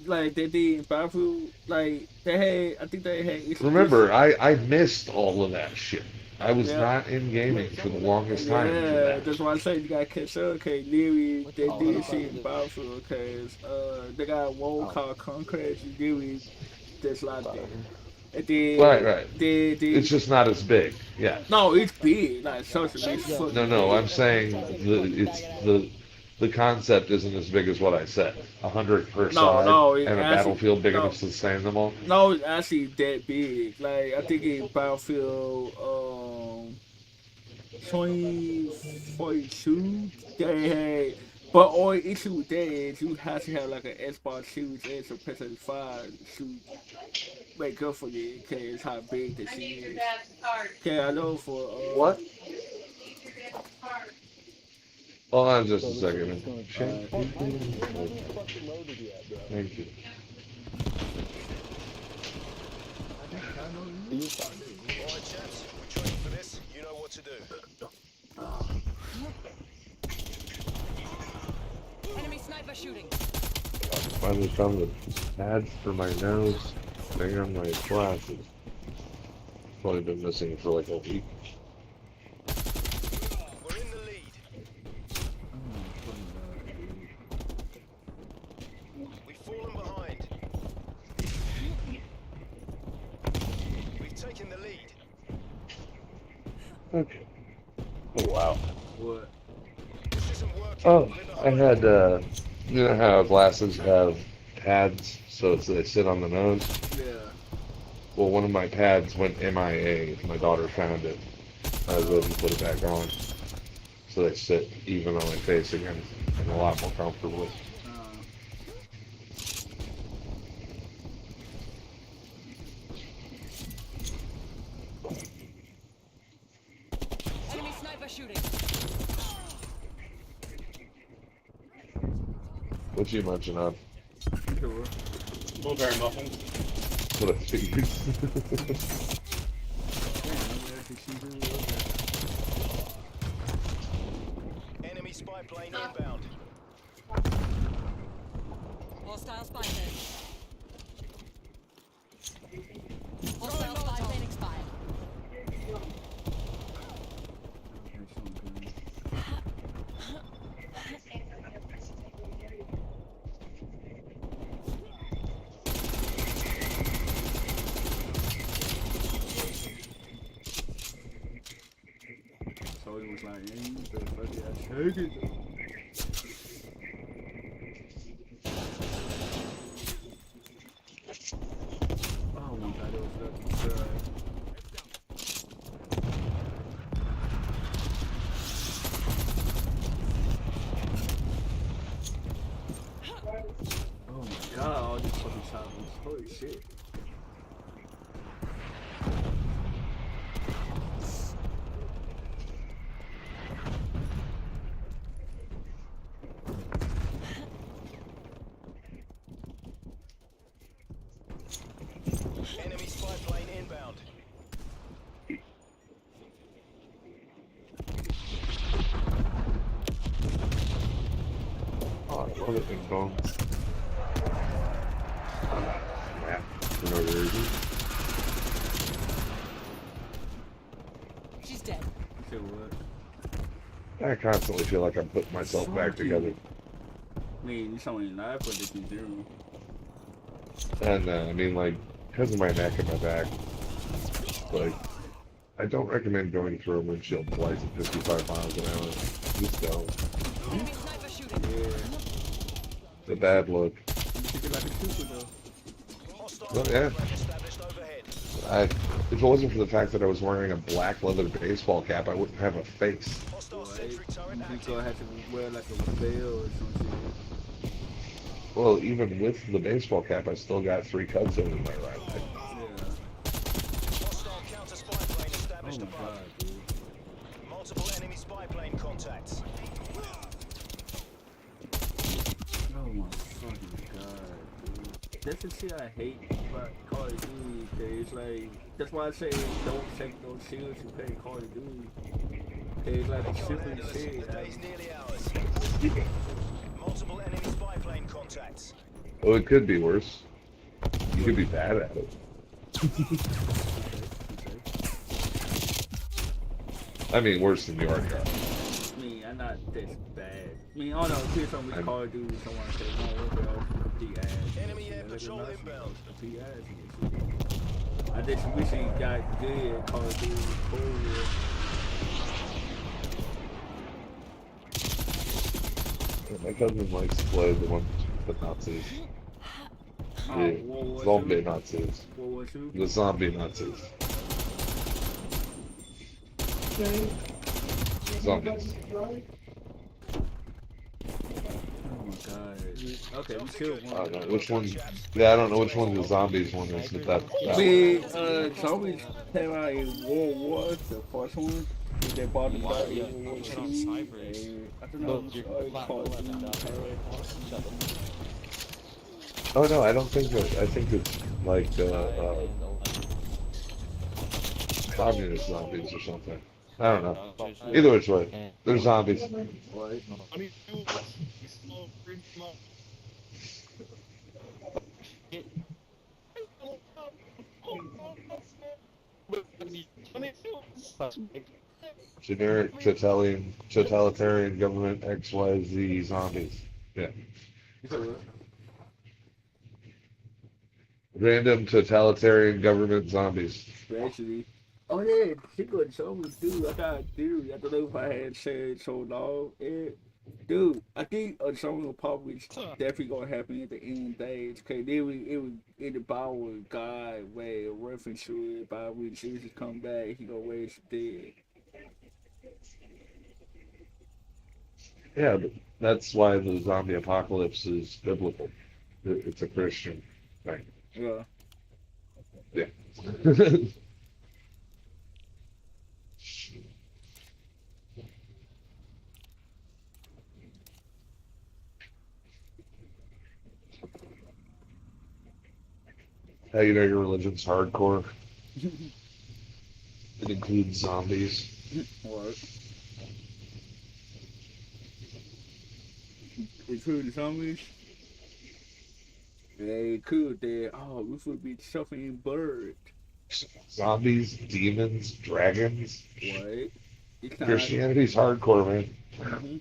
like they did in Battlefield. Like they had, I think they had introduced. Remember, I missed all of that shit. I was Yeah, not in gaming for the longest time for yeah. that. That's why I say you gotta catch up. Okay, literally they did shit in Battlefield. Cause they got one called Conquest. Literally, that's like that. And Right, then right. they It's just not as big. Yeah. no, it's big. Like social, it's No, fucking no, I'm big. saying the concept isn't as big as what I said. 100 per No, side no, it and a actually battlefield big enough no, to sustain them all. no, it's actually that big. Like I think in Battlefield 2042 they had, but only issue with that is you have to have like an Xbox Series X or PS5 to make up for it, cause how big the I shit need your is. dad's card. Okay, I know for What? Your dad's card. Hold on just a second. uh, Thank you. Alright, chaps, we trained for this. You know what to do. Enemy sniper shooting. Finally found the pad for my nose. Thing on my glasses. Probably been missing for like a week. We're in the lead. We've fallen behind. We've taken the lead. Okay. Oh wow. what? This isn't working. Oh, We're in the I hole. had you know how glasses have pads so they sit on the nose? Yeah. Well, one of my pads went MIA. My daughter found it. I was able to put it back on. So they sit even on my face again and a lot more comfortably. Uh, Enemy sniper shooting. What you munching on? sure. Blueberry muffin. That's what I figured. Damn, I'm actually shooting real bad. Enemy spy plane inbound. Hostile spy plane. Hostile spy plane expired. Okay, so I'm good. Cody was like, "Hey, you better fucking take it." Oh my god, it was lucky. Oh my god, all these fucking shots. Holy shit. Enemy spy plane inbound. Oh, I love it in bones. Yeah, for no reason. She's dead. You said what? I constantly feel like I'm putting myself back together. I mean, you saw me live, but they can do. And I mean, like, because of my neck and my back, like, I don't recommend going through a windshield twice at 55 miles an hour. Just don't. Enemy sniper shooting. Yeah. It's a bad look. You should get like a super though. Hostile Well, yeah. plane established overhead. If it wasn't for the fact that I was wearing a black leather baseball cap, I wouldn't have a face. Hostile Right? sentry turret You active. gonna have to wear like a veil or something. Well, even with the baseball cap, I still got 3 cuts over my right eye. Yeah. Hostile counter spy plane Oh established my above. god, dude. Multiple enemy spy plane contacts. Oh my fucking god, dude. That's the shit I hate about Call of Duty. It's like, that's why I say don't take no serious and play Call of Duty. It's like a We can't simple handle us. shit. The day's nearly ours. Multiple enemy spy plane contacts. Oh, it could be worse. You could be bad at it. I mean, worse than you are, Carl. I mean, I'm not this bad. I mean, I don't know, if here's something with Call of Duty, someone say, no, what the hell, the ass. Enemy air patrol inbound. The ass and shit. I just wish he got good at Call of Duty. Cool. My cousin likes to play the one with the Nazis. Oh, The World War zombie II? Nazis. World War II? The zombie Nazis. Zombies. Oh my god. Okay, we killed I one. don't know which one. Yeah, I don't know which one the zombies one is, but that one. We, zombies came out in World War, the first one. They bought them back in World War II. I don't know which Call of Duty. Oh no, I don't think that. I think it's like communist zombies or something. I don't know. Either which way, they're zombies. What? Generic totalitarian government XYZ zombies. Yeah. You said what? Random totalitarian government zombies. Actually. Oh yeah, she could show me, dude. I got a theory. I don't know if I had said so long. Yeah. Dude, I think something will probably definitely gonna happen at the end of the days. Cause it was in the Bible with God where a reference to it about when Jesus come back, he gonna raise the dead. Yeah, but that's why the zombie apocalypse is biblical. It's a Christian thing. Yeah. Yeah. How you know your religion's hardcore? It includes zombies. What? Including zombies? They could. They we would be suffering bird. Zombies, demons, dragons. What? It's not. Christianity's hardcore, man. Mhm.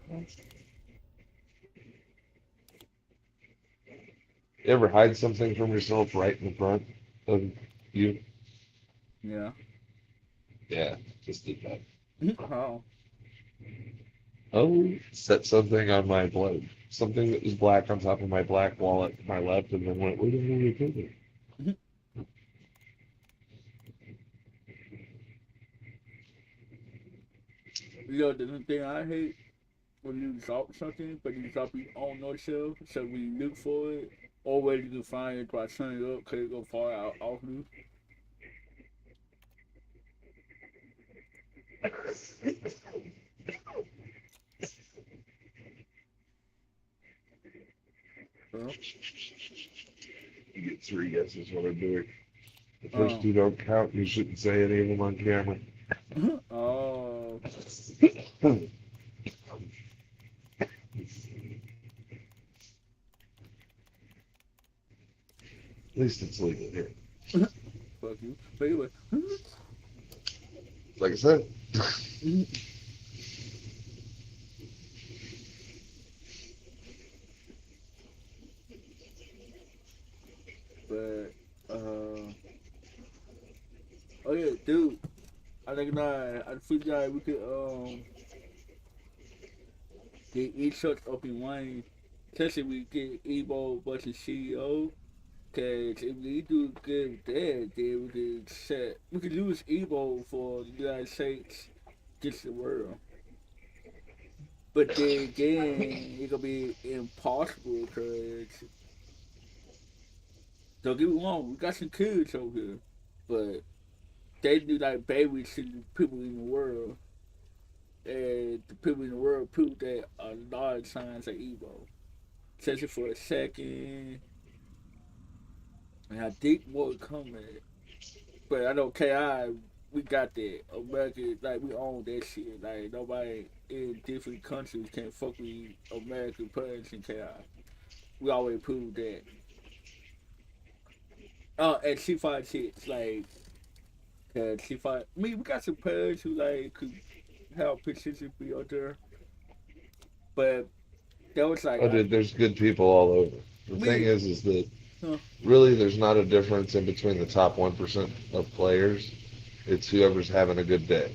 You ever hide something from yourself right in front of you? Yeah. Yeah, just did that. How? Oh, set something on my something that was black on top of my black wallet to my left, and then went, where the hell are you putting You know, the thing I hate when you drop something, but you drop it on no shelf, so when you look for it, or where you can find it by turning it up, because it go far out off you. So, You get three guesses what I'm doing. The first um, two don't count. You shouldn't say any of them on camera. oh, At least it's legal here. fuck you. But anyway, Like I said, but, oh yeah, dude, I think I feel like we could, get each other up in one. Especially we get Ebo versus CEO. Cause if we do good with that, then we could lose Ebo for the United States against the world. But then again, it gonna be impossible because don't get me wrong, we got some kids over here, but they do like babies to the people in the world, and the people in the world prove that a lot of times are evil. Especially for a second, and I think more coming. But I know KI, we got that. America, like, we own that shit. Like, nobody in different countries can fuck with American parents and KI. We always proved that. And she fight shit, like, cause she fight. I mean, we got some parents who, like, could have position be out there. But that was like, oh, dude, there's good people all over. The thing me, is that huh? really there's not a difference in between the top 1% of players. It's whoever's having a good day.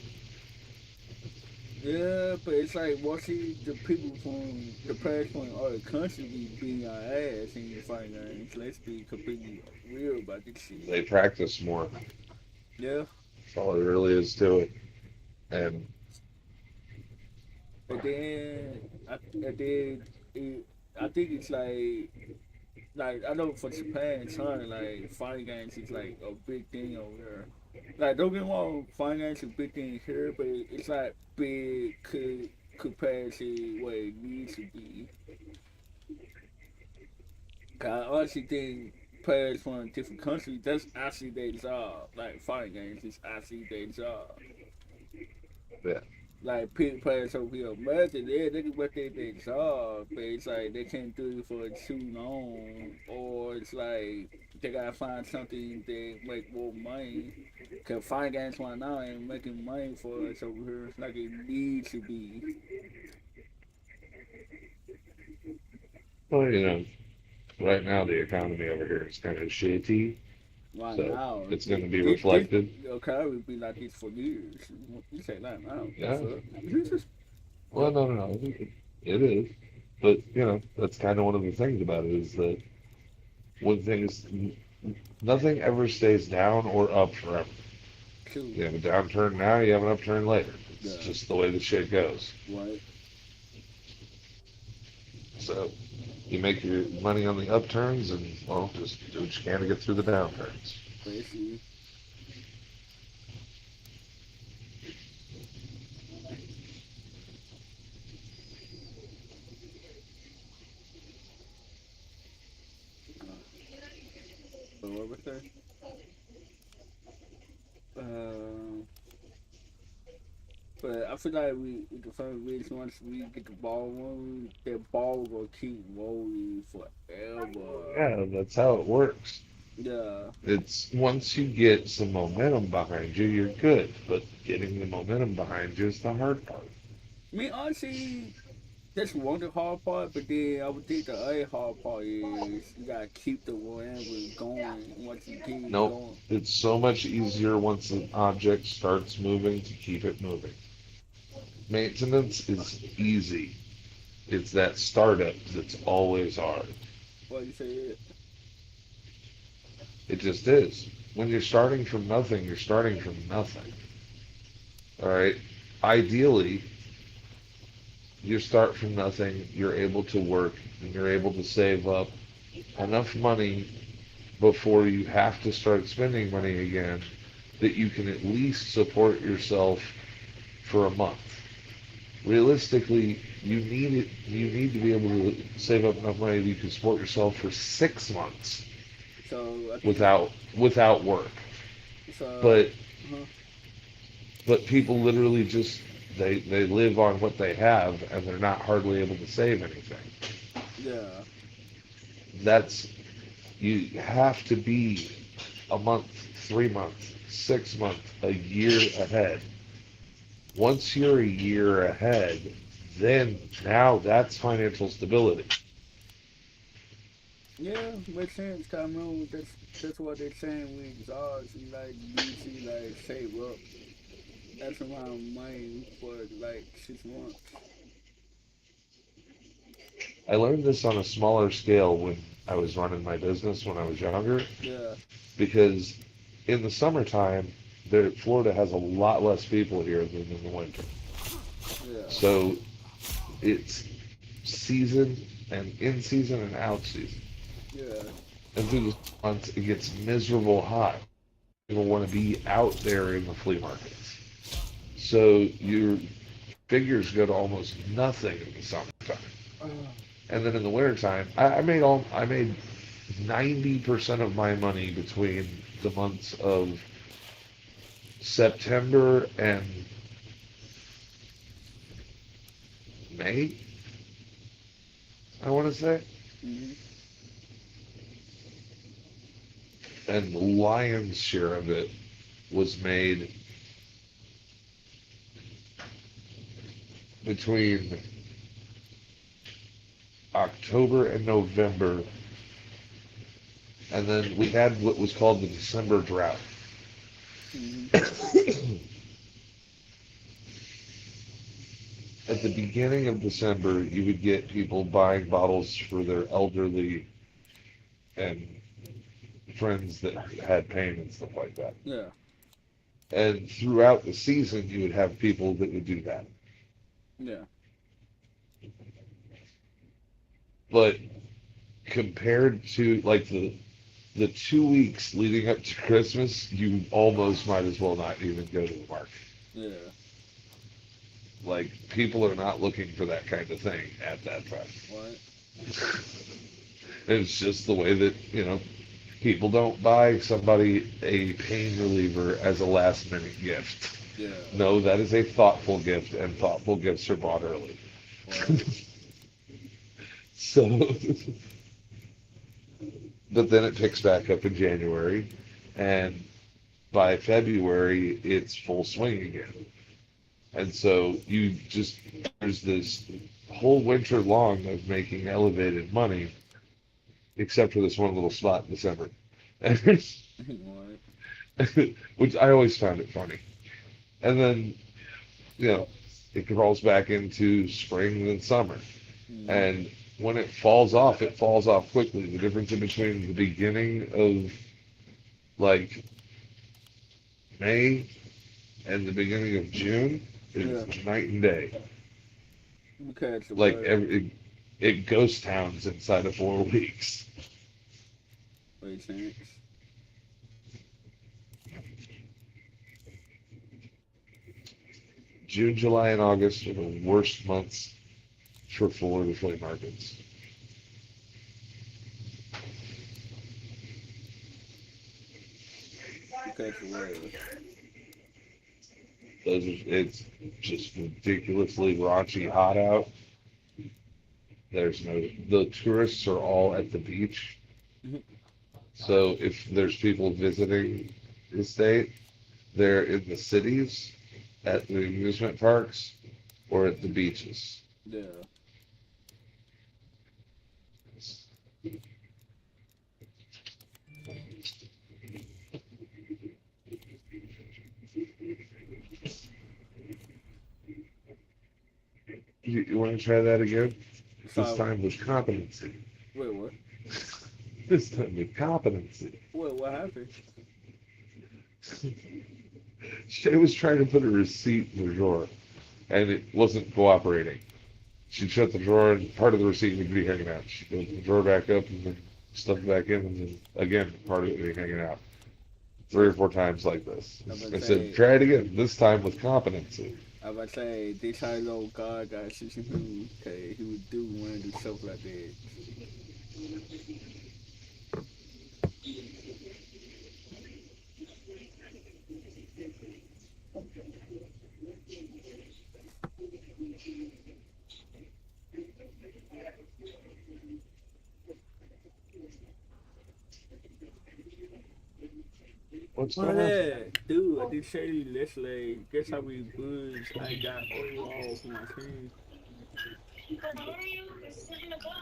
Yeah, but it's like watching the people from the past from other countries be beating our ass in the fight games. Let's be completely real about this shit. They practice more. Yeah, That's all there really is to it. And and then I think it's like I know for Japan, China, like fighting games is like a big thing over there. Like don't get me wrong, fighting games is a big thing here, but it's like big compared to what it needs to be. I honestly think players from different countries, that's actually their job. Like fighting games is actually their job. yeah, Like players over here, America, they can work their job, but it's like they can't do it for too long, or it's like they gotta find something that make more money. Cause fighting games right now ain't making money for us over here like it needs to be well, right now the economy over here is kind of shitty, right so now. it's going to be This reflected. okay, would be like this for years. You say that now? Yeah. The fuck? Well, no, it is. But, that's kind of one of the things about it is that one thing is nothing ever stays down or up forever. True. You have a downturn now, you have an upturn later. It's Yeah. just the way the shit goes. Right. So you make your money on the upturns and, well, just do what you can to get through the downturns. Basically. But what was that? Uh, but I feel like we can find ways once we get the ball rolling, that ball will keep rolling forever. Yeah, that's how it works. Yeah. It's once you get some momentum behind you, you're good. But getting the momentum behind you is the hard part. I mean, honestly, That's one the hard part, but then I would think the other hard part is you gotta keep the whatever going once you get it Nope. going. It's so much easier once an object starts moving to keep it moving. Maintenance is easy. It's that startup that's always hard. What you say? It? It just is. When you're starting from nothing, you're starting from nothing. All right. Ideally, you start from nothing, you're able to work, and you're able to save up enough money before you have to start spending money again that you can at least support yourself for a month. Realistically, you need to be able to save up enough money that you can support yourself for 6 months So I think without work. so. But Uh-huh. people literally just they live on what they have and they're not hardly able to save anything. Yeah. That's you have to be a month, 3 months, 6 months, a year ahead. Once you're a year ahead, then now that's financial stability. Yeah, makes sense. Cause I remember that's what they're saying with exhaust. You like usually like save up X amount of money for like 6 months. I learned this on a smaller scale when I was running my business when I was younger, Yeah, because in the summertime, Florida has a lot less people here than in the winter. yeah, So it's season and in season and out season. yeah, And through the months, it gets miserable hot. People want to be out there in the flea markets. So your figures go to almost nothing in the summertime. And then in the wintertime, I made 90% of my money between the months of September and May, I want to say. hmm And the lion's share of it was made between October and November, and then we had what was called the December drought. hmm At the beginning of December, you would get people buying bottles for their elderly and friends that had pain and stuff like that. yeah, And throughout the season, you would have people that would do that. yeah, But compared to like the 2 weeks leading up to Christmas, you almost might as well not even go to the market. yeah. Like people are not looking for that kind of thing at that time. What? It's just the way that, people don't buy somebody a pain reliever as a last minute gift. Yeah. No, that is a thoughtful gift, and thoughtful gifts are bought early. What? So, but then it picks back up in January, and by February, it's full swing again. And so there's this whole winter long of making elevated money, except for this one little spot in December, What? which I always found it funny. And then, you know, it crawls back into spring and summer. hmm And when it falls off quickly. The difference in between the beginning of like May and the beginning of June Yeah. is night and day. Because of Like what? it ghost towns inside of 4 weeks. Makes sense. June, July, and August are the worst months for Florida flea markets. Because of what? It's just ridiculously raunchy hot out. The tourists are all at the beach. Mhm. So if there's people visiting the state, they're in the cities, at the amusement parks, or at the beaches. Yeah. You want to try that again? This So, time with competency. wait, what? This time with competency. What happened? Shay was trying to put a receipt in the drawer, and it wasn't cooperating. She'd shut the drawer, and part of the receipt would be hanging out. She'd open the drawer back up, and then stuff it back in, and then again, part of it would be hanging out. 3 or 4 times like this. I'm about I to said, say, try it again, this time with competency. I'm about to say, this how you know God got teaching him, okay, he would do want to do stuff like that. What's What going on? that? Dude, I did show you yesterday. Guess how many booze I got overall from my team?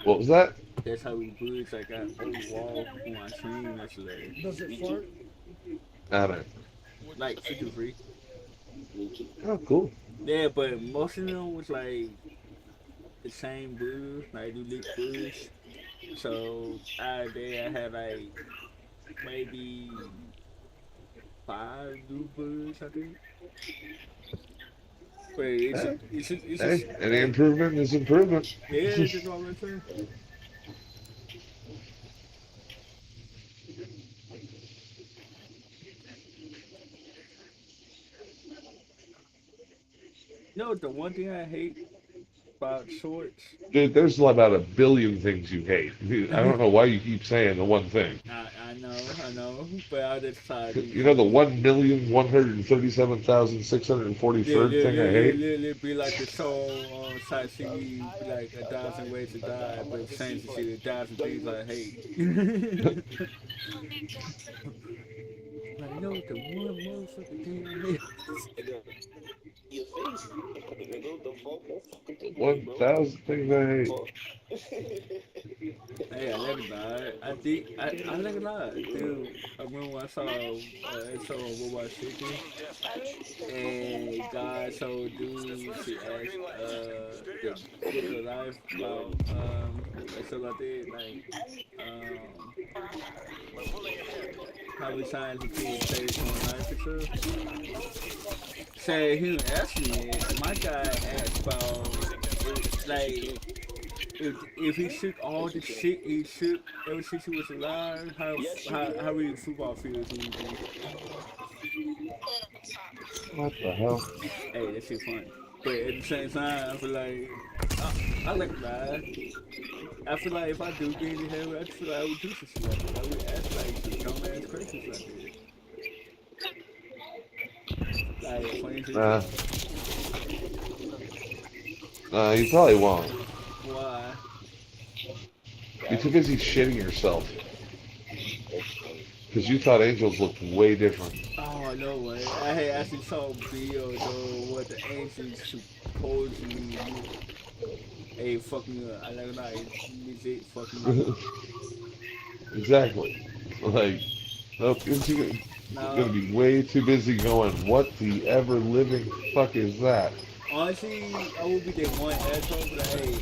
What was that? That's how many booze I got overall from my team yesterday. Does it fart? I don't know. Like 53. Oh, cool. Yeah, but most of them was like the same booze, like elite booze. So out of there, I had like maybe 5 new booze, I think. But it's Hey, any improvement is improvement. yeah, that's what I'm saying. No, the one thing I hate about shorts, Dude, there's about 1 billion things you hate. I don't know why you keep saying the one thing. I know, but I just try to. You know the 1,137,643rd thing I hate? It'd be like the song on Side CD, like 1,000 ways to die, but saying to shit 1,000 things I hate. I know the one motherfucking thing I hate. Your face. Nigga, what the fuck? 1,000 things I hate. Hey, I let it die. I let it die. Dude, I remember when I saw Robot Chicken, and God told dude to ask the life about stuff like that, like how many times he could save someone's life and stuff. Say he was asking me, my guy asked about like if he shook all the shit he shook ever since he was alive, how many football fields would he be? What the hell? Hey, that shit funny. But at the same time, I feel like I like that. I feel like if I do get into heaven, I feel like I would do some shit like that. I would ask like some dumbass questions like that. Like, for instance, You probably won't. why? You're too busy shitting yourself. Because you thought angels looked way different. Oh, no way. I had actually saw a video though what the ancients supposedly hey fucking I like that legit fucking Exactly. Like, nope, you're gonna be way too busy going, what the ever living fuck is that? honestly, I would be that one asshole, but hey,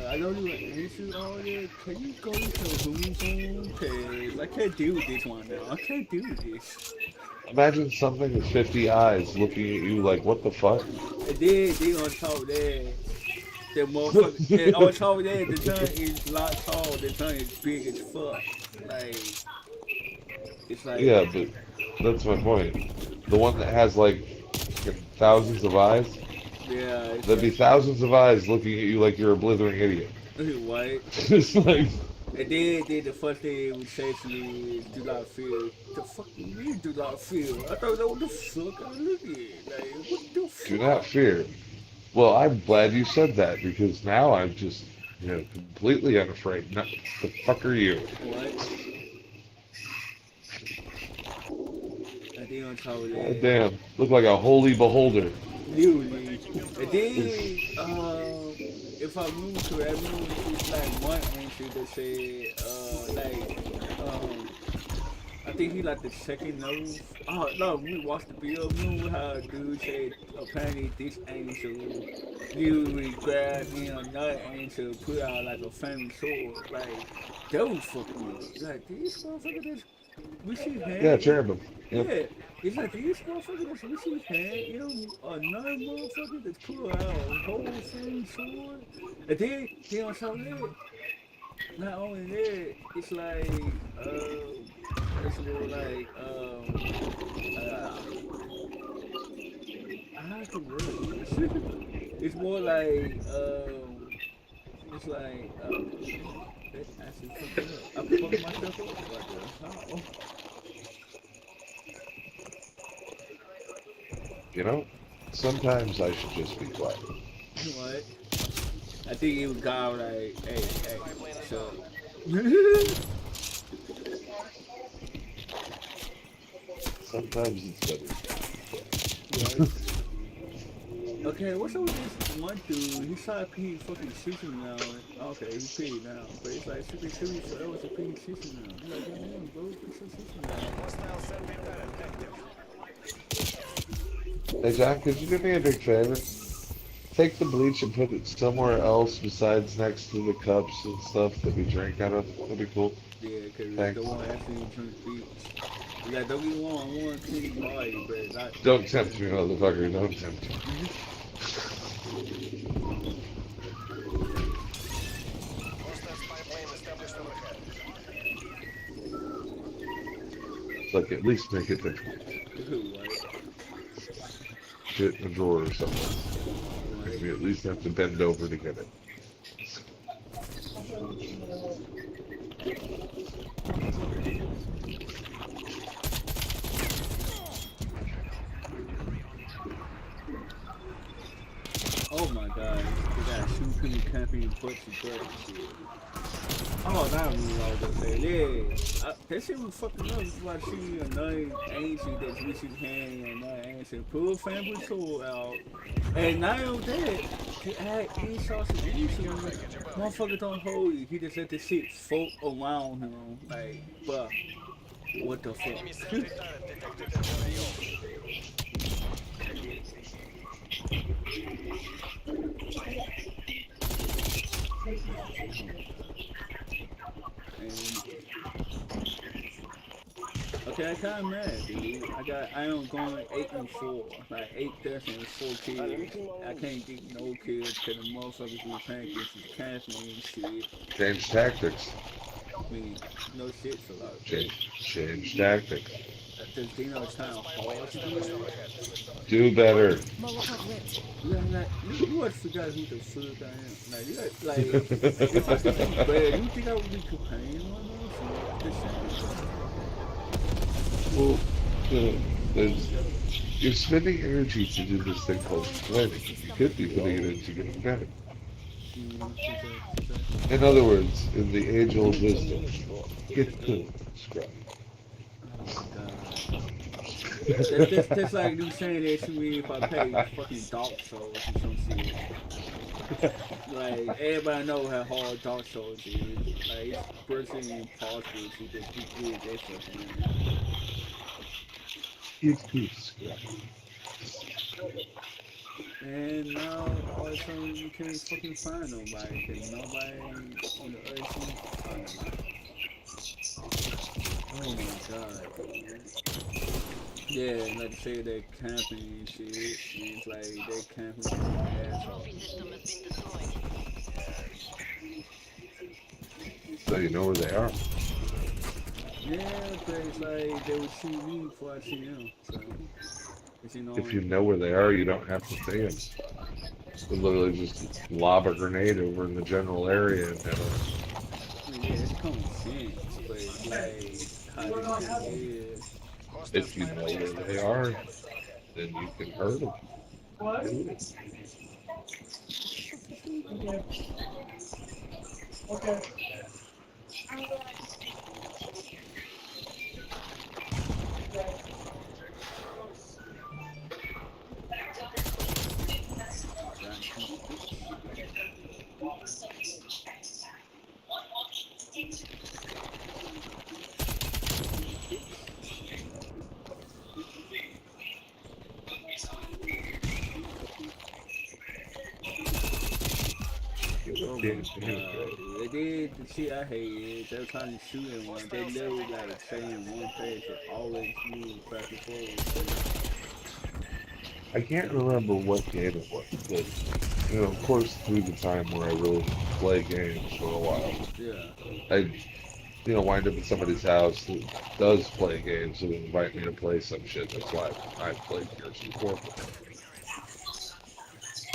I know you answer all that. Can you go to the room zone? Cause I can't deal with this one now. I can't deal with this. Imagine something with 50 eyes looking at you like, what the fuck? And then on top of that, the motherfucker, on top of that, the sun is a lot tall. The sun is big as fuck. Like, it's like Yeah, but that's my point. The one that has like thousands of eyes, yeah, there'd be thousands of eyes looking at you like you're a blithering idiot. white. It's like, And then the first thing it would say to me is do not feel. The fuck you mean do not feel? I don't know what the fuck I'm looking at. Like, what the fuck? do not fear. Well, I'm glad you said that because now I'm just, completely unafraid. Not, the fuck are you? What? And then on top of God that, damn, look like a holy beholder. literally. And then, if I remember correctly, I remember it's like one answer that said, I think think he like the second nose. Oh no, we watched the video. Remember how dude said apparently this angel literally grabbed another angel, put out like a flaming sword. Like that was fucked me up. Like this motherfucker just wish he Yeah, had. cherubim. Yep. Yeah, it's like this motherfucker just wish he had another motherfucker that's pull out a whole flaming sword. And then on top of that. Not only that, it's more like I can word this. It's more like it's like damn, that actually fucked me up. I fucked myself up right there. How? You know, sometimes I should just be quiet. What? I think it was God like, hey, shut up. Sometimes it's better. Right. Okay, what's up with this one dude? He started paying fucking shooting now. Okay, he paid now, but it's like shooting shooting forever to paying shooting now. I'm like, damn, bro, put some shooting now. Hey, John, could you do me a big favor? Take the bleach and put it somewhere else besides next to the cups and stuff that we drink out of. That'd be cool. Yeah, because I Thanks. don't want to actually drink bleach. Like, don't get me wrong, I want to clean your body, but not. Don't tempt me, motherfucker. Don't tempt me. Like, at least make it difficult. Right. Shit in a drawer or something. Right. We at least have to bend over to get it. Oh my god, they got shooting camping butts and butt and shit. Oh, that was what I was gonna say. Yeah, that shit was fucking up. It's like she annoying ancient that's with his hand and that ancient. Pull family tool out. And not only that, he add insults and insults. Motherfucker don't hold you. He just let the shit float around him. Like, bruh, what the fuck? And okay, I kinda mad, dude. I am going 8-4. Like 8 deaths and 4 kills. I can't get no kills because the motherfuckers who playing against is canceling and shit. Change tactics. I mean, no shit for a lot of people. Change tactics. Does Dino trying hard to do that? Do better. Molotov lit. Like, you must forgot who the fuck I am. Like, you got, like, if I could be bad, you think I would be complaining on that shit? Well, there's, you're spending energy to do this thing called planning. You could be putting it into getting better. In other words, in the age-old wisdom, get good, scrap. Oh my god. That's like you saying that to me if I pay fucking Dark Souls or some shit. Like, everybody know how hard Dark Souls is. Like, it's virtually impossible to just get good at that fucking game. Get good, scrap. And now, all of a sudden, you can't fucking find nobody, because nobody on the earth seems to find nobody. Oh my god, man. Yeah, and like I say, they're camping and shit, and it's like they're camping on the asshole. So you know where they are. Yeah, but it's like they would see me before I see them, so. If you know where they are, you don't have to see them. You literally just lob a grenade over in the general area and have I mean, yeah, it's common sense, but it's like, how they live. if you know where they are, then you can hurt them. Okay. can't stand it. And then the shit I hate is they're trying to shoot in one. They literally like saying one place and always move back and forth. I can't remember what game it was, but of course, through the time where I really play games for a while, Yeah. I wind up at somebody's house that does play games and invite me to play some shit. That's why I've played Gears before.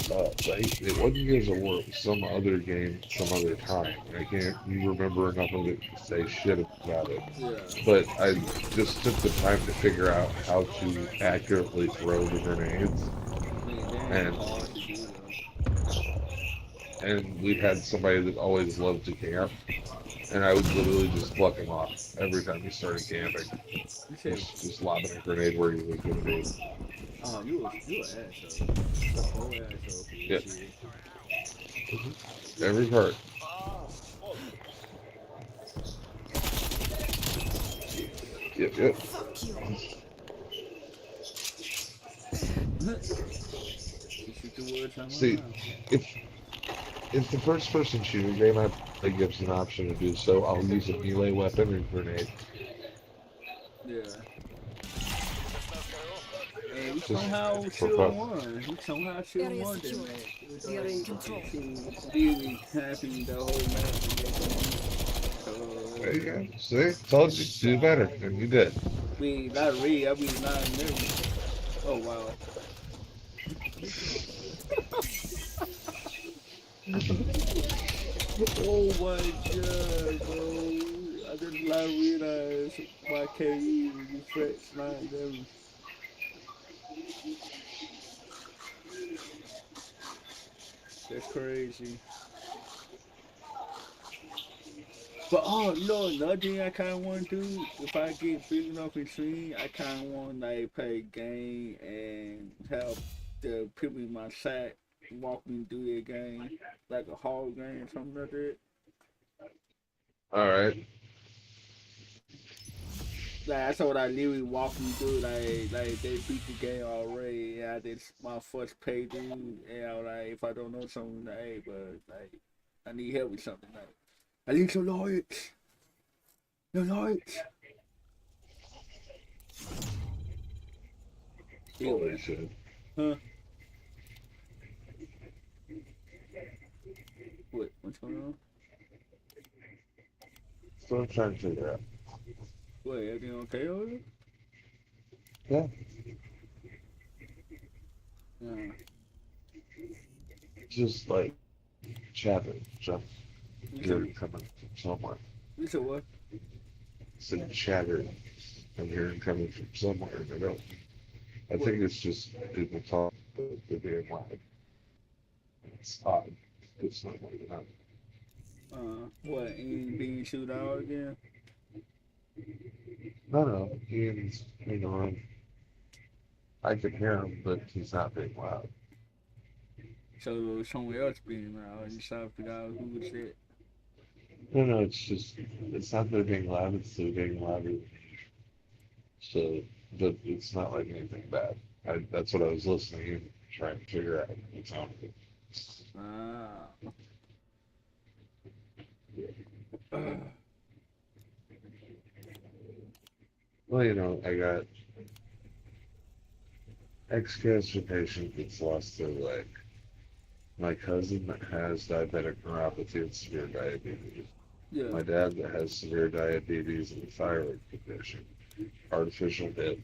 But it wasn't Gears of War. It was some other game, some other time. I can't remember enough of it to say shit about it. Yeah. But I just took the time to figure out how to accurately throw the grenades, Man, damn and hard to do we had somebody that always loved to camp, and I would literally just pluck him off every time he started camping. You said, Just lobbing a grenade where he was going to be. oh, you an asshole. You a whole asshole for Yep. this shit. Every part. Yep. Fuck you. You shoot the words out my See, mouth. if the first person shooting game I gives an option to do so, I'll use a melee weapon or grenade. Yeah. And we Just somehow for still fun. won. We somehow still Area won that secured. match. We are in control. Really happy the whole match. There you go. See? Told you to do better, and you did. We not really, I mean not really. Oh wow. Oh my god, bro. I did not realize my KE was stretched 9 That's crazy. But another thing I kind of want to do, if I get big enough and swing, I kind of want to like play a game and have the people in my side walk me through the game, like a hall game or something like that. All right. Like that's what I literally walk me through. Like they beat the game already. And I did my first playthrough, and I was like, if I don't know something, like, hey, but like I need help with something. Like I need some knowledge. No knowledge. Totally Anyway, should. huh? What's going on? So I'm trying to figure out. What, everything okay over there? Yeah. Yeah. Just like chatter, just You hearing said, coming from somewhere. you said what? Some chatter I'm hearing coming from somewhere. I think it's just people talk, but they're being loud. It's odd. It's not like that. What, ain't being shoot out again? No, Ian's on. I can hear him, but he's not being loud. So somewhere else being out. You trying to figure out who was it. No, it's not they're being loud, it's they're being louder. So, but it's not like anything bad. That's what I was listening and trying to figure out. It sounded good. Ah. Well, I got ex-cancer patient that's lost their leg. My cousin that has diabetic neuropathy and severe diabetes. Yeah. My dad that has severe diabetes and a thyroid condition, artificial hip,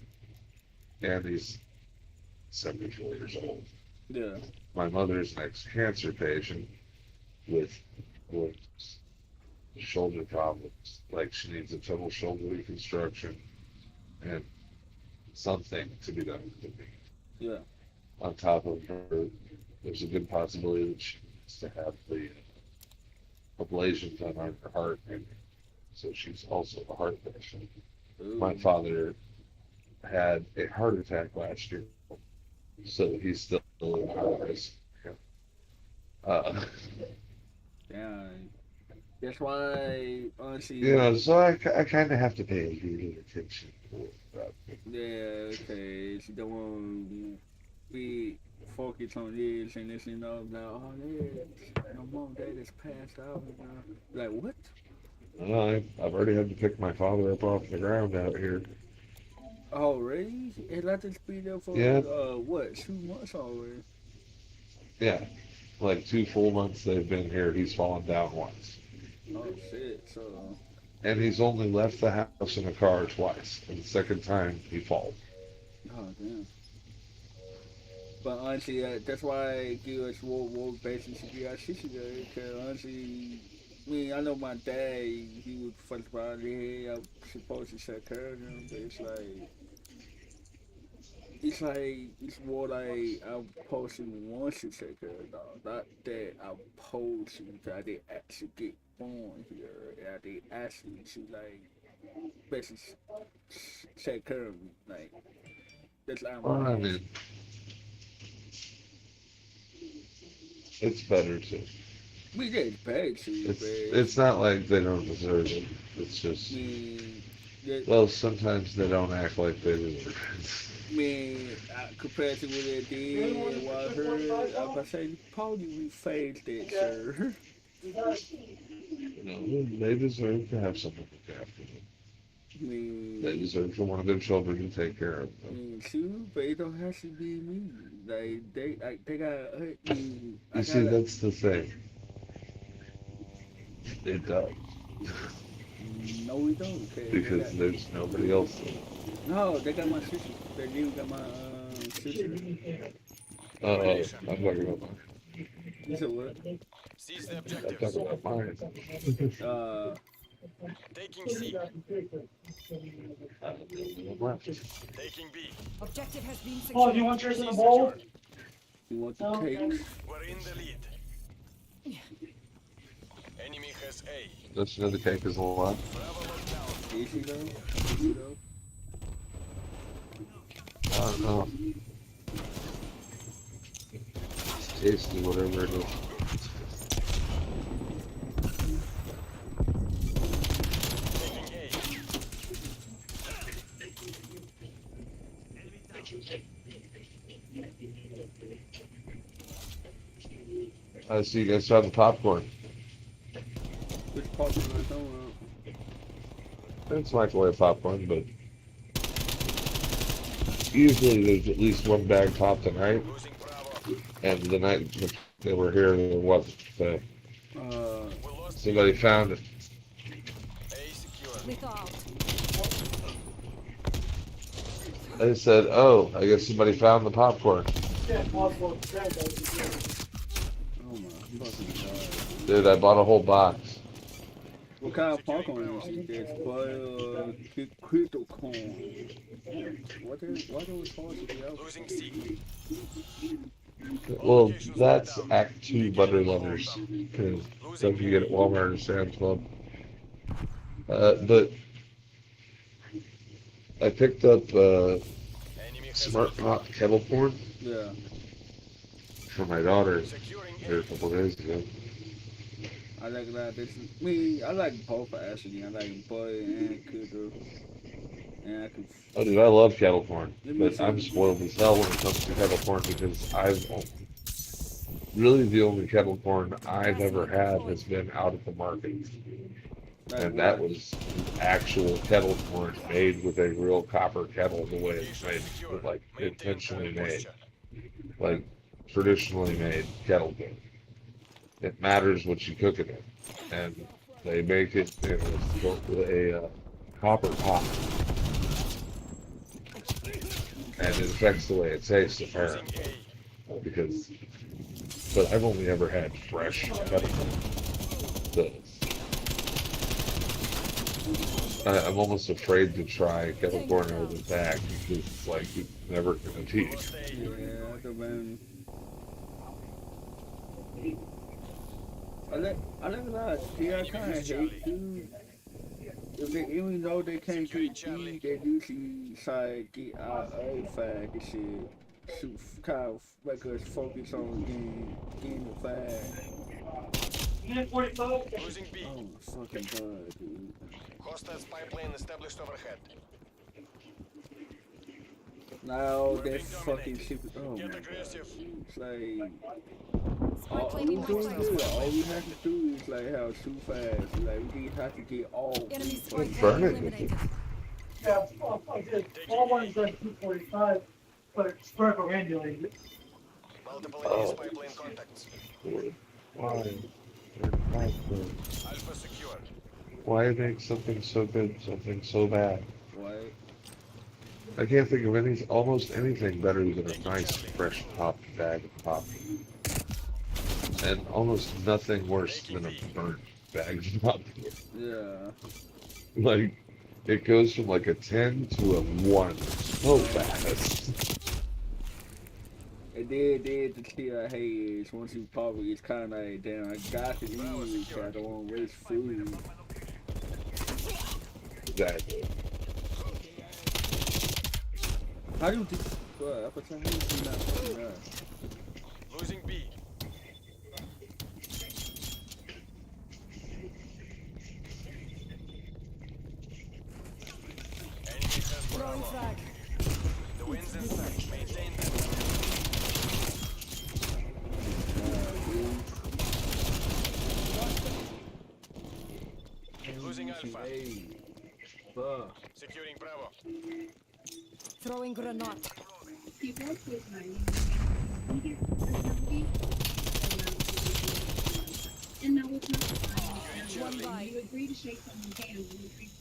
and he's 74 years old. Yeah. My mother's an ex-cancer patient with shoulder problems, like she needs a total shoulder reconstruction and something to be done with the knee. Yeah. On top of her, there's a good possibility that she needs to have the ablation done on her heart, and so she's also a heart patient. Ooh. My father had a heart attack last year, so he's still in high risk. Yeah. That's why, honestly. So I kind of have to pay immediate attention to that. Yeah, okay. She don't want to be focus on this and this, like, oh, my mom, dad is passed out, Like, what? I've already had to pick my father up off the ground out here. Oh, really? And I just be there for, Yeah, what, 2 months already? yeah. Like 2 full months they've been here, he's fallen down once. Oh, shit. So, And he's only left the house in a car twice. And the second time he falls. oh, damn. But honestly, that's why I give us war basis to get our shit together. Because honestly, I know my dad, he was fussed about it. I'm supposed to take care of him, but it's more like I'm supposed to want to take care of dog. Not that I'm supposed to, because I didn't actually get born here. And I did actually to, like, basically take care of me. Like, that's how Well, I I'm mean, it's better to. We get paid to, It's not like they don't deserve it. It's just, yeah, well, sometimes they don't act like they deserve compared to what they did and what I heard, I'm about to say, probably rephrased it, sir. it. They deserve to have someone look after them. I They mean, deserve for one of their children to take care of them. too, but it don't have to be me. They got, I You see, gotta, that's the thing. It does. no, we don't, Because there's nobody else there. no, they got my sister. They even got my, sister. I'm talking about mine. You said what? Seize the I'm objectives. talking about mine. Taking C. Left. Taking B. Objective has been Oh, secured. do you want yours in a C bowl? secured. You want the Okay. cake? We're in the lead. Enemy has A. Don't you know the cake is a lot? Bravo locked down. Is she though? Is she though? I don't know. It's tasty, whatever it is. Taking A. I see you guys have the popcorn. Which part am I talking It's microwave popcorn, but usually there's at least one bag popped a night, Losing Bravo. and the night that they were here, there wasn't. So about? We lost B. somebody found it. A secure. Without. They said, "Oh, I guess somebody found the popcorn." Yeah, possible. Yeah, Oh my fucking god. Dude, I bought a whole box. What kind of popcorn is this? Butter, crystal corn. Why do we call it out? Losing C. Well, that's Act 2 butter lovers. Because stuff you get at Walmart or Sam's Club. But I picked up Enemy has Smart A. Pot kettle corn Yeah. for my daughter Securing here a A. couple days ago. I like that. I like both actually. I like butter and crystal. And I can. Oh, dude, I love kettle corn, Let me but I'm see. spoiled as hell when it comes to kettle corn because really the only kettle corn I've ever had has been out at the market. Like And that what? was actual kettle corn made with a real copper kettle the way it's made, with, like intentionally made, like traditionally made kettle corn. It matters what you cook it in, and they make it in a copper pot, and it affects the way it tastes apparently. Losing A. Because, but I've only ever had fresh kettle corn. I'm almost afraid to try kettle corn out of the bag because it's like it's never gonna teach. Lost A. Yeah, the man. I like that. See, I kind of hate dude. Even though they can't get B, they usually try to get out A fag and shit. Shoot, kind of make us focus on getting the fag. Unit 45. Losing B. Oh my fucking god, dude. Hostile spy plane established overhead. Now that fucking shit. Oh Get my god. aggressive. It's like Spike all we planting doing hostiles. good. All we have to do is like have too fast. Like we just have to get all. Enemy the spike fucking- Burn plane it. eliminated. Yeah, I did. All one's like 245, but spread randomly. Multiple Oh. enemy spy plane contacts. Alpha secure. Why make something so good something so bad? What? I can't think of almost anything better than a nice fresh popped bag of pop. And almost nothing worse than a burnt bag of pop. Yeah. Like, it goes from like a 10 to a 1 so fast. And then the thing I hate is once you pop it, it's kind of like, damn, I got to eat it 'cause I don't want to waste food. Exactly. How do you do? What? For some reason, you're not fucking up. Losing B. Enemy has Throwing Bravo. frag. The wind's in sight. Maintain them. Losing Alpha. Hey, fuck. Securing Bravo. Throwing grenade. You work with my media personality. And now it's not. One by. You agree to shake someone's hand when you treat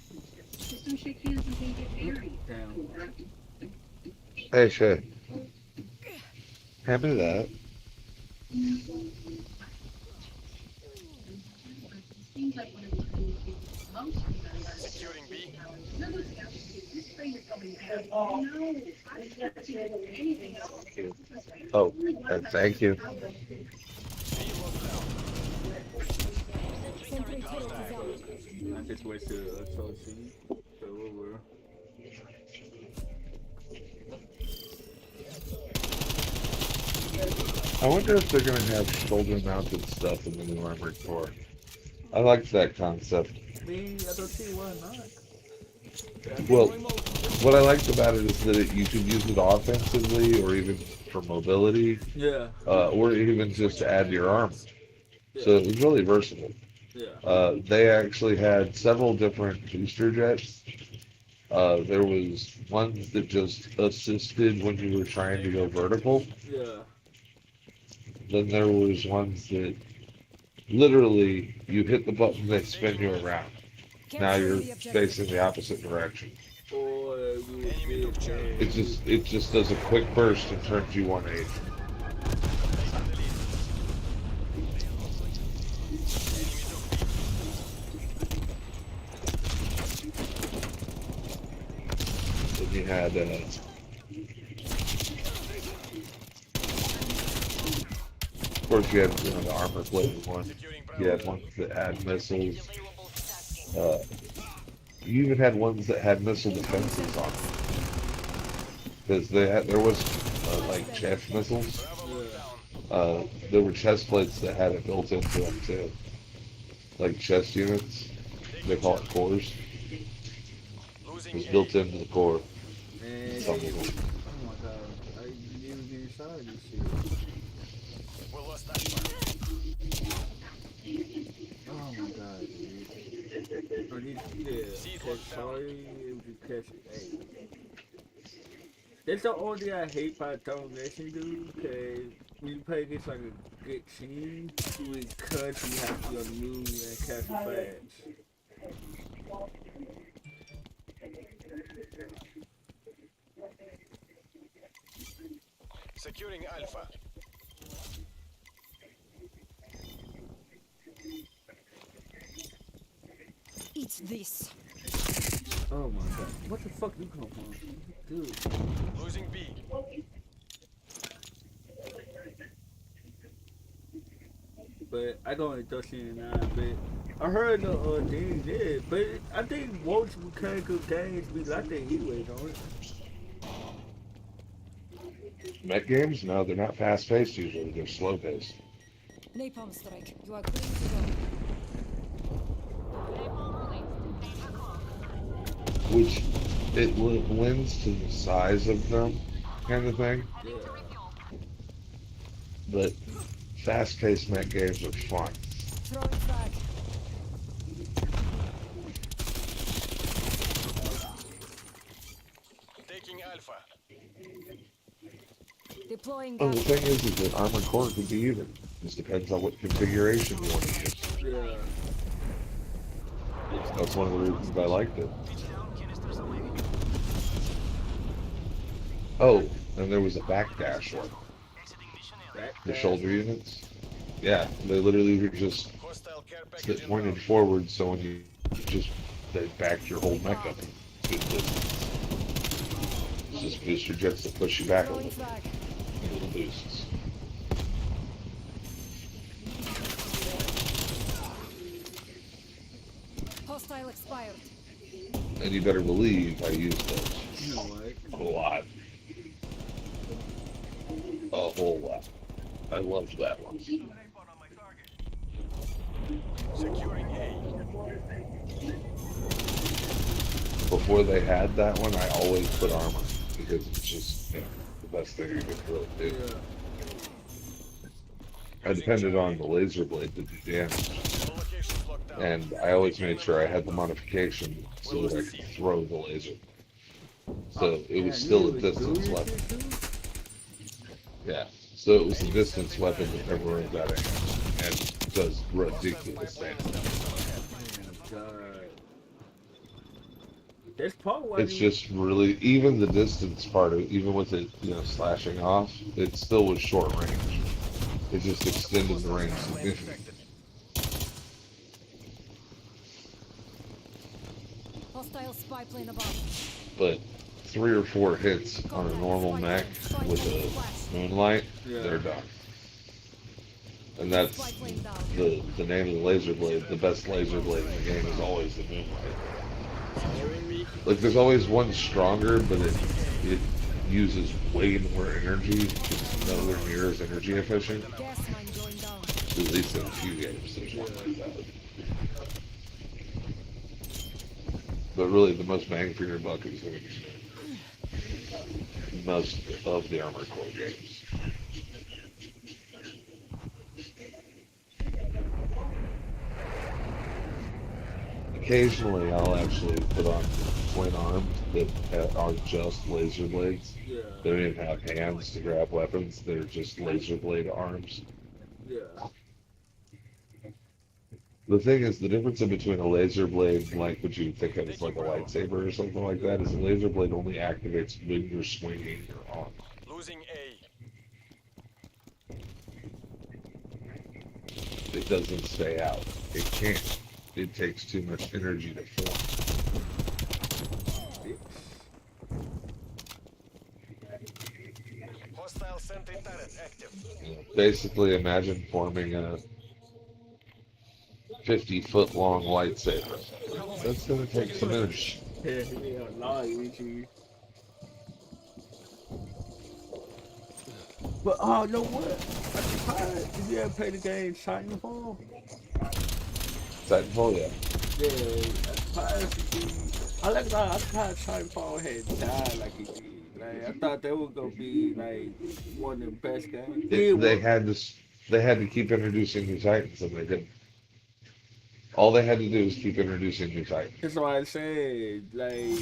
them. Just don't shake hands when they get married. Damn. Hey, Shay. Hand me that. Seems like one of the things you most Securing B. this thing is coming down. Oh no, I can't see anything else. Oh, and thank you. B locked down. Sentry kill is out. I just wasted a touching. So over. I wonder if they're going to have shoulder-mounted stuff in the new Armored Core. I like that concept. Me, I don't see why not. Well, what I liked about it is that you could use it offensively or even for mobility, Yeah. or even just to add to your armor. So it was really versatile. Yeah. They actually had several different booster jets. There was ones that just assisted when you were trying to go vertical. Yeah. Then there was ones that literally you hit the button, they spin you around. Now you're facing the opposite direction. Or Enemy took Charlie. It just does a quick burst and turns you 180. Taking the lead. Enemy took B. Then you had of course you had the armor plated one. Securing Bravo. You had ones that had missiles. You even had ones that had missile defenses on them. Because there was like chest missiles. Bravo locked down. There were chest plates that had it built into them too. Like chest units. They call it cores. Losing It was A. built into the core. Man, Some of them. oh my god, I never get inside this shit. We lost Alpha. Oh my god, dude. I need to catch sorry, it was just catch it. Hey. That's the only thing I hate about domination, dude, because when you play against like a good team, you would cut, you have to be on the move and catch it fast. Securing Alpha. Eat this. Oh my god, what the fuck you come from? Dude. Losing B. But I go in Dustin and 9, but I heard the thing did, but I think most mechanical games be like that anyway, don't it? Mech games? No, they're not fast paced usually. They're slow paced. Napalm strike. You are clear to go. Which it lends to the size of them, kind of thing. Yeah. But fast-paced mech games are fun. Throwing frag. Taking Alpha. Deploying Oh, the gas. thing is that Armored Core can be even. Just depends on what configuration you want to use. Yeah. That's one of the reasons I liked it. Oh, and there was a backdash one. The shoulder units. Yeah, they literally were just Hostile care package pointed inbound. forward, so when you just they back your whole mech up a good distance. Just booster jets to push you back a Throwing little, frag. little boosts. Hostile expired. And you better believe I use those You know what? a lot. A whole lot. I loved that one. Securing A. Before they had that one, I always put armor because it's just, the best thing you could really do. Yeah. I depended on the laser blade to do damage, All locations locked down. and I always made sure I had the modification so that I could throw the laser. So it was still a distance weapon. Yeah. So it was a distance weapon that never runs out of ammo and does ridiculous damage. God. This part was It's just really, even the distance part of it, even with it, slashing off, it still was short range. It just extended the range significantly. Hostile spy plane above. But 3 or 4 hits on a normal mech with a moonlight, they're done. And that's Spy plane down. the name of the laser blade. The best laser blade in the game is always the moonlight. Like there's always one stronger, but it uses way more energy. It's nowhere near as energy efficient. Gas mine going down. At least in a few games, there's one like that. But really, the most bang for your buck is going to be most of the Armored Core games. Occasionally, I'll actually put on twin arms that are just laser blades. Yeah. They don't even have hands to grab weapons. They're just laser blade arms. Yeah. The thing is, the difference in between a laser blade, like what you would think of as like a lightsaber or something like that, is a laser blade only activates when you're swinging your arm. Losing A. It doesn't stay out. It can't. It takes too much energy to form. Hostile sentry turret active. Basically, imagine forming a 50-foot long lightsaber. That's going to take some energy. Yeah, nah, Luigi. But oh, know what? I'm surprised. Did you ever play the game Titanfall? Titanfall, yeah. Yeah, I'm surprised. I like that. I'm surprised Titanfall had died like it did. Like I thought that was gonna be like one of the best games. They had to keep introducing new Titans, and they didn't. All they had to do was keep introducing new Titans. That's why I said like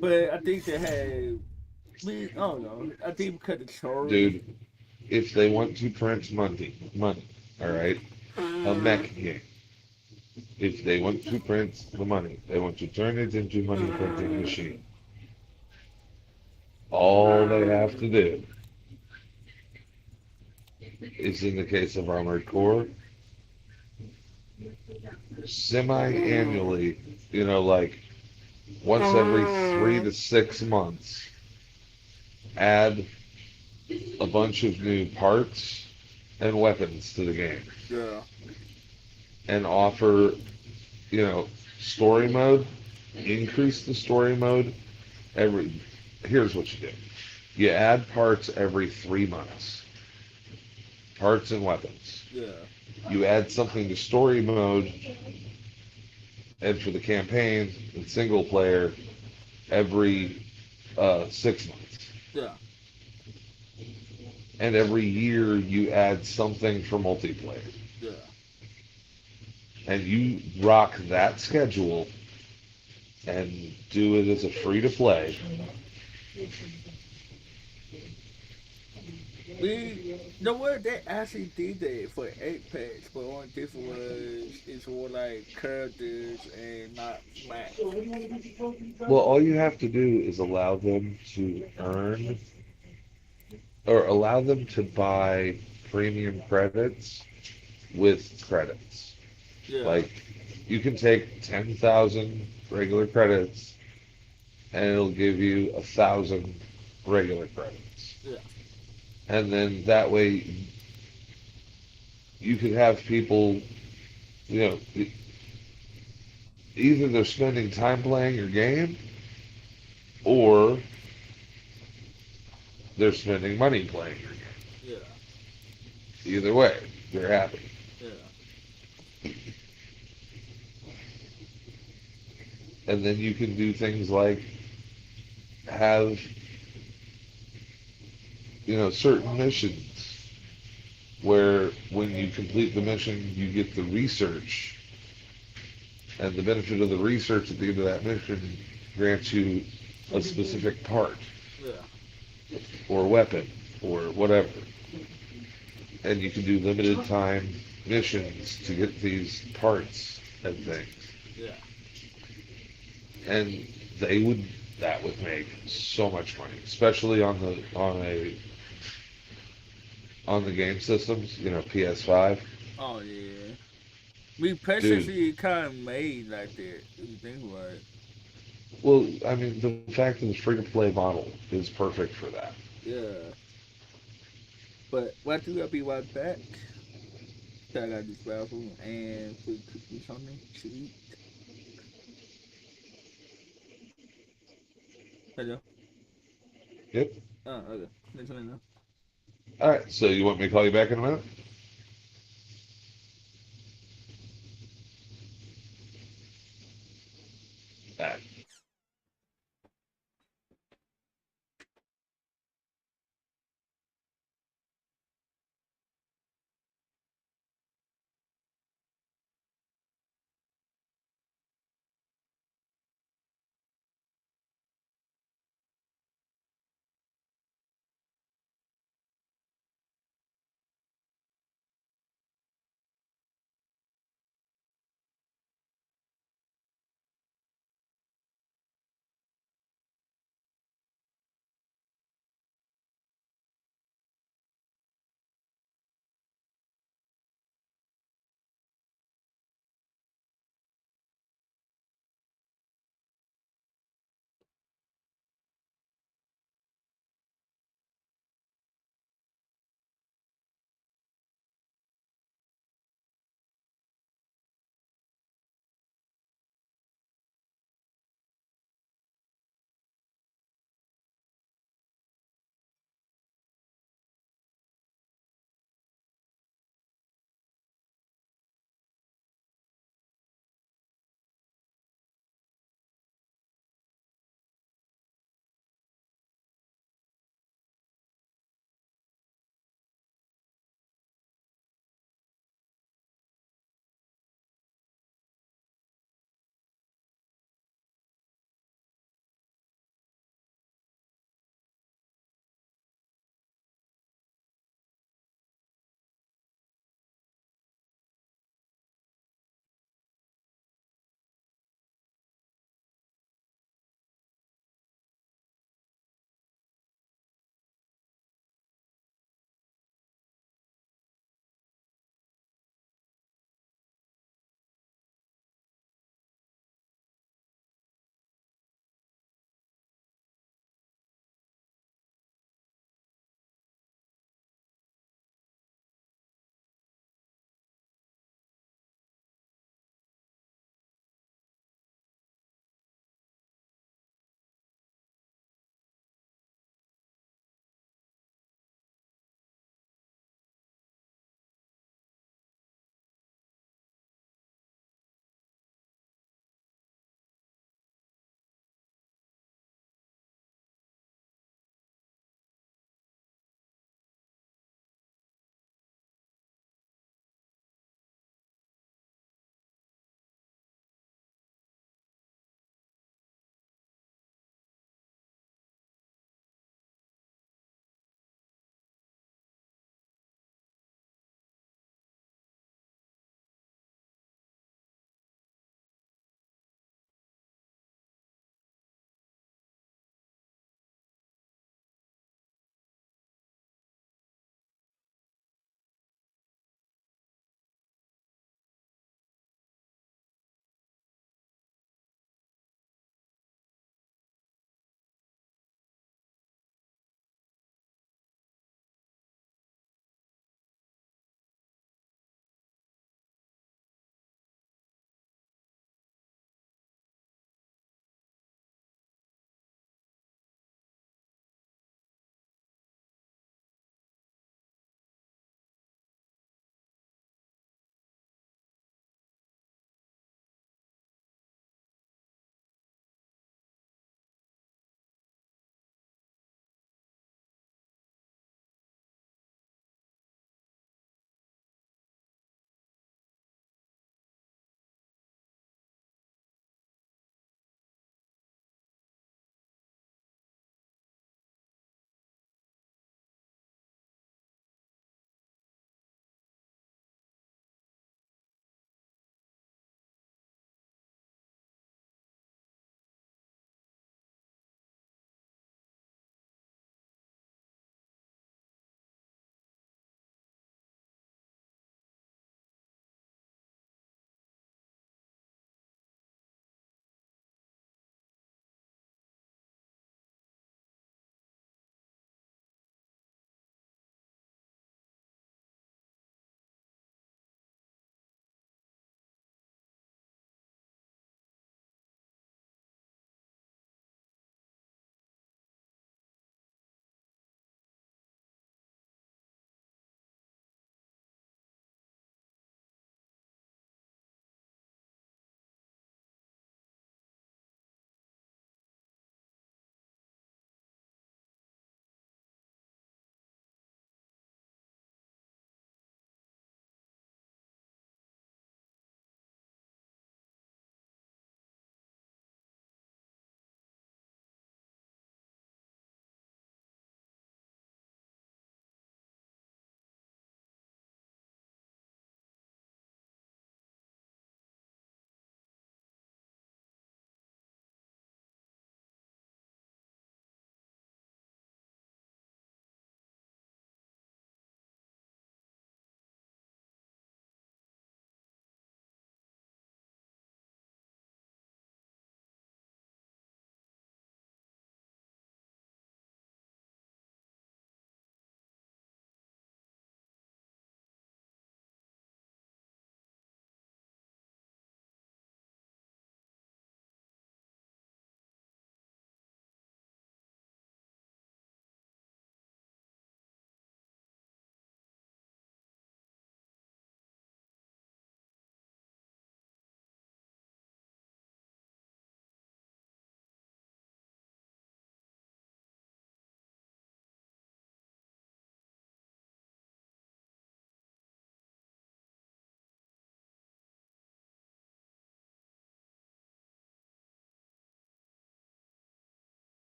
but I think they had. I don't know. I think because the story. Dude, if they want to print money, all right, a mech game. If they want to print the money, they want to turn it into a money printing machine. All they have to do is, in the case of Armored Core, semi-annually, like once every 3 to 6 months, add a bunch of new parts and weapons to the game. Yeah. And offer, story mode, increase the story mode here's what you do. You add parts every 3 months. Parts and weapons. Yeah. You add something to story mode and for the campaign and single player every 6 months. Yeah. And every year you add something for multiplayer. Yeah. And you rock that schedule and do it as a free to play. We the word they actually did that for Apex, but only difference was it's more like characters and not map. Well, all you have to do is allow them to earn or allow them to buy premium credits with credits. Yeah. Like you can take 10,000 regular credits and it'll give you 1,000 regular credits. Yeah. And then that way you could have people, you know, either they're spending time playing your game or they're spending money playing your game. Yeah. Either way, they're happy. Yeah. And then you can do things like have, certain missions where when you complete the mission, you get the research. And the benefit of the research at the end of that mission grants you a specific part Yeah. or weapon or whatever. And you can do limited time missions to get these parts and things. Yeah. And they would that would make so much money, especially on the game systems, PS5. Oh yeah. Me Dude, personally, it kind of made like that. If you think about it. well, I mean, the fact that the free to play model is perfect for that. Yeah. But what do I be right back? So I got this bathroom and cook me something to eat. Hello. Yep. Okay. Let me know. All right. So you want me to call you back in a minute? All right.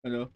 Hello.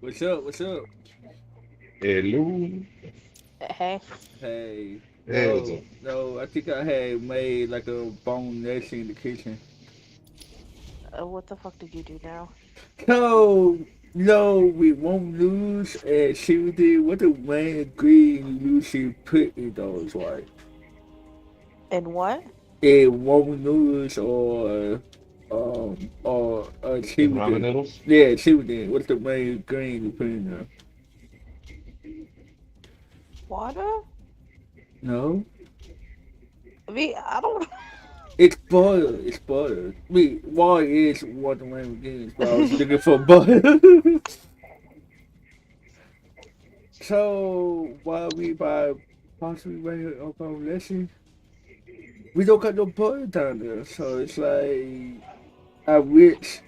What's up? What's up? Hello. Hey, Hey, Hey, what's up? no. I think I had made like a bone nest in the kitchen. what the fuck did you do now? No, we won't lose. And she did what the main ingredient you usually put in those, right? And what? It won't lose or In chili ramen dip. noodles? Yeah, chili dip. What's the main ingredient you put in there? Water? No, I mean, I don't. it's butter. It's butter. I mean, water is one of the main ingredients, but I was looking for butter. So while we by possibly waiting up on lesson, we don't got no butter down there. So it's like I wish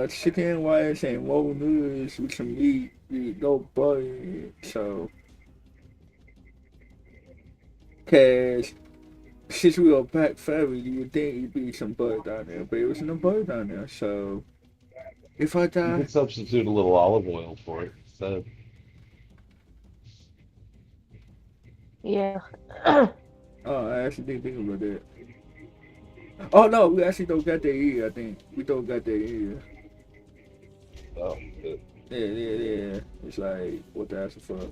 chicken wings and roll noodles with some meat with no butter in it. So cause since we were back family, you would think it'd be some butter down there, but it was no butter down there. So if I You die, could substitute a little olive oil for it. So, Yeah. oh, I actually didn't think about that. Oh no, we actually don't got that here. I think we don't got that here. oh, good. Yeah. It's like what the actual fuck.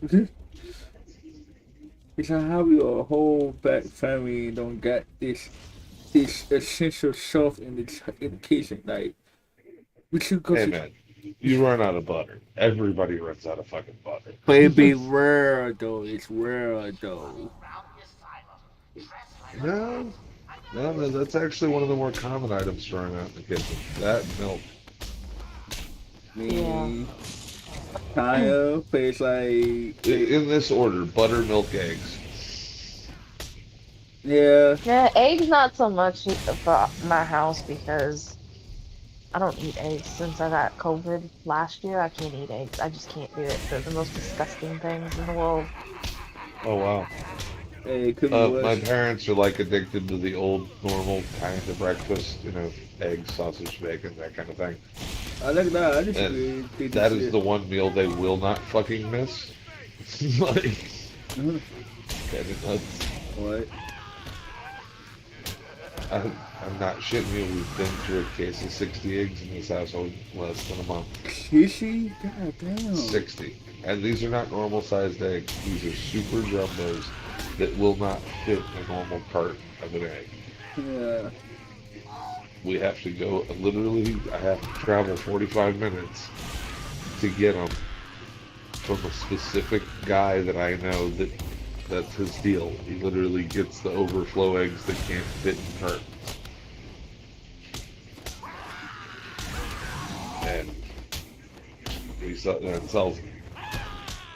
It's like how we a whole black family don't got this essential stuff in the kitchen. Like we should go Hey, to, man, you run out of butter. Everybody runs out of fucking butter. but it be rare though. It's rare though. No, no, that's actually one of the more common items thrown out in the kitchen. That and milk. Yeah. Me kind of, but it's like In this order: butter, milk, eggs. yeah. Yeah, eggs not so much for my house because I don't eat eggs since I got COVID last year. I can't eat eggs. I just can't do it. They're the most disgusting things in the world. Oh wow. Hey, it could be My worse. parents are like addicted to the old normal kind of breakfast, eggs, sausage, bacon, that kind of thing. I like that. I just And did this that is shit. the one meal they will not fucking miss. Like, Mhm. kind of nuts. What? I'm not shitting you. We've been through a case of 60 eggs in this household in less than a month. Kissy? God damn. 60. And these are not normal sized eggs. These are super jumbos that will not fit a normal cart of an egg. Yeah. We have to go, literally, I have to travel 45 minutes to get them from a specific guy that I know that's his deal. He literally gets the overflow eggs that can't fit in cartons. And he sells them.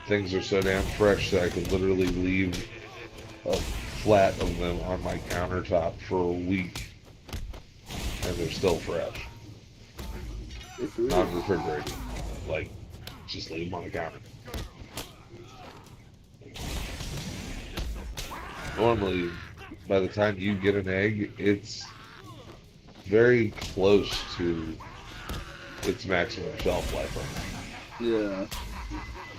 things are so damn fresh that I could literally leave a flat of them on my countertop for a week and they're still fresh. It's real. Not refrigerated. Like, just leave them on the counter. Normally, by the time you get an egg, it's very close to its maximum shelf life right now. Yeah.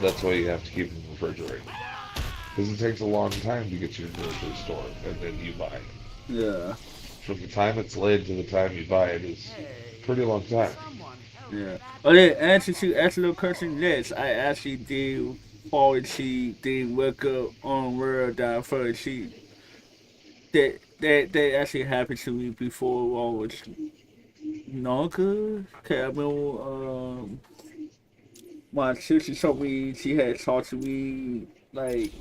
That's why you have to keep them refrigerated. Because it takes a long time to get to your grocery store, and then you buy it. Yeah. From the time it's laid to the time you buy it is a pretty long time. Yeah. Oh, yeah. Answer to ask a little question. Yes, I actually did fall asleep. Did wake up on where I fell asleep. That actually happened to me before when I was younger. Cause I remember my sister told me she had talked to me like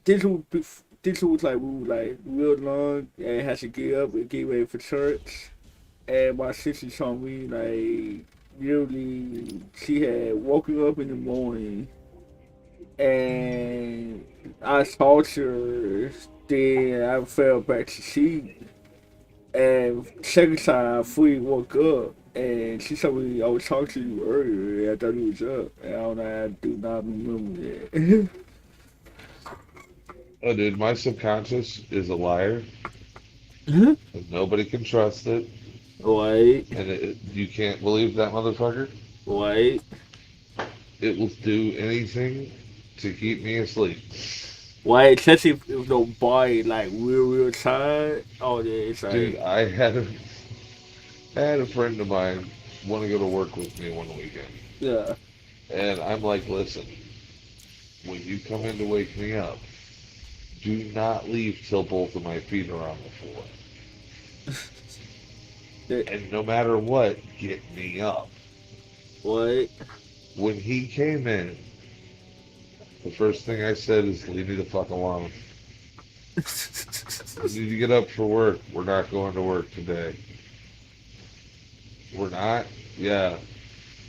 this was like we were like real long and had to get up and get ready for church. And my sister told me like really she had woken up in the morning and I talked to her. Then I fell back to sleep. And second time I fully woke up and she told me I was talking to you earlier and I thought you was up. And I do not remember that. Oh, dude, my subconscious is a liar, and nobody can trust it, Wait, and you can't believe that motherfucker. wait, It will do anything to keep me asleep. wait. Especially if the body like real tired. Oh yeah, it's Dude, like I had a friend of mine want to go to work with me one weekend, yeah. and I'm like, listen, when you come in to wake me up, do not leave till both of my feet are on the floor. That, And no matter what, get me up. wait. When he came in, the first thing I said is, leave me the fuck alone. You need to get up for work. We're not going to work today. We're not? Yeah.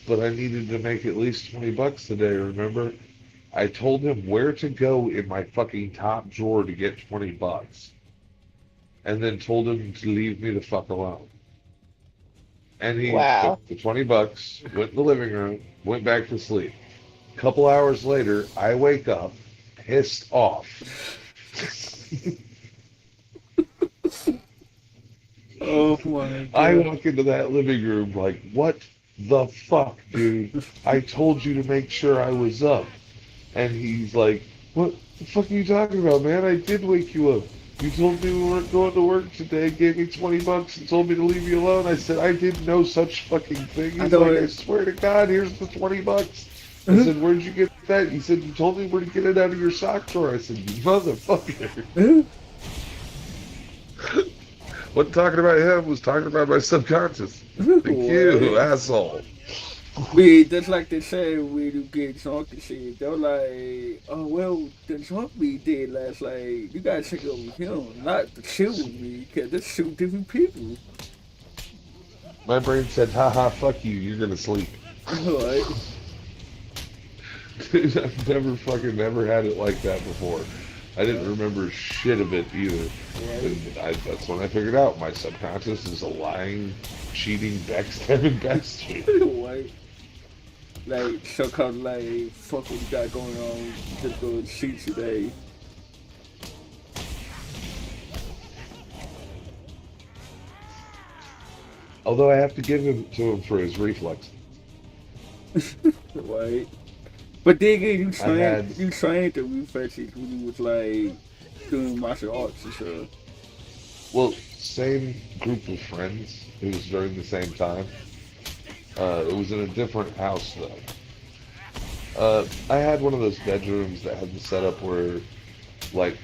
But I needed to make at least $20 today, remember? I told him where to go in my fucking top drawer to get $20. And then told him to leave me the fuck alone. And he Wow. took the $20, went in the living room, went back to sleep. A couple hours later, I wake up pissed off. Oh my I god. walk into that living room like, what the fuck, dude? I told you to make sure I was up. And he's like, what the fuck are you talking about, man? I did wake you up. You told me we weren't going to work today, gave me $20 and told me to leave you alone. I said, I did no such fucking thing. I He's know like, I it. swear to God, here's the $20. I said, where'd you get that? He said, you told me where to get it out of your sock drawer. I said, you motherfucker. Wasn't talking about him, was talking about my subconscious. Thank you, Wait. asshole. We that's like they say when you get drunk and shit. They're like, oh well, the drunk we did last night. You gotta check it with him, not the chill with me, cause that's two different people. My brain said, haha, fuck you, you're gonna sleep. Right? Dude, I've never had it like that before. I didn't remember shit of it either. Right? And that's when I figured out my subconscious is a lying, cheating, backstabbing bastard. Right? Like so called like fuck what you got going on. Just go to sleep today. Although I have to give him to him for his reflex. Right? But then again, I had, you trained the reflexes when you was like doing martial arts and stuff. well, same group of friends. It was during the same time. It was in a different house though. I had one of those bedrooms that had the setup where, like,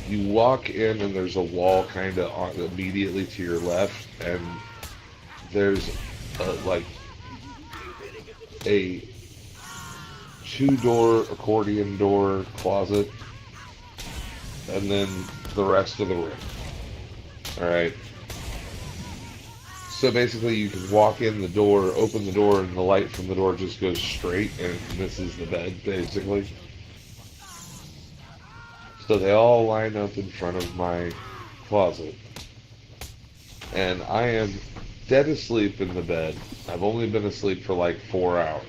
you walk in and there's a wall kind of immediately to your left, and there's like a two-door accordion door closet, and then the rest of the room. All right. So basically, you can walk in the door, open the door, and the light from the door just goes straight and misses the bed, basically. So they all line up in front of my closet, and I am dead asleep in the bed. I've only been asleep for like 4 hours.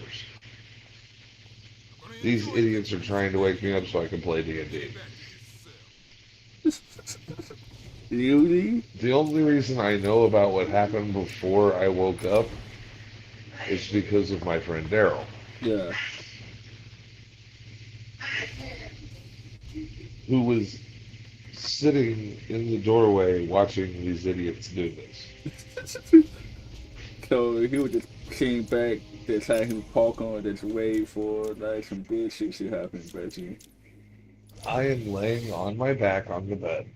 These idiots are trying to wake me up so I can play D&D. Really? The only reason I know about what happened before I woke up is because of my friend Daryl, Yeah. who was sitting in the doorway watching these idiots do this. So he was just sitting back, just had him park on, just wait for like some big shit to happen, basically. I am laying on my back on the bed,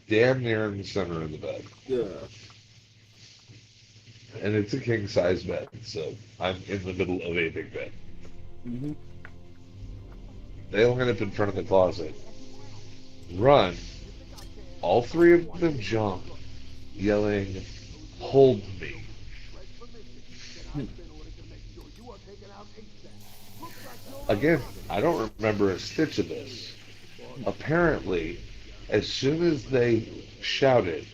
damn near in the center of the bed. Yeah. And it's a king size bed, so I'm in the middle of a big bed. Hmm. They line up in front of the closet, run. All three of them jump, yelling, "Hold me." Again, I don't remember a stitch of this. Apparently, as soon as they shouted,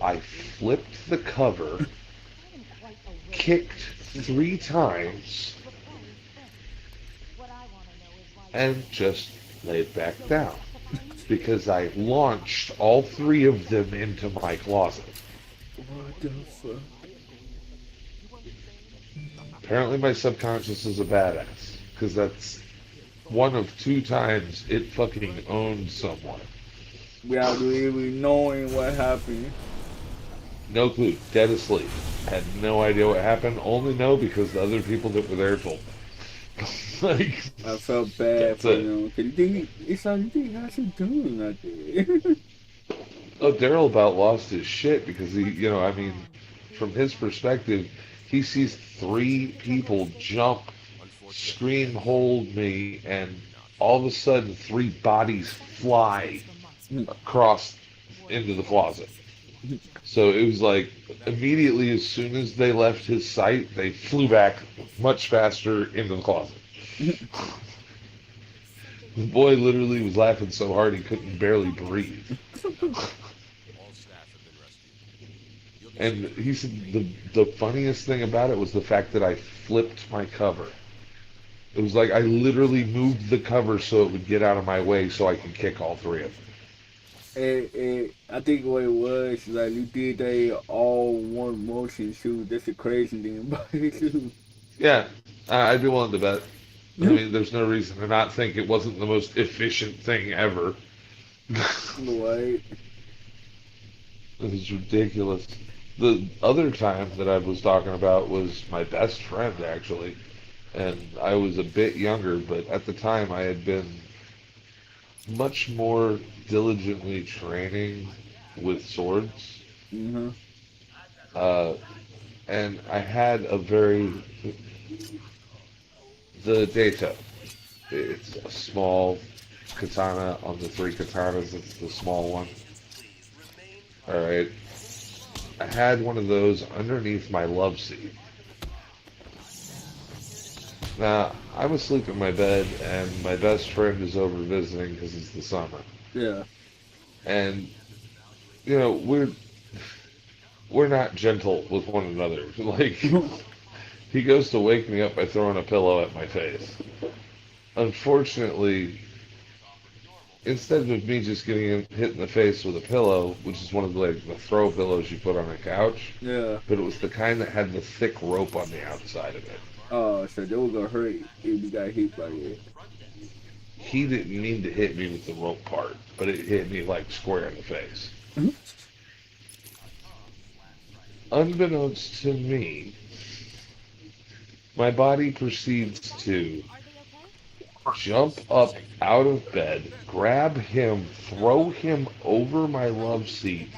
I flipped the cover, kicked 3 times, and just laid back down because I launched all three of them into my closet. What the fuck? Apparently, my subconscious is a badass because that's one of 2 times it fucking owned someone. Without even knowing what happened. No clue, dead asleep. Had no idea what happened. Only know because the other people that were there told me. Like, I felt bad that's for it. them. Cause you think it's like you think I should do nothing. Oh, Daryl about lost his shit because I mean, from his perspective, he sees 3 people jump, scream, "Hold me," and all of a sudden, 3 bodies fly across into the closet. So it was like immediately as soon as they left his sight, they flew back much faster into the closet. The boy literally was laughing so hard he couldn't barely breathe. And he said the funniest thing about it was the fact that I flipped my cover. It was like I literally moved the cover so it would get out of my way so I could kick all 3 of them. And I think what it was like you did that all one motion too. That's the crazy thing about it too. Yeah, I'd be willing to bet. I mean, there's no reason to not think it wasn't the most efficient thing ever. Right. It was ridiculous. The other time that I was talking about was my best friend, actually. And I was a bit younger, but at the time I had been much more diligently training with swords. Mm-hmm. Uh, and I had the Dato. It's a small katana on the 3 katanas. It's the small one. All right. I had one of those underneath my love seat. Now, I'm asleep in my bed, and my best friend is over visiting because it's the summer. Yeah. And, we're not gentle with one another. Like, he goes to wake me up by throwing a pillow at my face. Unfortunately, instead of me just getting hit in the face with a pillow, which is one of the throw pillows you put on a couch, Yeah. but it was the kind that had the thick rope on the outside of it. Oh, so they were gonna hurt if you got hit by it. He didn't mean to hit me with the rope part, but it hit me like square in the face. Unbeknownst to me, my body proceeds to jump up out of bed, grab him, throw him over my love seat,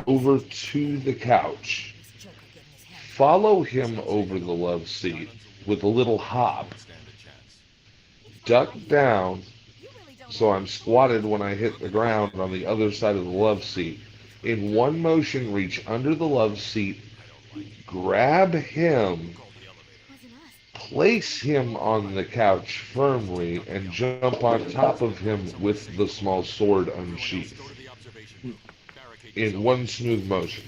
over to the couch, follow him over the love seat with a little hop, duck down so I'm squatted when I hit the ground on the other side of the love seat, in one motion reach under the love seat, grab him, place him on the couch firmly, and jump on top of him with the small sword unsheathed in one smooth motion.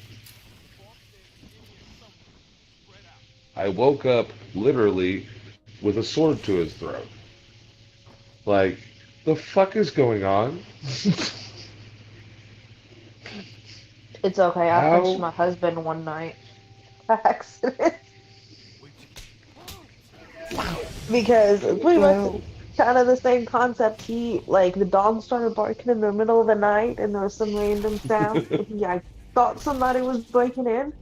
I woke up literally with a sword to his throat. Like, the fuck is going on? It's okay. I punched How? my husband one night by accident because What pretty the much hell? kind of the same concept. He like the dog started barking in the middle of the night, and there was some random sound, and he I thought somebody was breaking in,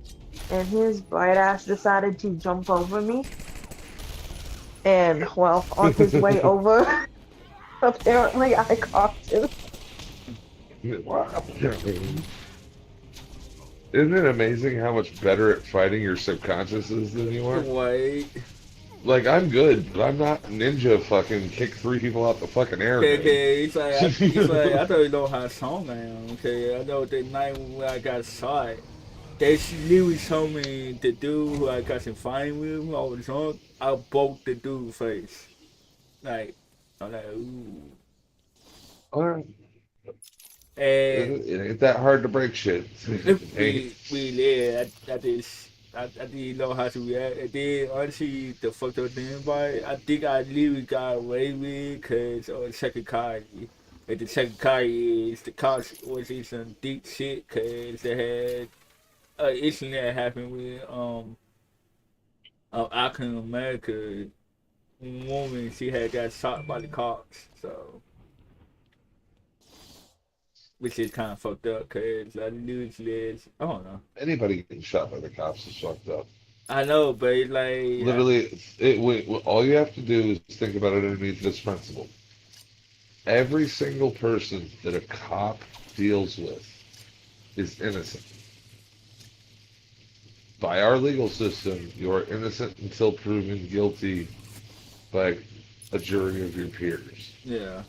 and his bright ass decided to jump over me, and well, on his way over, apparently I caught him. Isn't it amazing how much better at fighting your subconscious is than you are? Wait. Like, I'm good, but I'm not ninja fucking kick three people out the fucking air Okay, good. okay. It's like I don't even know how strong I am. Okay, I know that night when I got shot, they literally told me the dude who I got in fighting with when I was drunk, I broke the dude's face. Like, I'm like, ooh. Alright. And It ain't that hard to break shit. Ain't. we yeah, I didn't know how to react. And then honestly, the fucked up thing about it, I think I literally got away with it because of the secretary. And the secretary is the cops was in some deep shit because they had an incident happened with African American woman. She had got shot by the cops. So which is kind of fucked up because I literally I don't know. Anybody getting shot by the cops is fucked up. I know, but it's like, Literally, all you have to do is think about it underneath this principle. Every single person that a cop deals with is innocent. By our legal system, you are innocent until proven guilty by a jury of your peers. yeah,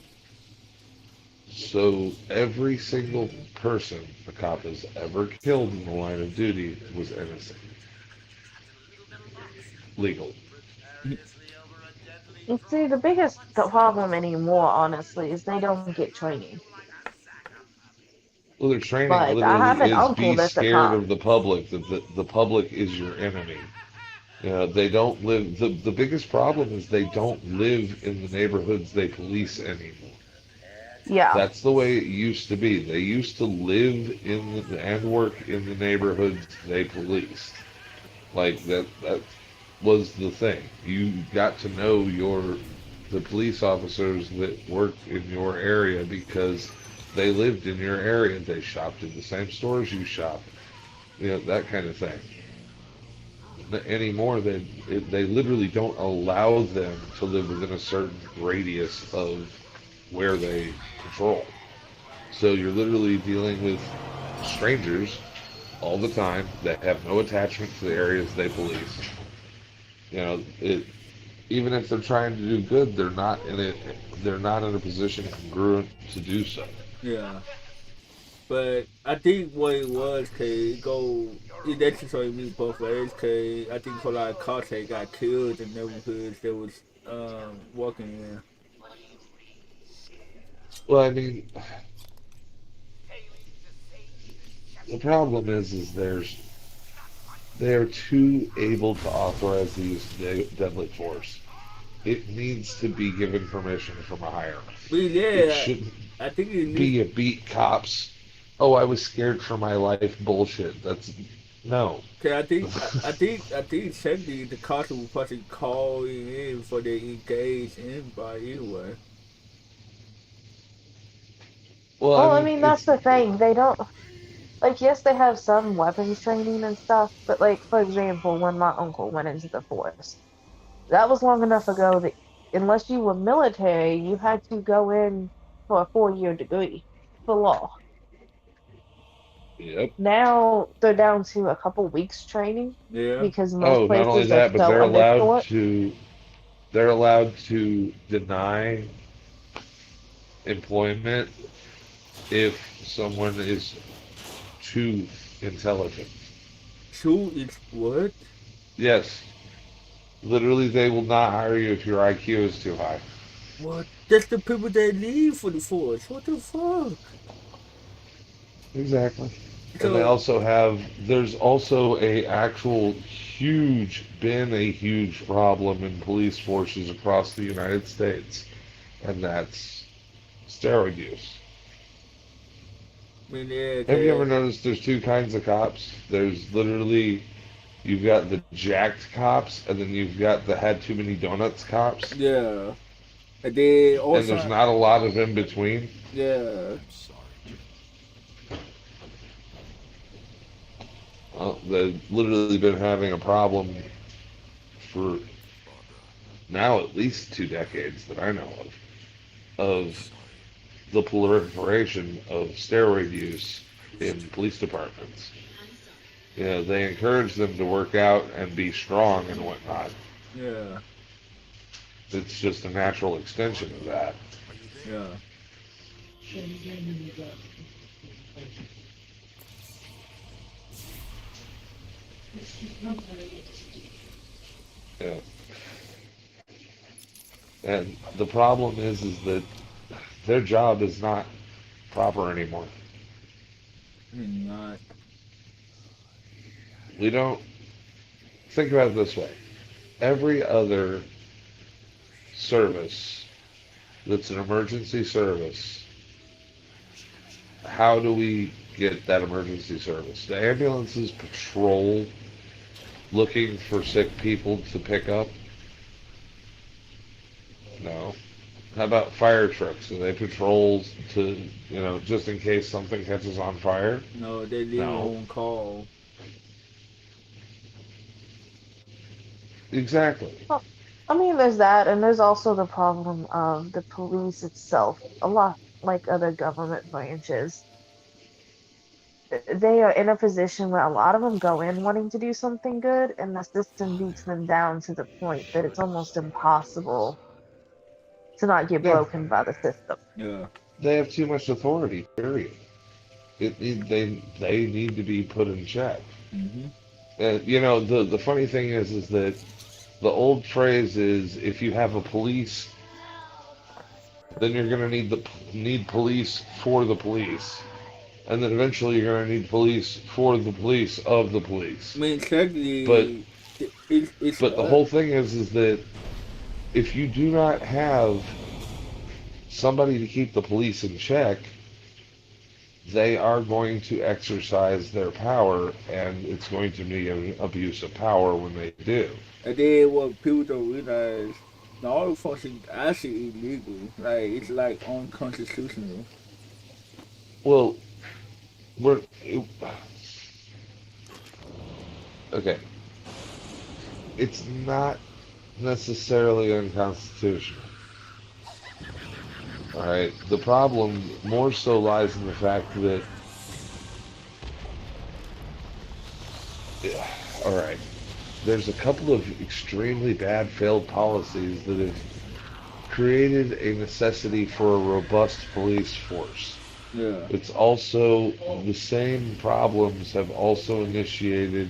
So every single person a cop has ever killed in the line of duty was innocent. Legal. You see, the problem anymore, honestly, is they don't get training. Well, their training Like, I literally have an is uncle be that's a scared cop. of the public, that the public is your enemy. You know, they don't live, the biggest problem is they don't live in the neighborhoods they police anymore. Yeah, That's the way it used to be. They used to live and work in the neighborhoods they policed. Like that was the thing. You got to know the police officers that worked in your area because they lived in your area. They shopped in the same stores you shop. You know, that kind of thing. Anymore, they literally don't allow them to live within a certain radius of where they control. So you're literally dealing with strangers all the time that have no attachment to the areas they police. You know, even if they're trying to do good, they're not in it. They're not in a position congruent to do so. yeah. But I think what it was, cause it necessarily me both ways, cause I think a lot of cops that got killed in neighborhoods that was walking in. Well, I mean, the problem is they are too able to authorize the use of deadly force. It needs to be given permission from a higher. But It yeah, shouldn't I think it needs. be a beat cops. Oh, I was scared for my life bullshit. That's no. Cause I think certainly the cops will probably call in before they engage anybody anyway. Well, I well, I mean, mean, that's the thing. They don't, like, yes, they have some weapons training and stuff, but, like, for example, when my uncle went into the force, that was long enough ago that unless you were military, you had to go in for a 4-year degree for law. yep. Now they're down to a couple weeks training Yeah. because most Oh, not only places are that, but so undershort. they're allowed to deny employment if someone is too intelligent. Two is what? Yes, literally, they will not hire you if your IQ is too high. What? That's the people that leave for the force. What the fuck? Exactly. And they So, also have, there's also a actual been a huge problem in police forces across the United States, and that's steroid use. I mean, yeah, Have you ever cause, noticed there's two kinds of cops? There's literally, you've got the jacked cops, and then you've got the had too many donuts cops, yeah. And then and there's also, not a lot of in between. yeah. They've literally been having a problem for now at least 2 decades that I know of the proliferation of steroid use in police departments. You know, they encourage them to work out and be strong and whatnot. Yeah, It's just a natural extension of that. yeah. Yeah. And the problem is that their job is not proper anymore. I mean, not. We don't think about it this way. Every other service that's an emergency service, how do we get that emergency service? The ambulances patrol looking for sick people to pick up? No. How about fire trucks? Do they patrol to, just in case something catches on fire? No, they leave No. on call. Exactly. Well, I mean, there's that, and there's also the problem of the police itself. A lot like other government branches, they are in a position where a lot of them go in wanting to do something good, and the system beats them down to the point that it's almost impossible to not get Yeah, broken by the system. Yeah. they have too much authority, period. They need to be put in check. Mm-hmm. And the funny thing is that the old phrase is if you have a police, then you're going to need police for the police, and then eventually you're going to need police for the police of the I police. mean, But technically, it's but the whole thing is that if you do not have somebody to keep the police in check, they are going to exercise their power, and it's going to be an abuse of power when they do. And then what people don't realize, the auto function is actually illegal. Like it's like unconstitutional. Well, we're okay. It's not necessarily unconstitutional. All right. The problem more so lies in the fact that, all right, there's a couple of extremely bad failed policies that have created a necessity for a robust police force. Yeah. It's also the same problems have also initiated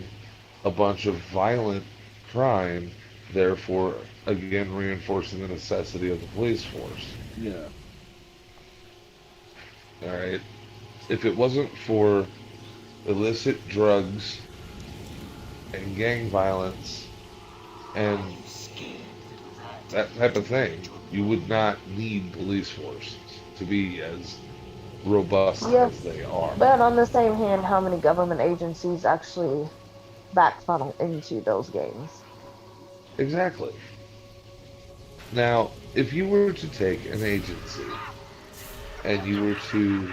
a bunch of violent crime, therefore, again, reinforcing the necessity of the police force. Yeah. All right. If it wasn't for illicit drugs and gang violence and that type of thing, you would not need police forces to be as robust Yes, as they are. but on the same hand, how many government agencies actually back funnel into those games? Exactly. Now, if you were to take an agency and you were to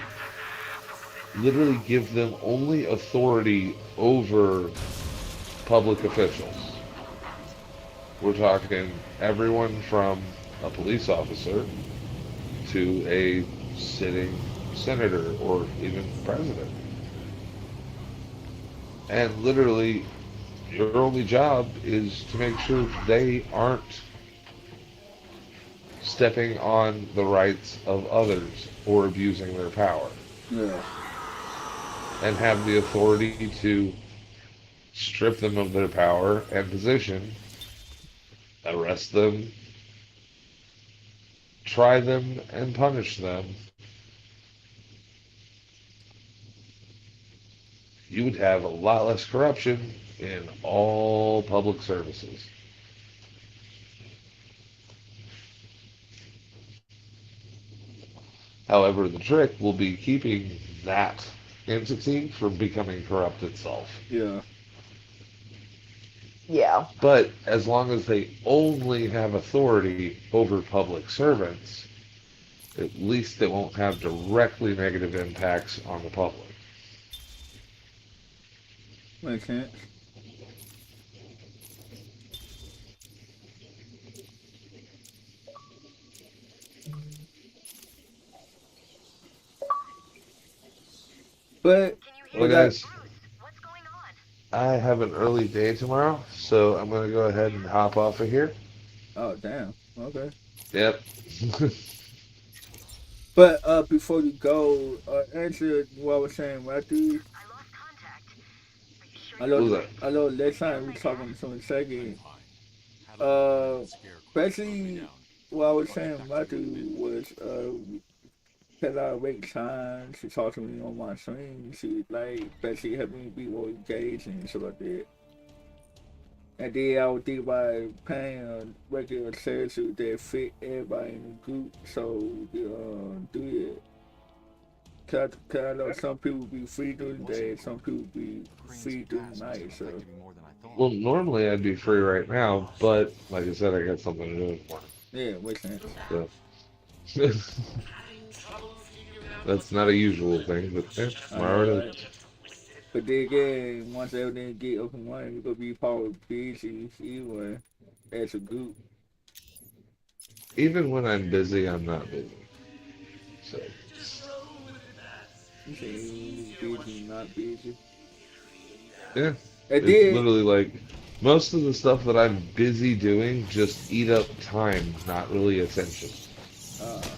literally give them only authority over public officials, we're talking everyone from a police officer to a sitting senator or even president. And literally, your only job is to make sure they aren't stepping on the rights of others or abusing their power. Yeah. and have the authority to strip them of their power and position, arrest them, try them, and punish them, you would have a lot less corruption in all public services. However, the trick will be keeping that entity from becoming corrupt itself. Yeah. Yeah. But as long as they only have authority over public servants, at least they won't have directly negative impacts on the public. Makes sense. But Well, with that, guys, I have an early day tomorrow, so I'm going to go ahead and hop off of here. oh damn. Okay. Yep. But before you go, answer what I was saying, Matthew. What was that? I know next time we talk on some second. Basically what I was saying, Matthew was cause I make time. She talked to me on my stream. She like basically helped me be more engaged and stuff like that. And then I would think about paying a regular sales suit that fit everybody in the group. So do it. Cause I know some people be free during the day, some people be free during the night. So Well, normally I'd be free right now, but like I said, I got something to do in the morning. yeah, makes sense. So. That's not a usual thing, but yeah, I tomorrow know, it right? is. But then again, once everything get up and running, we gonna be probably busy anyway as a group. Even when I'm busy, I'm not busy. So, You say busy, not busy. yeah, And it's then, literally like most of the stuff that I'm busy doing just eat up time, not really attention. uh,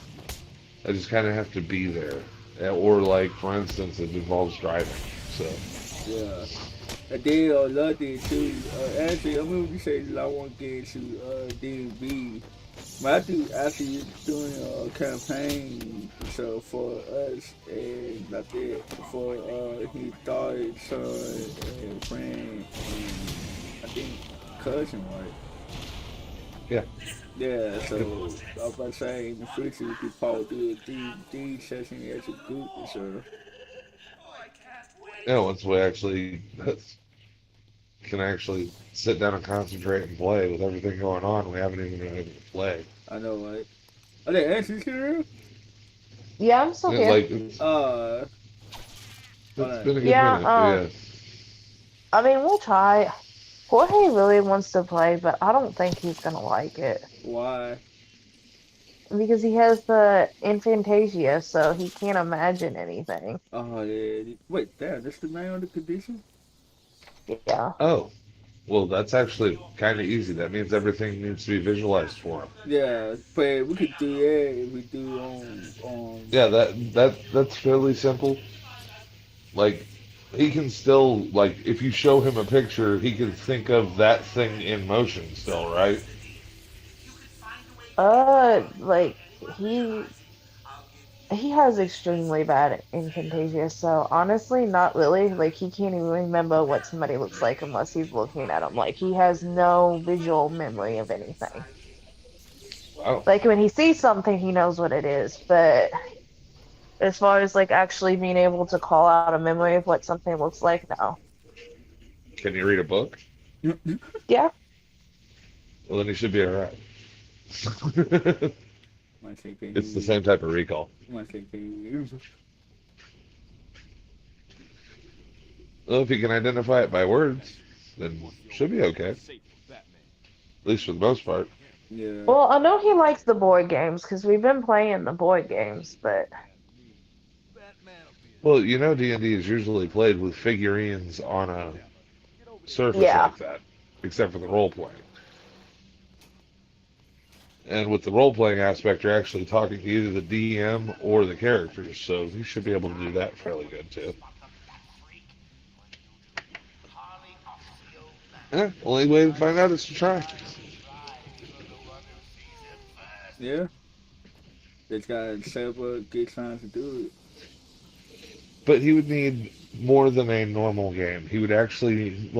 I just kind of have to be there. Or like, for instance, it involves driving. So, yeah. And then another thing too, actually, I'm gonna say that I want to get into DB. Matthew actually is doing a campaign so for us and like that for his daughter, son, and friend, and I think cousin, right? yeah. Yeah, so I was about to say in the future we could probably do a D session as a group, so Yeah, once we actually can actually sit down and concentrate and play with everything going on, we haven't even been able to play. I know, right? Are they actually here? Yeah, I'm still Yeah, here. like, Uh, it's alright. been a good Yeah, minute, but yeah. I mean, we'll try. Jorge really wants to play, but I don't think he's gonna like it Why? because he has the infantasia, so he can't imagine anything. Oh, yeah. Wait, damn, that's the name of the condition? Yeah. Oh, well, that's actually kind of easy. That means everything needs to be visualized for him. Yeah, but we could do that if we do Yeah, that's fairly simple. Like, he can still, like, if you show him a picture, he can think of that thing in motion still, right? Like he has extremely bad infantasia, so honestly, not really. Like he can't even remember what somebody looks like unless he's looking at them. Like he has no visual memory of anything. Wow. Like when he sees something, he knows what it is, but as far as like actually being able to call out a memory of what something looks like, no. Can you read a book? Yeah. Well, then he should be all right. Might say, can It's the you? same type of recall. Might say, can you? Well, if you can identify it by words, then should be okay. At least for the most part. Yeah. Well, I know he likes the board games because we've been playing the board games, but Well, you know, D&D is usually played with figurines on a surface yeah. like that, except for the role playing. And with the role playing aspect, you're actually talking to either the DM or the characters, so you should be able to do that fairly good too. Yeah, only way to find out is to try. Yeah, just gotta set up a good time to do But he would need more than a normal game. He would actually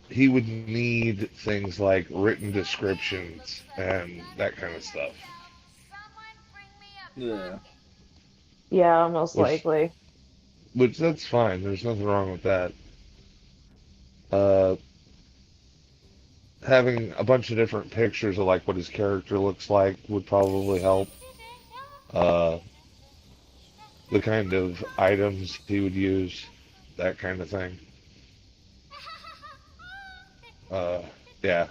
he would need things like written descriptions and that kind of stuff. it. Yeah, Yeah, most Which likely. which that's fine. There's nothing wrong with that. Uh, Having a bunch of different pictures of like what his character looks like would probably help. Uh, the kind of items he would use, that kind of thing. Uh, yeah,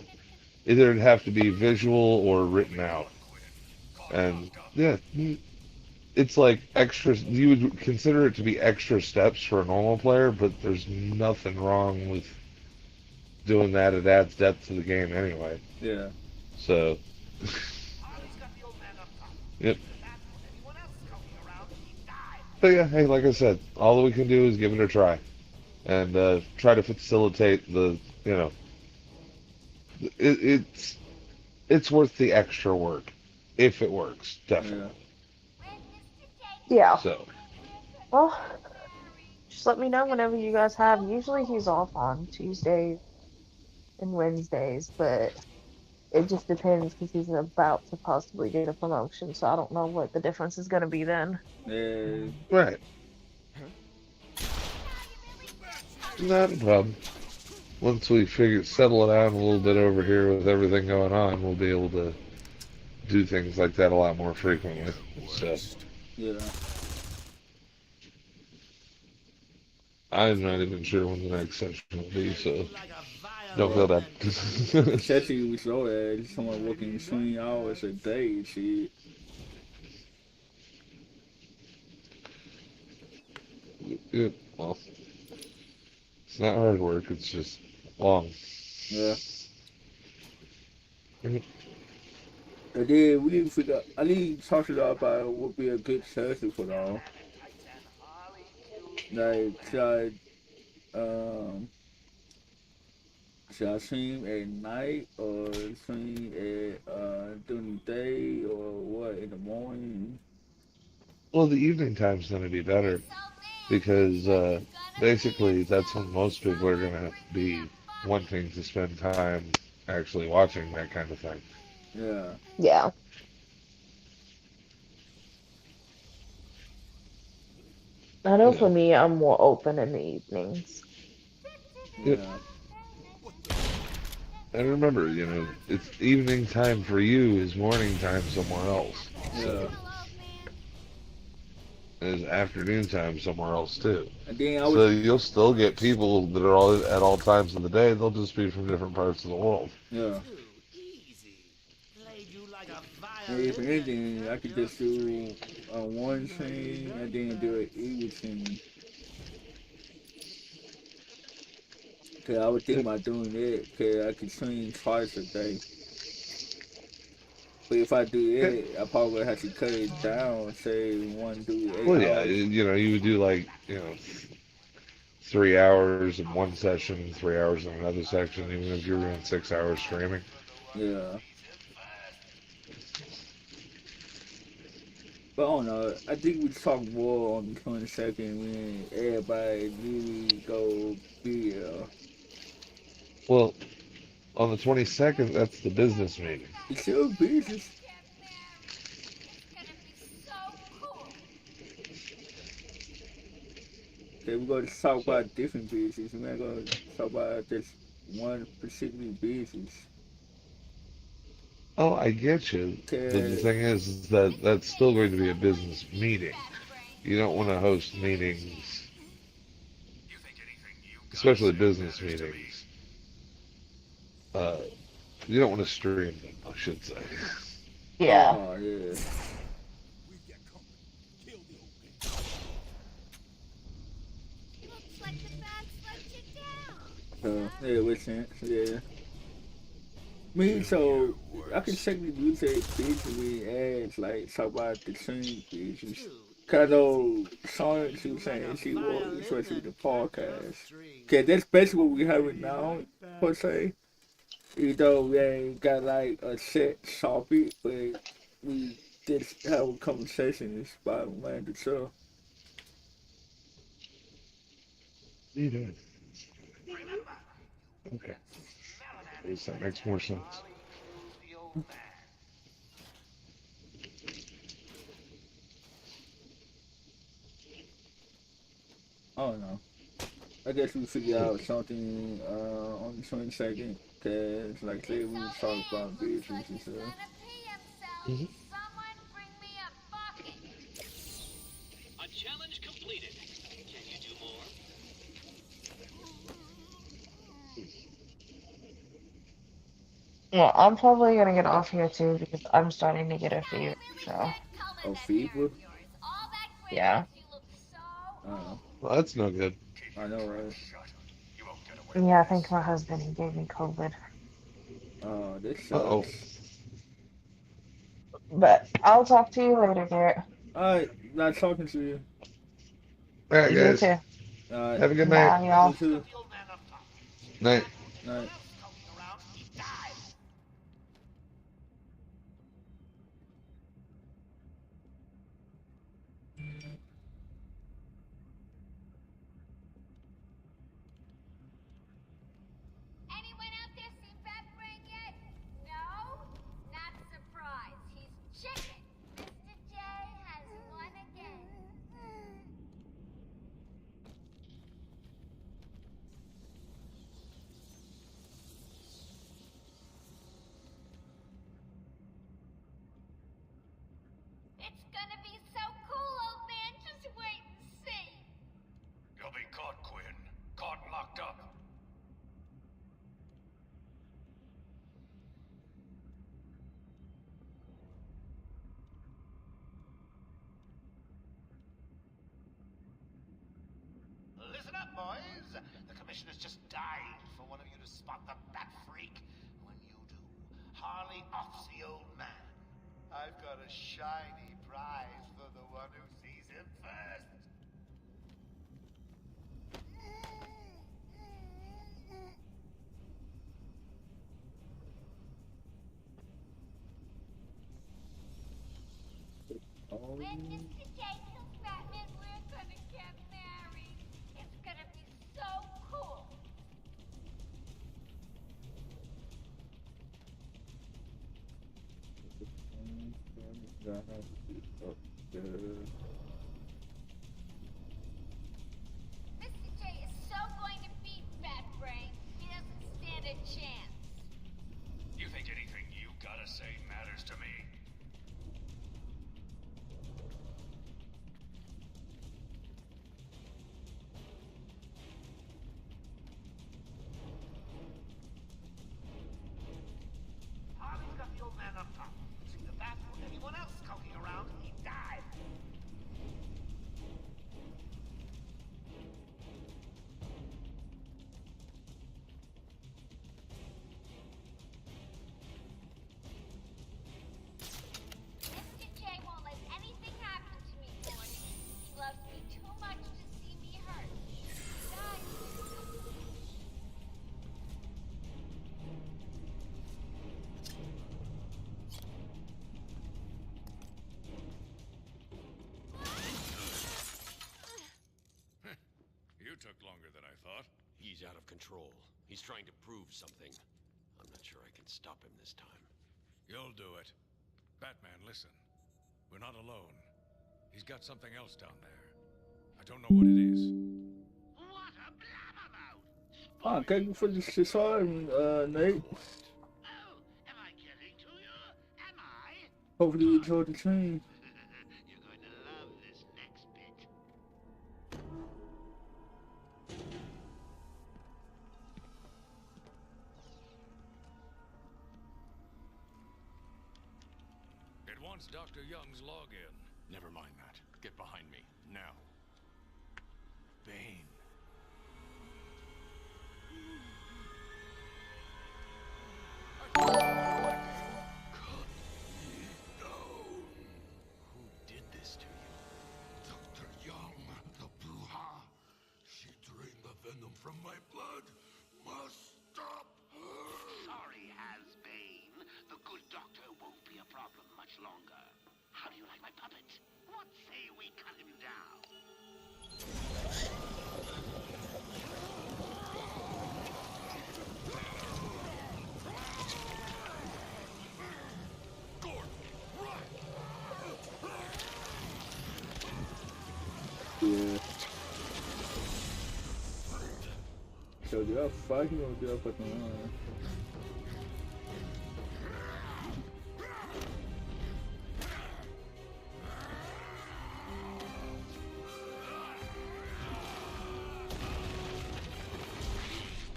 either it'd have to be visual or written out. And yeah, it's like extra. You would consider it to be extra steps for a normal player, but there's nothing wrong with doing that. It adds depth to the game anyway. yeah, So, yep. But yeah, hey, like I said, all we can do is give it a try and try to facilitate the, you know, it's worth the extra work if it works, yeah. definitely. Yeah. So, Well, just let me know whenever you guys have. Usually he's off on Tuesdays and Wednesdays, but it just depends because he's about to possibly get a promotion, so I don't know what the difference is going to be then. Yeah, right, not a problem. Once we settle it out a little bit over here with everything going on, we'll be able to do things like that a lot more frequently. So, yeah. I'm not even sure when the next session will be, so don't feel bad. Especially with your ass, someone working 20 hours a day, shit. Yeah, well, it's not hard work, it's just long. Yeah. And then we need to figure out, I need to talk to y'all about what would be a good Thursday for y'all. Like, should I stream at night or stream at during the day or what in the morning? Well, the evening time's going to be better because basically that's when most people are going to be wanting to spend time actually watching that kind of thing. Yeah, Yeah. I know You for know, me, I'm more open in the evenings. yep. yeah, And remember, it's evening time for you is morning time somewhere else. yeah. So is afternoon time somewhere else too. And then I was, So you'll still get people that are all at all times of the day. They'll just be from different parts of the world. yeah. And if anything, I could just do one stream and then do an evening stream. Cause I would think Yep. about doing that. Cause I could stream twice a day. But if I do Yeah. that, I probably would have to cut it down. Say one do eight Well, yeah, hours. you would do like 3 hours in one section, 3 hours in another section, even if you're doing 6 hours streaming. Yeah. But I don't know. I think we talk more on the 22nd when everybody really go be Well, on the 22nd, that's the business meeting. it's still business. Okay, we're going to talk So, about different business. We're not going to talk about just one specific business. oh, I get you. But the Cause thing is that that's still going to be a business meeting. You don't want to host meetings, especially business meetings. Uh, you don't want to stream them, I should say. Yeah. oh yeah. Yeah, listen, yeah. Me, so I can technically use that business with ads, like talk about the same business. Cause I know Sonic, she was saying she will, especially with the podcast. Cause that's basically what we have it now, per se. Even though we ain't got like a set topic, but we did have a conversation. It's about man the show. You doing? Okay. At least that makes more sense. I don't know. I guess we figure out something on the 22nd. Cause like I said, we was talking about business and stuff. Mhm. A challenge completed. Can you do more? Yeah, I'm probably gonna get off here too because I'm starting to get a fever. So Oh, fever. yeah, Uh, Well, that's no good. I know, right? yeah. I think my husband gave me COVID, This Uh-oh. sucks. but I'll talk to you later, Garrett. Alright, not talking to you. All right, You guys. too. Alright, Have a good night. Bye, you y'all. too. Night. Alright. You'll be caught, Quinn. Caught and locked up. Listen up, boys. The commissioner's just dying for one of you to spot the bat freak. When you do, Harley offs the old man. I've got a shiny prize for the one who sees him first. Oh, You think anything you gotta say matters to me? Harley's got the old man up top. See the bat or anyone else skulking around, he died. You took longer than I thought. He's out of control. He's trying to prove something. I'm not sure I can stop him this time. You'll do it. Batman, listen. We're not alone. He's got something else down there. I don't know what it is. What a blabbermouth! ah, thank you for the session, Nate. Oh, am I getting to you? Am I? Hopefully you enjoyed the stream. You're going to love this next bit. It wants Dr. Young's login. Never mind that. Get behind me, now. Bane. Cut me down. Who did this to you? from my blood must stop. Sorry, Has-Bane. The good doctor won't be a problem much longer. How do you like my puppet? What say we cut him down? Yeah. So do I fight him or do I fucking run?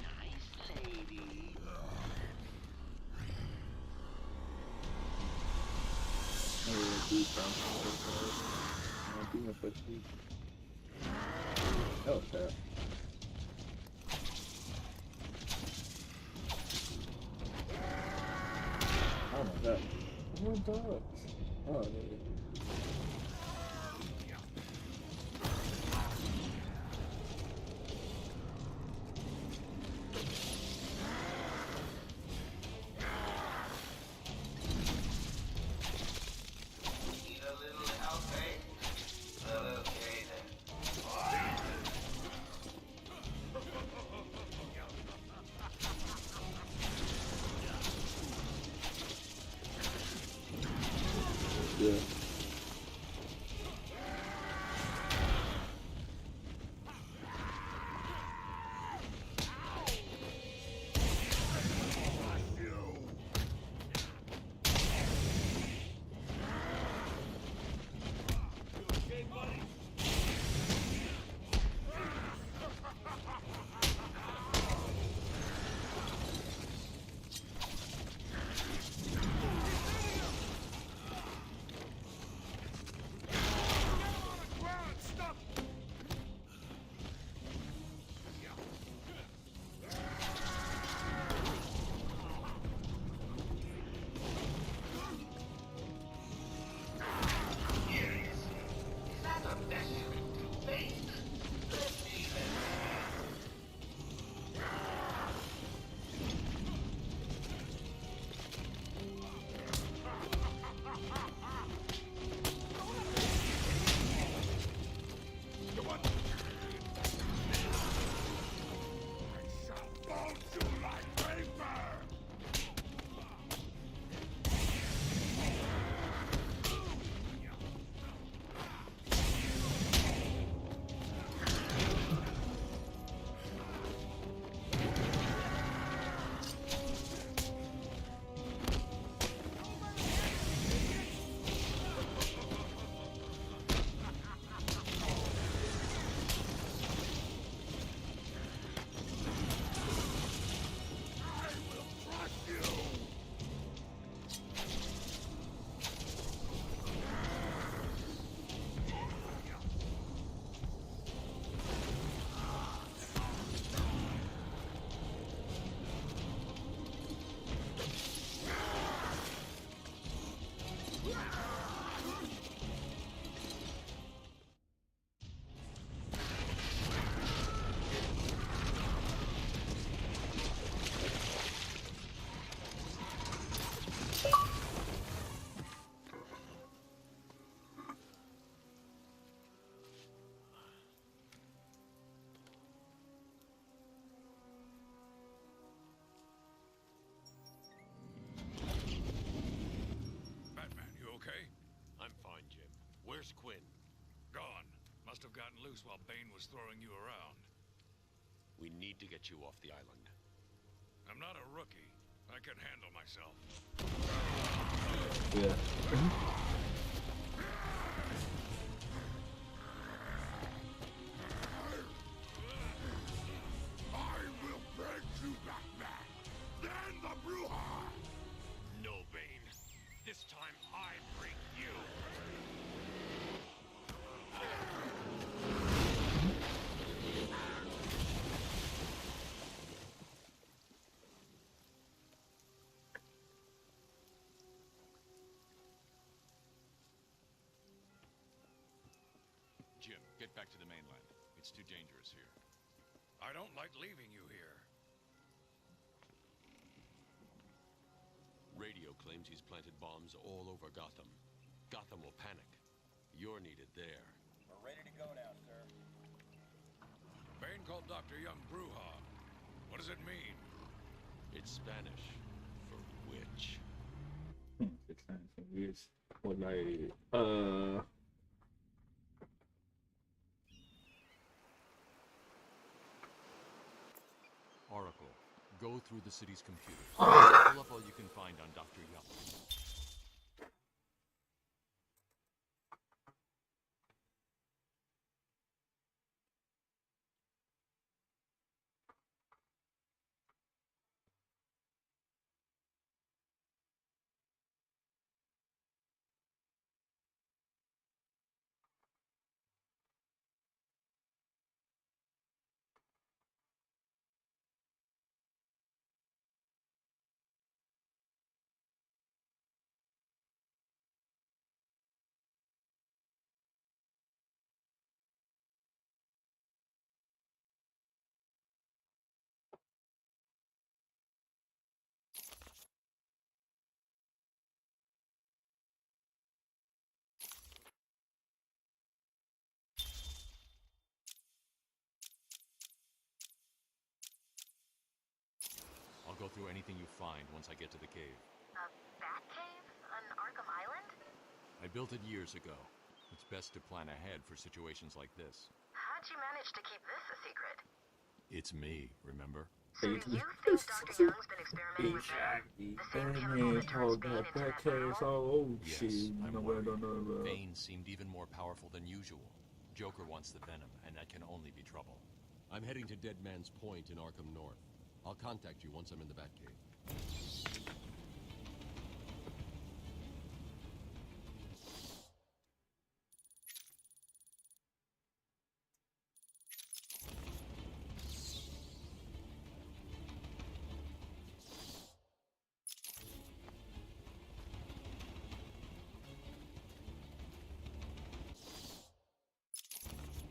Nice lady. Oh, dude, something. I'm being a fatigue. Oh, crap. Oh my god. More dogs. Oh, there you go. Need a little help, eh? Well, okay then. Yeah. Is that a measuring tape? Let's see then. Batman, you okay? I'm fine, Jim. Where's Quinn? Gone. Must have gotten loose while Bane was throwing you around. We need to get you off the island. I'm not a rookie. I can handle myself. Yeah. I will break you, Batman. Then the Bruja. No, Bane. This time I break you. Jim, get back to the mainland. It's too dangerous here. I don't like leaving you here. Radio claims he's planted bombs all over Gotham. Gotham will panic. You're needed there. We're ready to go now, sir. Bane called Dr. Young Bruja. What does it mean? It's Spanish for witch. It's kind of weird. What like Oracle, go through the city's computers. Pull up all you can find on Dr. Young. I'll go through anything you find once I get to the cave. A bat cave on Arkham Island? I built it years ago. It's best to plan ahead for situations like this. How'd you manage to keep this a secret? It's me, remember? So do you think Dr. Young's been experimenting with venom? The same chemical that turns Bane into that animal? Yes, I'm worried. Bane seemed even more powerful than usual. Joker wants the venom, and that can only be trouble. I'm heading to Dead Man's Point in Arkham North. I'll contact you once I'm in the Batcave.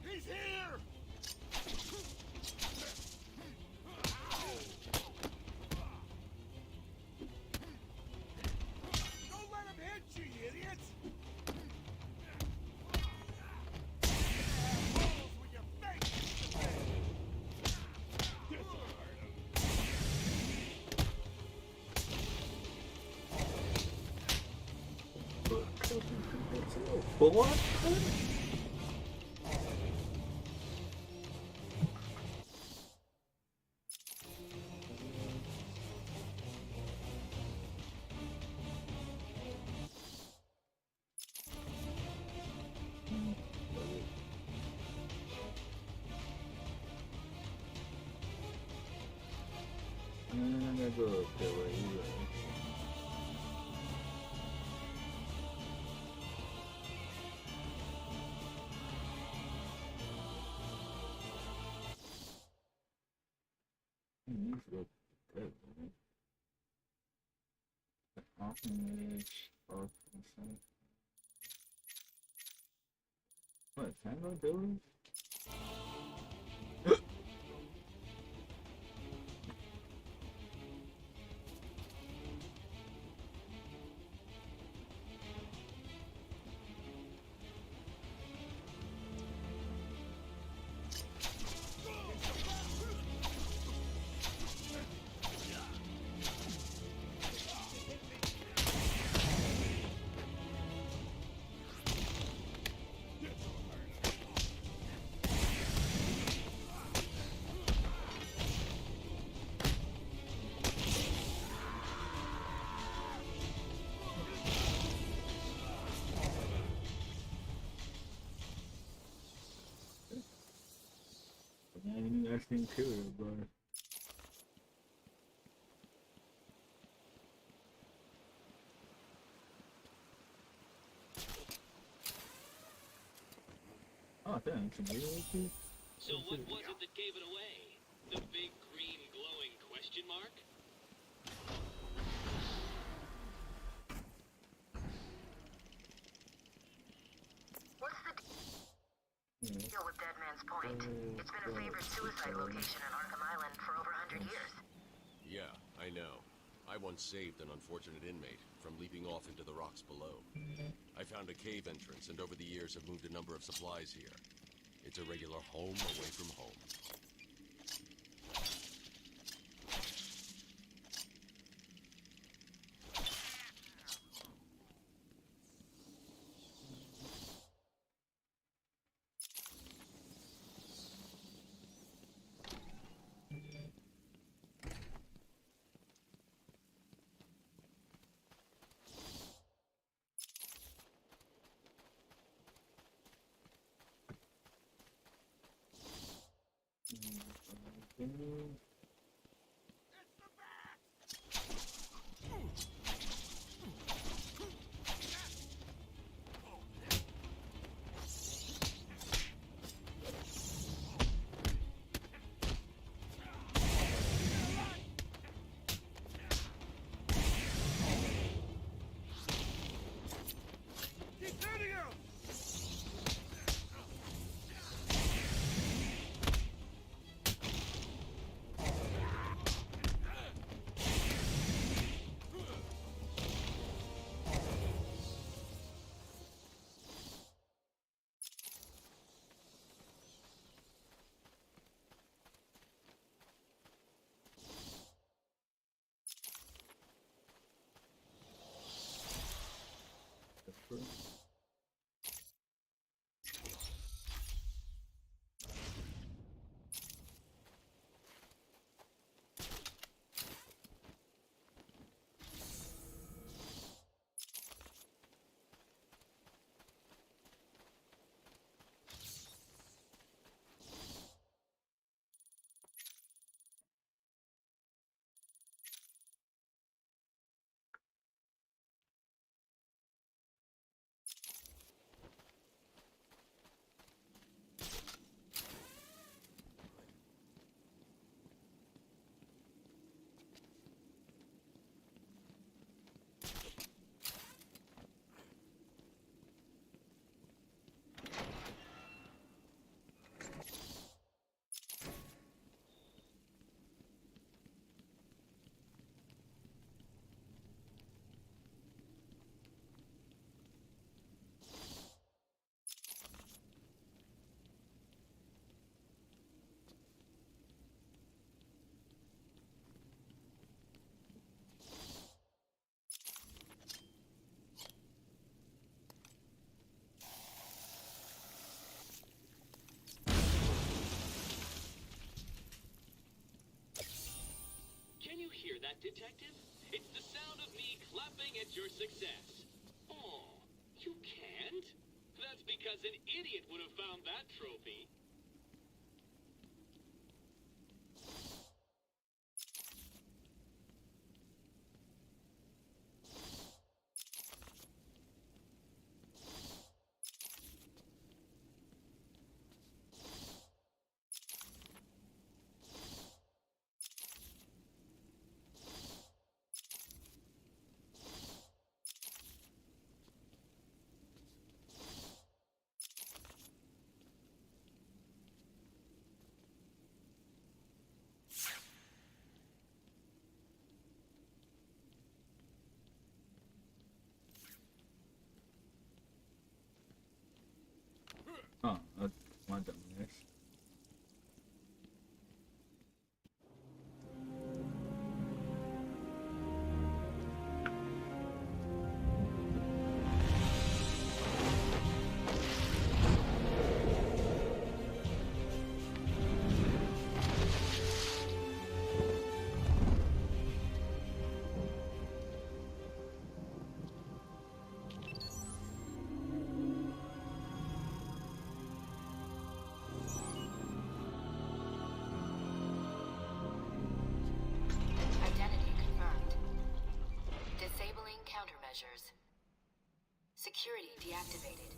He's here! Don't let him hit you, you idiot! Balls with your face! for what?那个给了一人。These look good, man. The image of consent. What, Tango Building? Interesting too, but oh, thanks. So what was it that gave it away? The big green glowing question mark? What's the deal with Dead Man Giant's Point. It's been a favorite suicide location on Arkham Island for over 100 years. Yeah, I know. I once saved an unfortunate inmate from leaping off into the rocks below. I found a cave entrance and over the years have moved a number of supplies here. It's a regular home away from home. Can you hear that, Detective? It's the sound of me clapping at your success. Oh, you can't? That's because an idiot would have found that trophy. Oh, that's my dumbass. Identity confirmed. Disabling countermeasures. Security deactivated.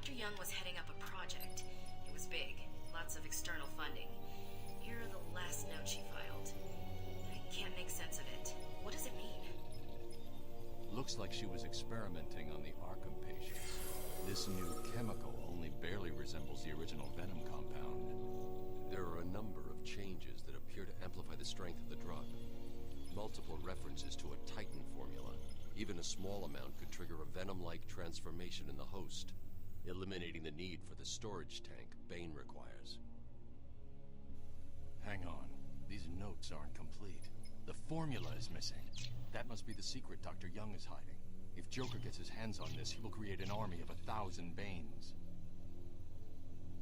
Dr. Young was heading up a project. It was big, lots of external funding. Here are the last notes she filed. I can't make sense of it. What does it mean? Looks like she was experimenting on the Arkham patients. This new chemical only barely resembles the original venom compound. There are a number of changes that appear to amplify the strength of the drug. Multiple references to a Titan formula. Even a small amount could trigger a venom-like transformation in the host, eliminating the need for the storage tank Bane requires. Hang on. These notes aren't complete. The formula is missing. That must be the secret Dr. Young is hiding. If Joker gets his hands on this, he will create an army of 1,000 Banes.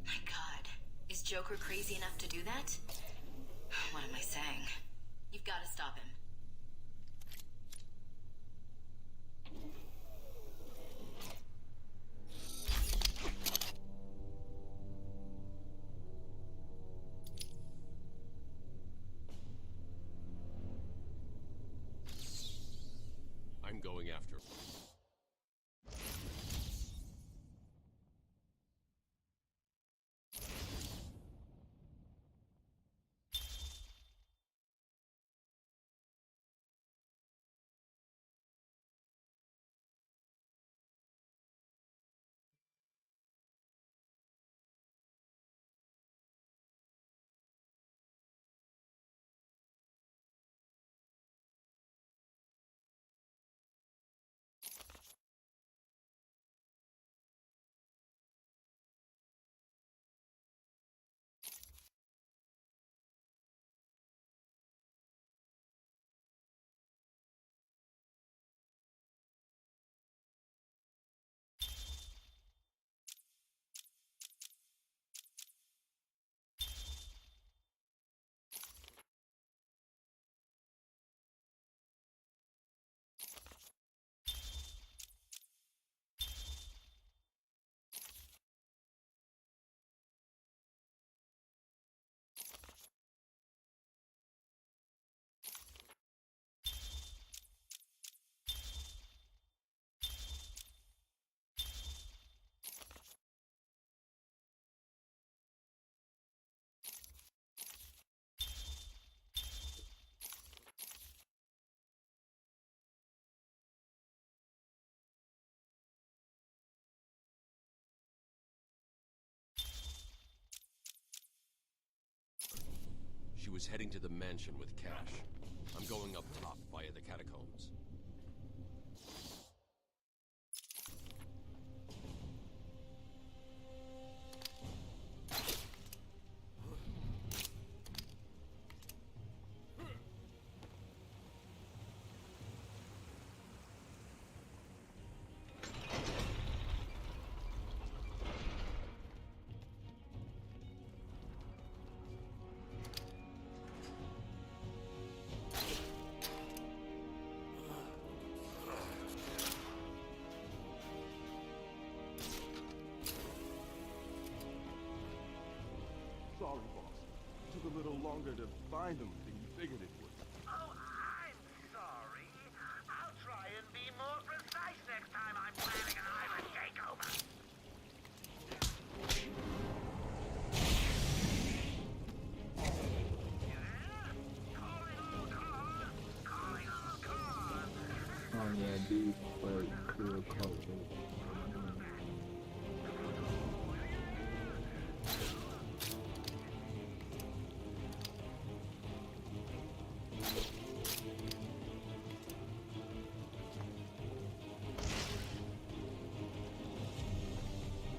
My God. Is Joker crazy enough to do that? What am I saying? You've got to stop him. I'm going after him. She was heading to the mansion with cash. I'm going up top via the catacombs. Sorry, boss. Took a little longer to find them than you figured it would. Oh, I'm sorry. I'll try and be more precise next time I'm planning an island takeover. Oh yeah, dude, like cool culture.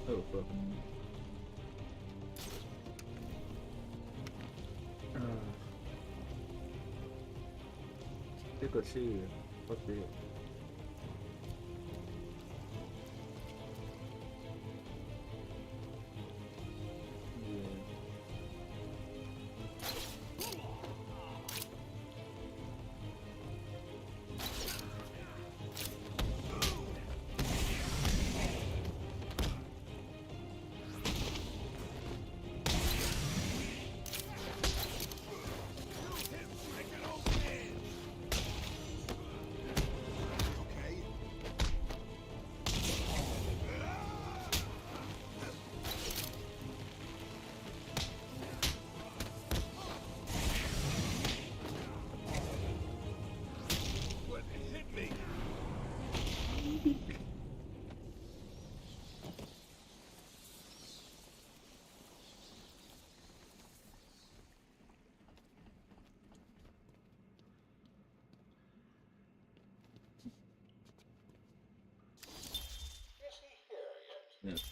Oh fuck. Take a shit. Fuck it.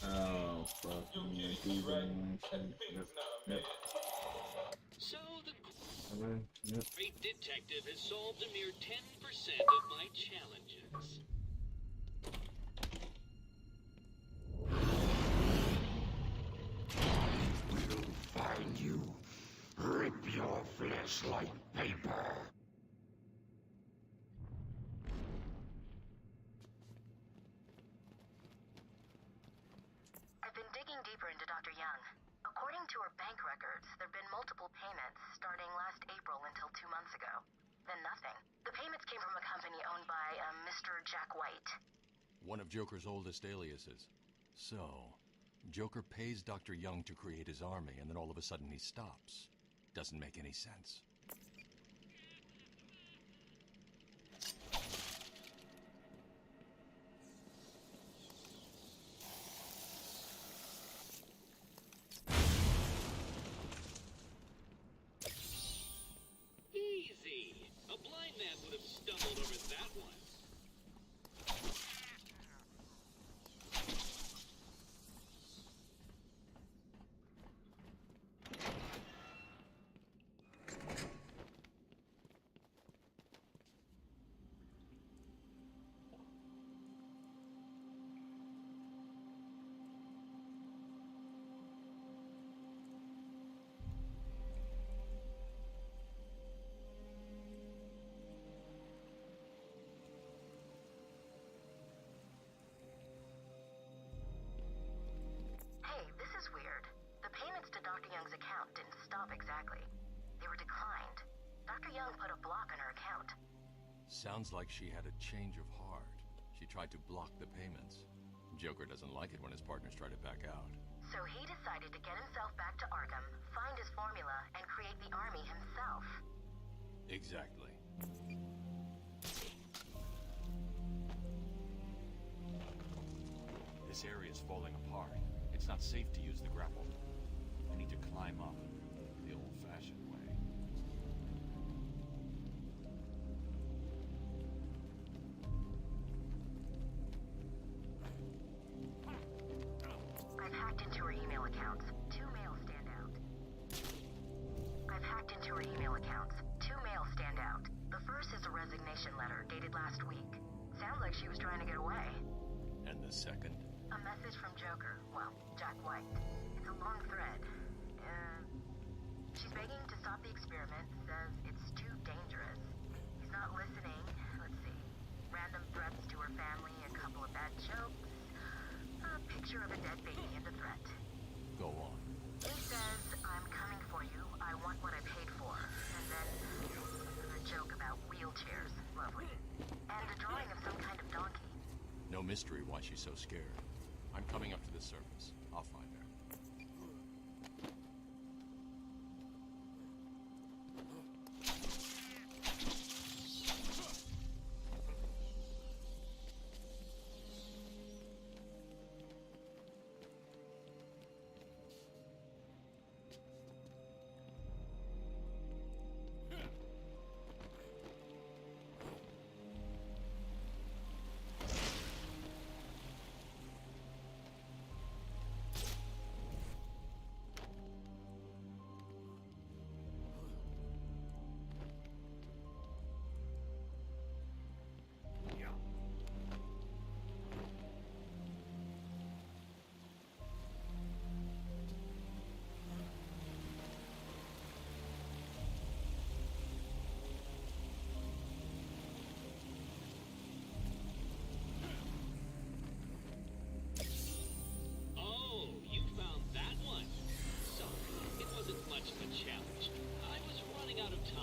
Oh, fucking yeah, Yep. Yep. So the Yep. great detective has solved a mere 10% of my challenges. We'll find you. Rip your flesh like paper. I've been digging deeper into Dr. Young. According to her bank records, there have been multiple payments starting last April until 2 months ago. Then nothing. The payments came from a company owned by Mr. Jack White. One of Joker's oldest aliases. So, Joker pays Dr. Young to create his army, and then all of a sudden he stops. Doesn't make any sense. Easy! A blind man would have stumbled over that one. Hey, this is weird. The payments to Dr. Young's account didn't stop exactly. They were declined. Dr. Young put a block on her account. Sounds like she had a change of heart. She tried to block the payments. Joker doesn't like it when his partners try to back out. So he decided to get himself back to Arkham, find his formula, and create the army himself. Exactly. This area is falling apart. It's not safe to use the grapple. I need to climb up the old-fashioned way. I've hacked into her email accounts. 2 mails stand out. I've hacked into her email accounts. 2 mails stand out. The first is a resignation letter dated last week. Sounds like she was trying to get away. And the second? A message from Joker. Well, Jack White. It's a long thread. She's begging to stop the experiment. Says it's too dangerous. He's not listening. Let's see. Random threats to her family, a couple of bad jokes, a picture of a dead baby and a threat. Go on. He says, I'm coming for you. I want what I paid for. And then a joke about wheelchairs. Lovely. And a drawing of some kind of donkey. No mystery why she's so scared. I'm coming up to the surface. I'll find her. Much of a challenge. I was running out of time.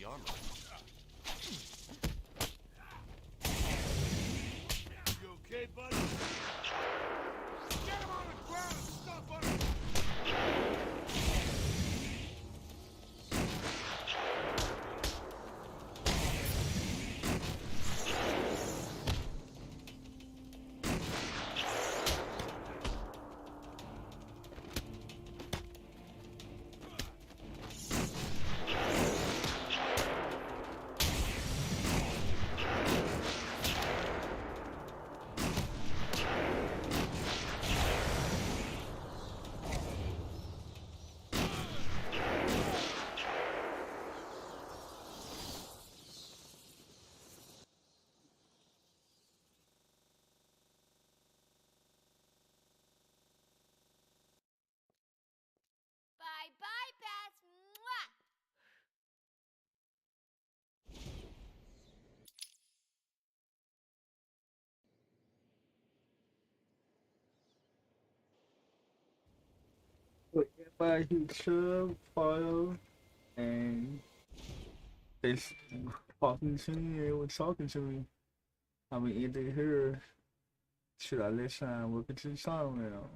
armor. You okay, buddy? Get him on the ground and stop him! Bye bye, Bats. Mwah! Everybody who should follow and it's talking to me and was talking to me. I mean, either here, should I listen and look at the song now?